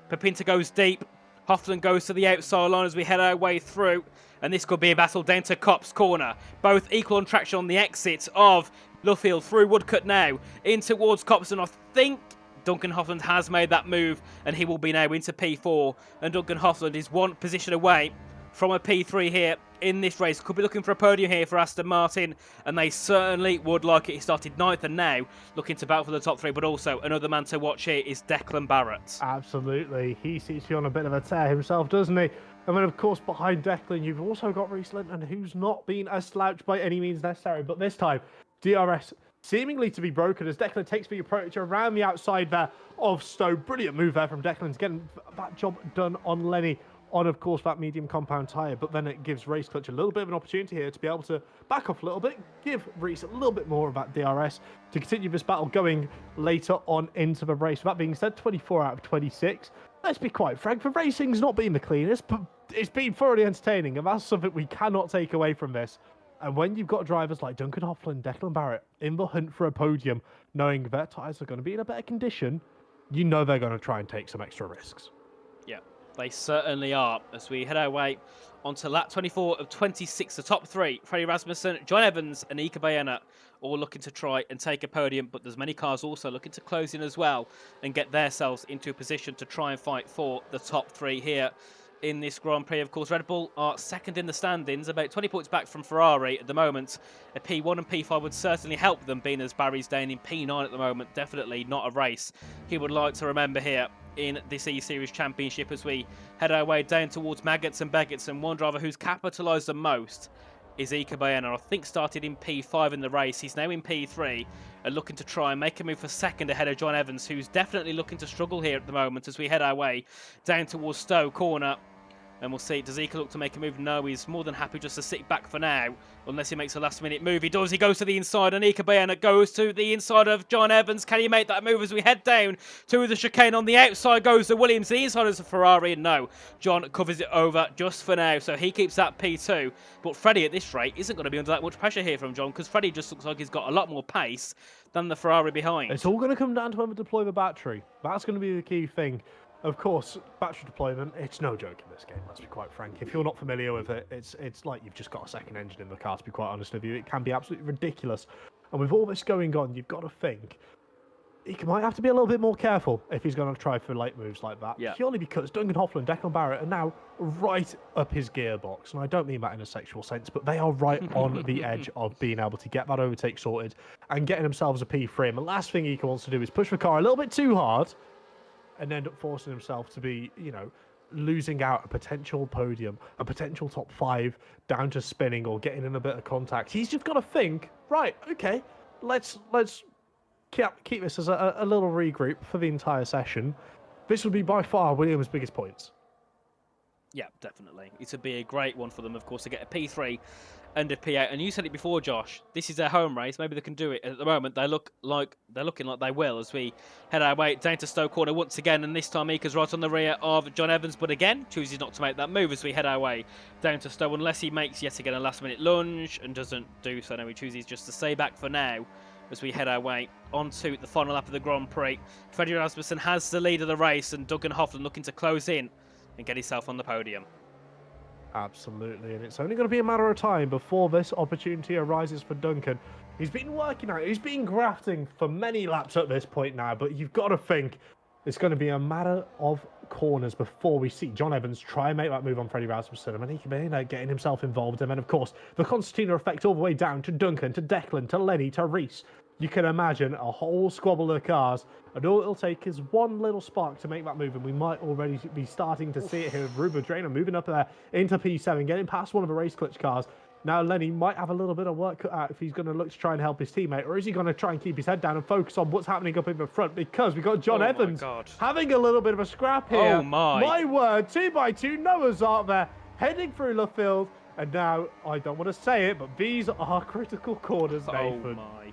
Papinta goes deep. Hoffland goes to the outside line as we head our way through. And this could be a battle down to Copse Corner. Both equal on traction on the exit of Luffield through Woodcut now. In towards Copse, and I think Duncan Hoffland has made that move. And he will be now into P4. And Duncan Hoffland is 1 position away from a P3 here in this race. Could be looking for a podium here for Aston Martin, and they certainly would like it. He started 9th and now looking to battle for the top 3, but also another man to watch here is Declan Barrett. Absolutely. He seems to be on a bit of a tear himself, doesn't he? And then, of course, behind Declan, you've also got Reece Linton, who's not been a slouch by any means necessary. But this time, DRS seemingly to be broken as Declan takes the approach around the outside there of Stowe. Brilliant move there from Declan to get that job done on Lenny on, of course, that medium compound tyre. But then it gives Race Clutch a little bit of an opportunity here to be able to back off a little bit, give Reece a little bit more of that DRS to continue this battle going later on into the race. With that being said, 24 out of 26. Let's be quite frank, the racing's not been the cleanest, but it's been thoroughly entertaining, and that's something we cannot take away from this. And when you've got drivers like Duncan Hoffland, Declan Barrett in the hunt for a podium, knowing their tyres are going to be in a better condition, you know they're going to try and take some extra risks. Yeah, they certainly are. As we head our way onto lap 24 of 26, the top 3, Freddie Rasmussen, John Evans and Ika Bayena, all looking to try and take a podium, but there's many cars also looking to close in as well and get themselves into a position to try and fight for the top 3 here in this Grand Prix. Of course, Red Bull are second in the standings, about 20 points back from Ferrari at the moment. A P1 and P5 would certainly help them, being as Barry's down in P9 at the moment. Definitely not a race he would like to remember here in this E-Series Championship as we head our way down towards Maggots and Beggots. And one driver who's capitalised the most is Ika Bayena. I think started in P5 in the race. He's now in P3 and looking to try and make a move for second ahead of John Evans, who's definitely looking to struggle here at the moment as we head our way down towards Stowe Corner. And we'll see, does Ika look to make a move? No, he's more than happy just to sit back for now, unless he makes a last-minute move. He does, he goes to the inside, and Ika Bayena goes to the inside of John Evans. Can he make that move as we head down to the chicane? On the outside goes the Williams, the inside is a Ferrari, and no, John covers it over just for now, so he keeps that P2. But Freddie at this rate isn't going to be under that much pressure here from John, because Freddie just looks like he's got a lot more pace than the Ferrari behind. It's all going to come down to when we deploy the battery. That's going to be the key thing. Of course, battery deployment, it's no joke in this game, let's be quite frank. If you're not familiar with it, it's like you've just got a second engine in the car, to be quite honest with you. It can be absolutely ridiculous. And with all this going on, you've got to think, he might have to be a little bit more careful if he's going to try for late moves like that. Yeah. Purely because Duncan Hoffland, Declan Barrett are now right up his gearbox. And I don't mean that in a sexual sense, but they are right on the edge of being able to get that overtake sorted and getting themselves a P3. And the last thing Ika wants to do is push the car a little bit too hard and end up forcing himself to be, you know, losing out a potential podium, a potential top 5 down to spinning or getting in a bit of contact. He's just got to think, right, okay, let's keep this as a little regroup for the entire session. This would be by far Williams' biggest points. Yeah, definitely. It would be a great one for them, of course, to get a P3 and a P8. And you said it before, Josh. This is their home race. Maybe they can do it. At the moment, they're looking like they will as we head our way down to Stowe Corner once again. And this time, Ika's right on the rear of John Evans. But again, chooses not to make that move as we head our way down to Stowe, unless he makes yet again a last-minute lunge and doesn't do so. No, he chooses just to stay back for now as we head our way onto the final lap of the Grand Prix. Freddie Rasmussen has the lead of the race, and Duncan Hoffland looking to close in and get himself on the podium. Absolutely, and it's only going to be a matter of time before this opportunity arises for Duncan. He's been working out, he's been grafting for many laps at this point now, but you've got to think it's going to be a matter of corners before we see John Evans try and make that move on Freddie Rasmussen, and then he can be getting himself involved, and then of course the concertina effect all the way down to Duncan, to Declan, to Lenny, to Reece. You can imagine a whole squabble of cars, and all it'll take is one little spark to make that move, and we might already be starting to see it here with Ruben Drainer moving up there into P7, getting past one of the Race Clutch cars. Now Lenny might have a little bit of work cut out if he's going to look to try and help his teammate, or is he going to try and keep his head down and focus on what's happening up in the front, because we've got John Evans having a little bit of a scrap here. Oh my word, 2x2, Noah's Ark there, heading through the field, and now, I don't want to say it, but these are critical corners, Nathan. Oh my.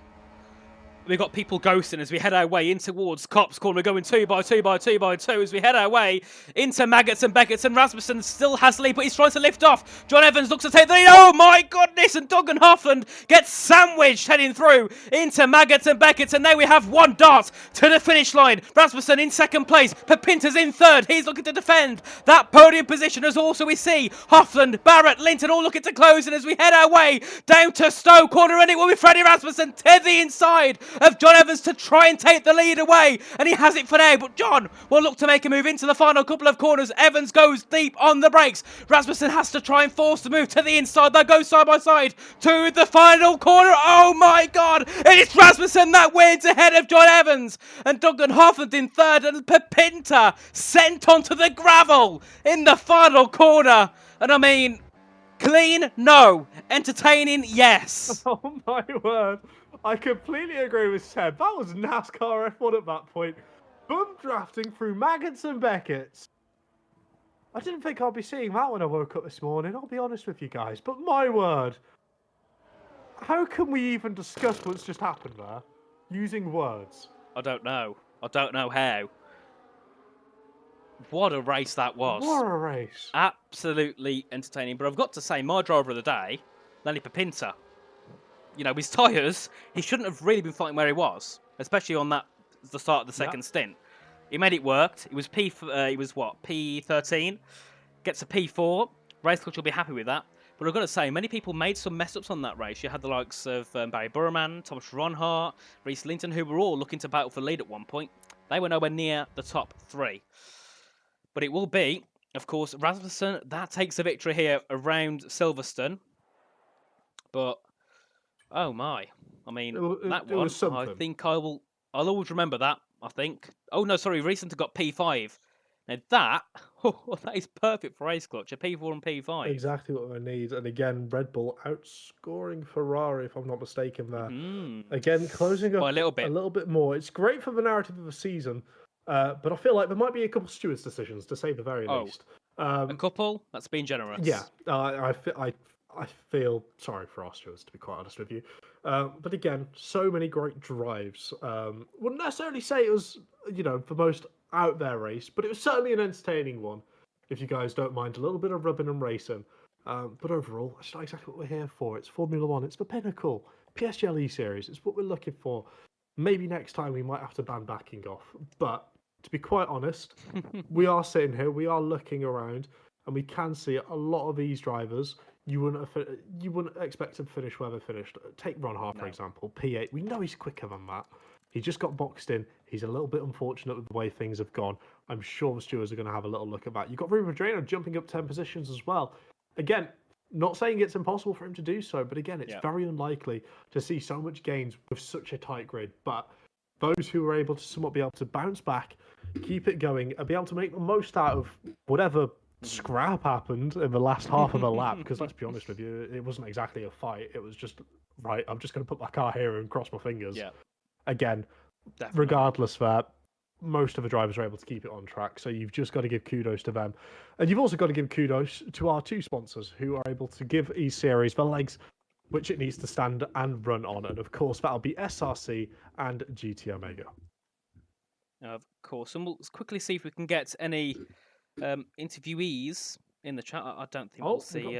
We've got people ghosting as we head our way in towards Cops Corner. We're going 2x2 as we head our way into Maggots and Beggots, and Rasmussen still has the lead, but he's trying to lift off. John Evans looks to take the lead. Oh my goodness, and Duncan Hoffland gets sandwiched heading through into Maggots and Beggots, and now we have one dart to the finish line. Rasmussen in second place, Pepinta's in third. He's looking to defend that podium position, as also we see Hoffland, Barrett, Linton all looking to close, and as we head our way down to Stowe Corner, and it will be Freddie Rasmussen to the inside of John Evans to try and take the lead away. And he has it for now. But John will look to make a move into the final couple of corners. Evans goes deep on the brakes. Rasmussen has to try and force the move to the inside. They go side by side to the final corner. Oh my God. It's Rasmussen that wins ahead of John Evans. And Duncan Hoffland in third. And Pepinta sent onto the gravel in the final corner. And I mean, clean? No. Entertaining? Yes. Oh my word. I completely agree with Seb. That was NASCAR F1 at that point. Boom drafting through Maggots and Beckett's. I didn't think I'd be seeing that when I woke up this morning, I'll be honest with you guys. But my word. How can we even discuss what's just happened there? Using words. I don't know. I don't know how. What a race that was. What a race. Absolutely entertaining. But I've got to say, my driver of the day, Lenny Pepinta. You know, his tyres, he shouldn't have really been fighting where he was, especially on the start of the second stint. He made it work. He was P13, gets a P4. Race coach will be happy with that. But I've got to say, many people made some mess ups on that race. You had the likes of Barry Burman, Thomas Ronhart, Reese Linton, who were all looking to battle for the lead at one point. They were nowhere near the top three. But it will be, of course, Rasmussen that takes the victory here around Silverstone. But oh my! I mean, that one. I think I'll always remember that. I think. Oh no, sorry, Reese got P5. Now that is perfect for Race Clutch, a P4 and P5. Exactly what I need. And again, Red Bull outscoring Ferrari, if I'm not mistaken there. Again, closing up by a little bit more. It's great for the narrative of the season, but I feel like there might be a couple of stewards' decisions, to say the very least. A couple? That's being generous. Yeah, I feel sorry for our stewards, to be quite honest with you. But again, so many great drives. Wouldn't necessarily say it was, the most out there race, but it was certainly an entertaining one, if you guys don't mind a little bit of rubbing and racing. But overall, that's not exactly what we're here for. It's Formula One, it's the pinnacle. PSGL E-Series, it's what we're looking for. Maybe next time we might have to ban backing off. But to be quite honest, we are sitting here, we are looking around, and we can see a lot of these drivers. You wouldn't expect to finish where they finished. Take Ron Hart, for example, P8. We know he's quicker than that. He just got boxed in. He's a little bit unfortunate with the way things have gone. I'm sure the stewards are going to have a little look at that. You've got Ruben Drano jumping up 10 positions as well. Again, not saying it's impossible for him to do so, but again, it's very unlikely to see so much gains with such a tight grid. But those who were able to somewhat be able to bounce back, keep it going, and be able to make the most out of whatever scrap happened in the last half of the lap, because let's be honest with you, it wasn't exactly a fight. It was just, right, I'm just going to put my car here and cross my fingers. Yeah. Again, regardless of that, most of the drivers are able to keep it on track, so you've just got to give kudos to them. And you've also got to give kudos to our two sponsors who are able to give E-Series the legs which it needs to stand and run on. And of course, that'll be SRC and GT Omega. Of course. And we'll quickly see if we can get any interviewees in the chat. I don't think we'll see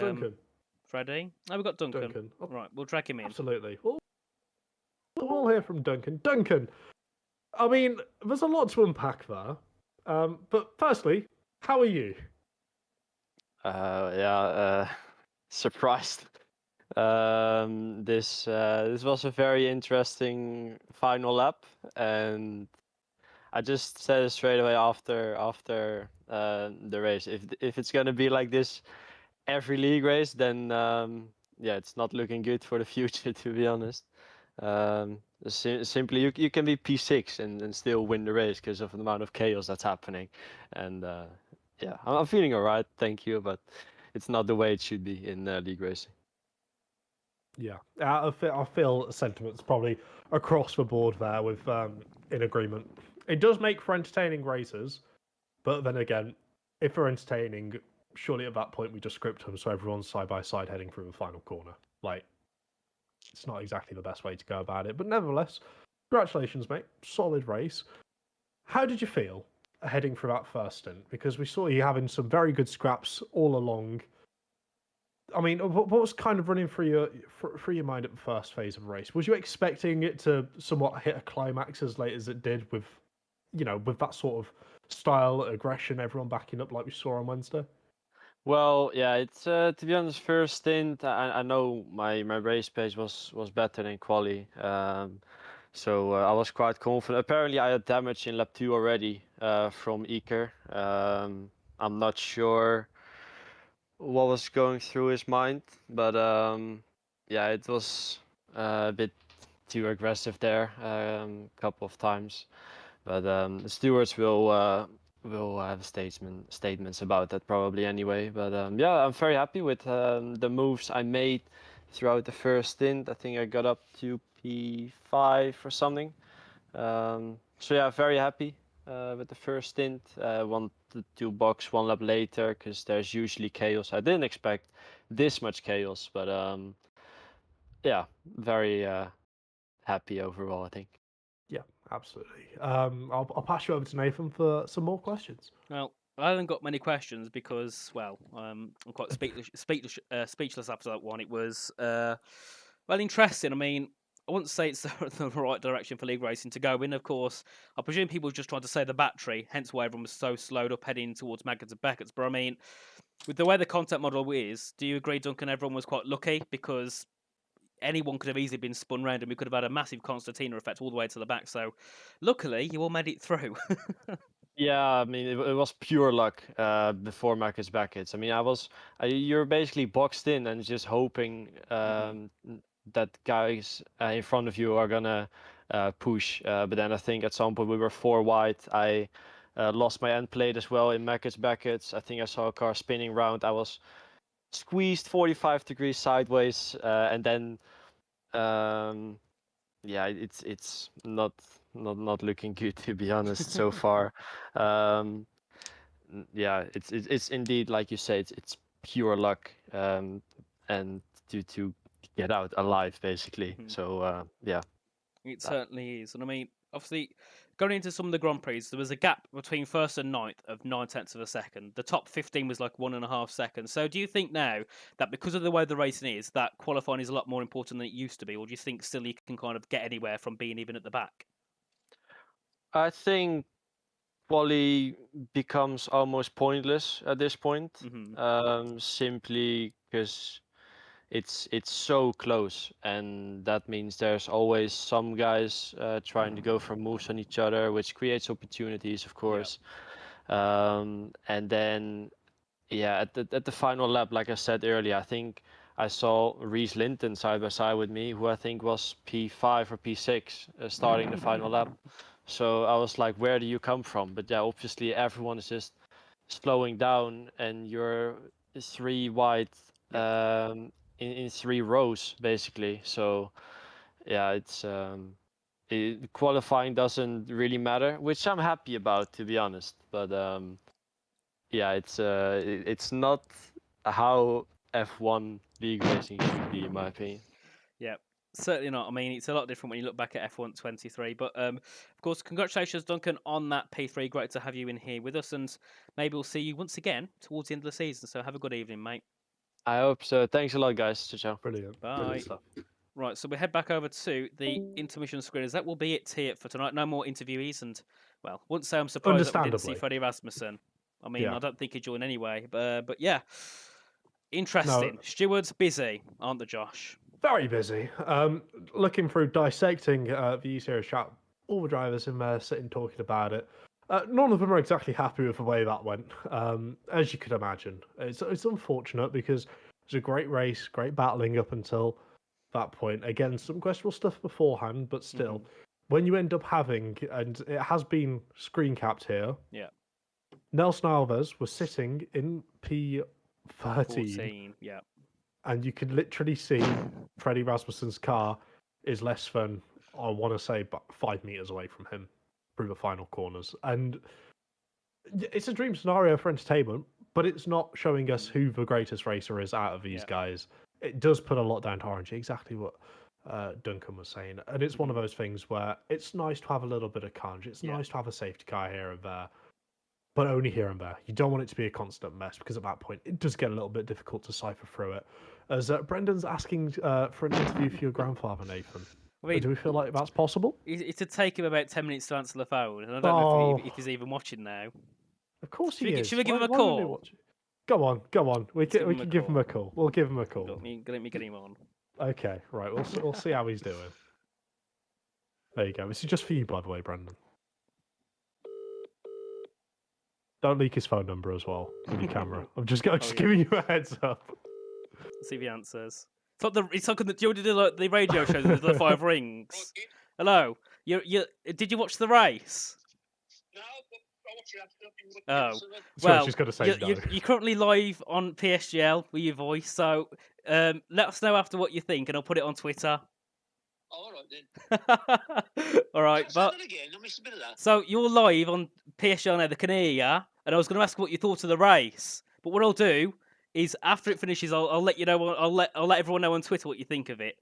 Freddie. No, we've got Duncan. Right, we'll drag him in. Absolutely. We'll hear from Duncan. Duncan, I mean, there's a lot to unpack there. But firstly, how are you? Surprised. This was a very interesting final lap, and I just said it straight away after the race. If it's gonna be like this every league race, then it's not looking good for the future, to be honest. Simply, you can be P6 and still win the race because of the amount of chaos that's happening. And I'm feeling alright, thank you, but it's not the way it should be in league racing. Yeah, I feel sentiments probably across the board there with in agreement. It does make for entertaining races, but then again, if they're entertaining, surely at that point we just script them so everyone's side by side heading through the final corner. Like, it's not exactly the best way to go about it, but nevertheless, congratulations, mate. Solid race. How did you feel heading through that first stint? Because we saw you having some very good scraps all along. I mean, what was kind of running through your mind at the first phase of the race? Was you expecting it to somewhat hit a climax as late as it did with that sort of style, aggression, everyone backing up like we saw on Wednesday? Well, yeah, it's to be honest, first stint, I know my race pace was better than quali. So I was quite confident. Apparently, I had damage in lap 2 already from Iker. I'm not sure what was going through his mind, but yeah, it was a bit too aggressive there a couple of times. But the stewards will have statements about that probably anyway. But yeah, I'm very happy with the moves I made throughout the first stint. I think I got up to P5 or something. So yeah, very happy with the first stint. Wanted to box one lap later because there's usually chaos. I didn't expect this much chaos, but yeah, very happy overall, I think. Yeah, absolutely. I'll pass you over to Nathan for some more questions. Well, I haven't got many questions because, well, I'm quite speechless after that one. It was, well, interesting. I mean, I wouldn't say it's the right direction for league racing to go in. Of course, I presume people were just trying to save the battery, hence why everyone was so slowed up heading towards Maggots and Beckett's. But I mean, with the way the content model is, do you agree, Duncan? Everyone was quite lucky because anyone could have easily been spun round and we could have had a massive Constantina effect all the way to the back. So, luckily, you all made it through. Yeah, I mean, it was pure luck before Marcus Beckett's. I mean, you're basically boxed in and just hoping that guys in front of you are gonna push. But then I think at some point we were 4 wide. I lost my end plate as well in Marcus Beckett's. I think I saw a car spinning round. I was squeezed 45 degrees sideways, and then yeah, it's not looking good, to be honest, so far. Yeah, it's indeed like you say, it's pure luck, and to get out alive basically. So yeah. It certainly is. And I mean, obviously, going into some of the Grand Prix, there was a gap between first and ninth of 9/10 of a second. The top 15 was like 1.5 seconds. So do you think now that because of the way the racing is, that qualifying is a lot more important than it used to be? Or do you think still you can kind of get anywhere from being even at the back? I think quali becomes almost pointless at this point, simply because it's so close, and that means there's always some guys trying to go for moves on each other, which creates opportunities, of course. And then yeah, at the final lap, like I said earlier, I think I saw Reese Linton side by side with me, who I think was P5 or P6 starting the final lap. So I was like, where do you come from? But yeah, obviously everyone is just slowing down, and you're 3 wide in 3 rows basically. So yeah, qualifying doesn't really matter, which I'm happy about, to be honest. But yeah, it's not how F1 league racing should be, in my opinion. Yeah, certainly not. I mean, it's a lot different when you look back at F1 23. But of course, congratulations, Duncan, on that P3. Great to have you in here with us, and maybe we'll see you once again towards the end of the season. So have a good evening, mate. I hope so. Thanks a lot, guys. Ciao, ciao. Brilliant. Bye. Brilliant stuff. Right, so we head back over to the intermission screeners. That will be it here for tonight. No more interviewees, and well, wouldn't say I'm surprised that we didn't see Understandably. Freddie Rasmussen. I mean, Yeah. I don't think he'd join anyway, but yeah, interesting. Stewards busy, aren't they, Josh? Very busy. Looking through dissecting the E-Series chat, all the drivers in there sitting talking about it. None of them are exactly happy with the way that went, as you could imagine. It's unfortunate because it was a great race, great battling up until that point. Again, some questionable stuff beforehand, but still, when you end up having, and it has been screen capped here, Yeah. Nelson Alves was sitting in P13, 14, yeah. and you could literally see Freddie Rasmussen's car is less than, I want to say, about 5 meters away from him through the final corners. And it's a dream scenario for entertainment, but it's not showing us who the greatest racer is out of these guys. It does put a lot down to RNG, exactly what Duncan was saying. And it's one of those things where it's nice to have a little bit of carnage. It's nice to have a safety car here and there, but only here and there. You don't want it to be a constant mess, because at that point it does get a little bit difficult to cipher through it. As Brendan's asking for an interview for your grandfather, Nathan. I mean, do we feel like that's possible? It'd take him about 10 minutes to answer the phone, and I don't know if he's even watching now. Of course he is. Should we give him a Why wouldn't he call? watch it? Go on. We can give him a call. We'll give him a call. Let me get him on. Okay, right. We'll see how he's doing. There you go. This is just for you, by the way, Brandon. Don't leak his phone number as well with your camera. I'm just giving you a heads up. Let's see the answers. It's like on the, do you want to do like the radio shows with the 5 rings? Hello. Did you watch the race? No, but I watch it after. Oh, So well, she's got to say no. you're currently live on PSGL with your voice, so let us know after what you think, and I'll put it on Twitter. All right then. All right, Say that again. I missed a bit of that. so you're live on PSGL now. They can hear you, and I was going to ask what you thought of the race, but what I'll do is after it finishes, I'll let you know. I'll let everyone know on Twitter what you think of it.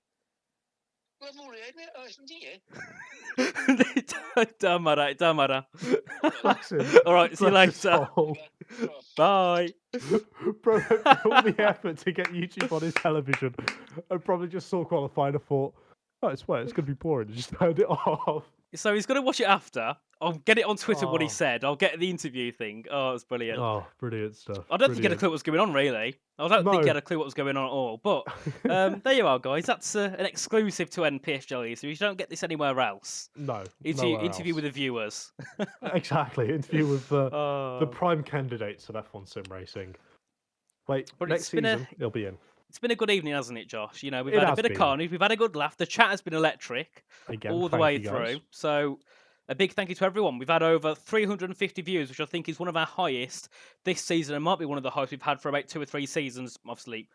Well, I've already heard it. I isn't here. Don't matter. It don't matter. Bless him. All right, see you Bless his later. soul. Bye. Bro, all the effort to get YouTube on his television, and probably just saw qualifying and thought, oh, it's going to be boring, and just turned it off. So he's going to watch it after. I'll get it on Twitter what he Oh. said. I'll get the interview thing. Oh, it's brilliant. Oh, brilliant stuff. I don't think he had a clue what was going on, really. I don't think he had a clue what was going on at all. But there you are, guys. That's an exclusive to NPSGL series. You don't get this anywhere else. No. Interview nowhere else. with the viewers. Exactly. Interview with the Oh. prime candidates of F1 sim racing. Wait, But next it's been a- season, he'll be in. It's been a good evening, hasn't it, Josh? You know, we've It had a has bit of been. carnage. We've had a good laugh. The chat has been electric Again, all the thank way you, guys. through. So a big thank you to everyone. We've had over 350 views, which I think is one of our highest this season. It might be one of the highest we've had for about 2 or 3 seasons. Obviously,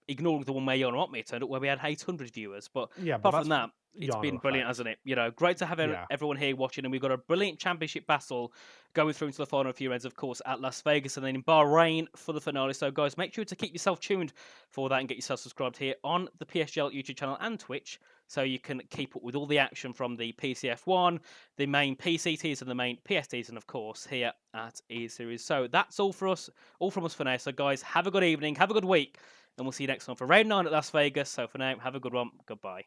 ignoring the one where Jan Otme turned up, where we had 800 viewers. But Yeah, but apart from that, that's it's Jan been brilliant, effect. hasn't it? You know, great to have Yeah. everyone here watching, and we've got a brilliant championship battle going through into the final few ends, of course, at Las Vegas and then in Bahrain for the finale. So, guys, make sure to keep yourself tuned for that and get yourself subscribed here on the PSGL YouTube channel and Twitch, so you can keep up with all the action from the PCF1, the main PCTs and the main PSTs, and of course here at E Series. So that's all from us for now. So, guys, have a good evening, have a good week, and we'll see you next time for Round 9 at Las Vegas. So for now, have a good one. Goodbye.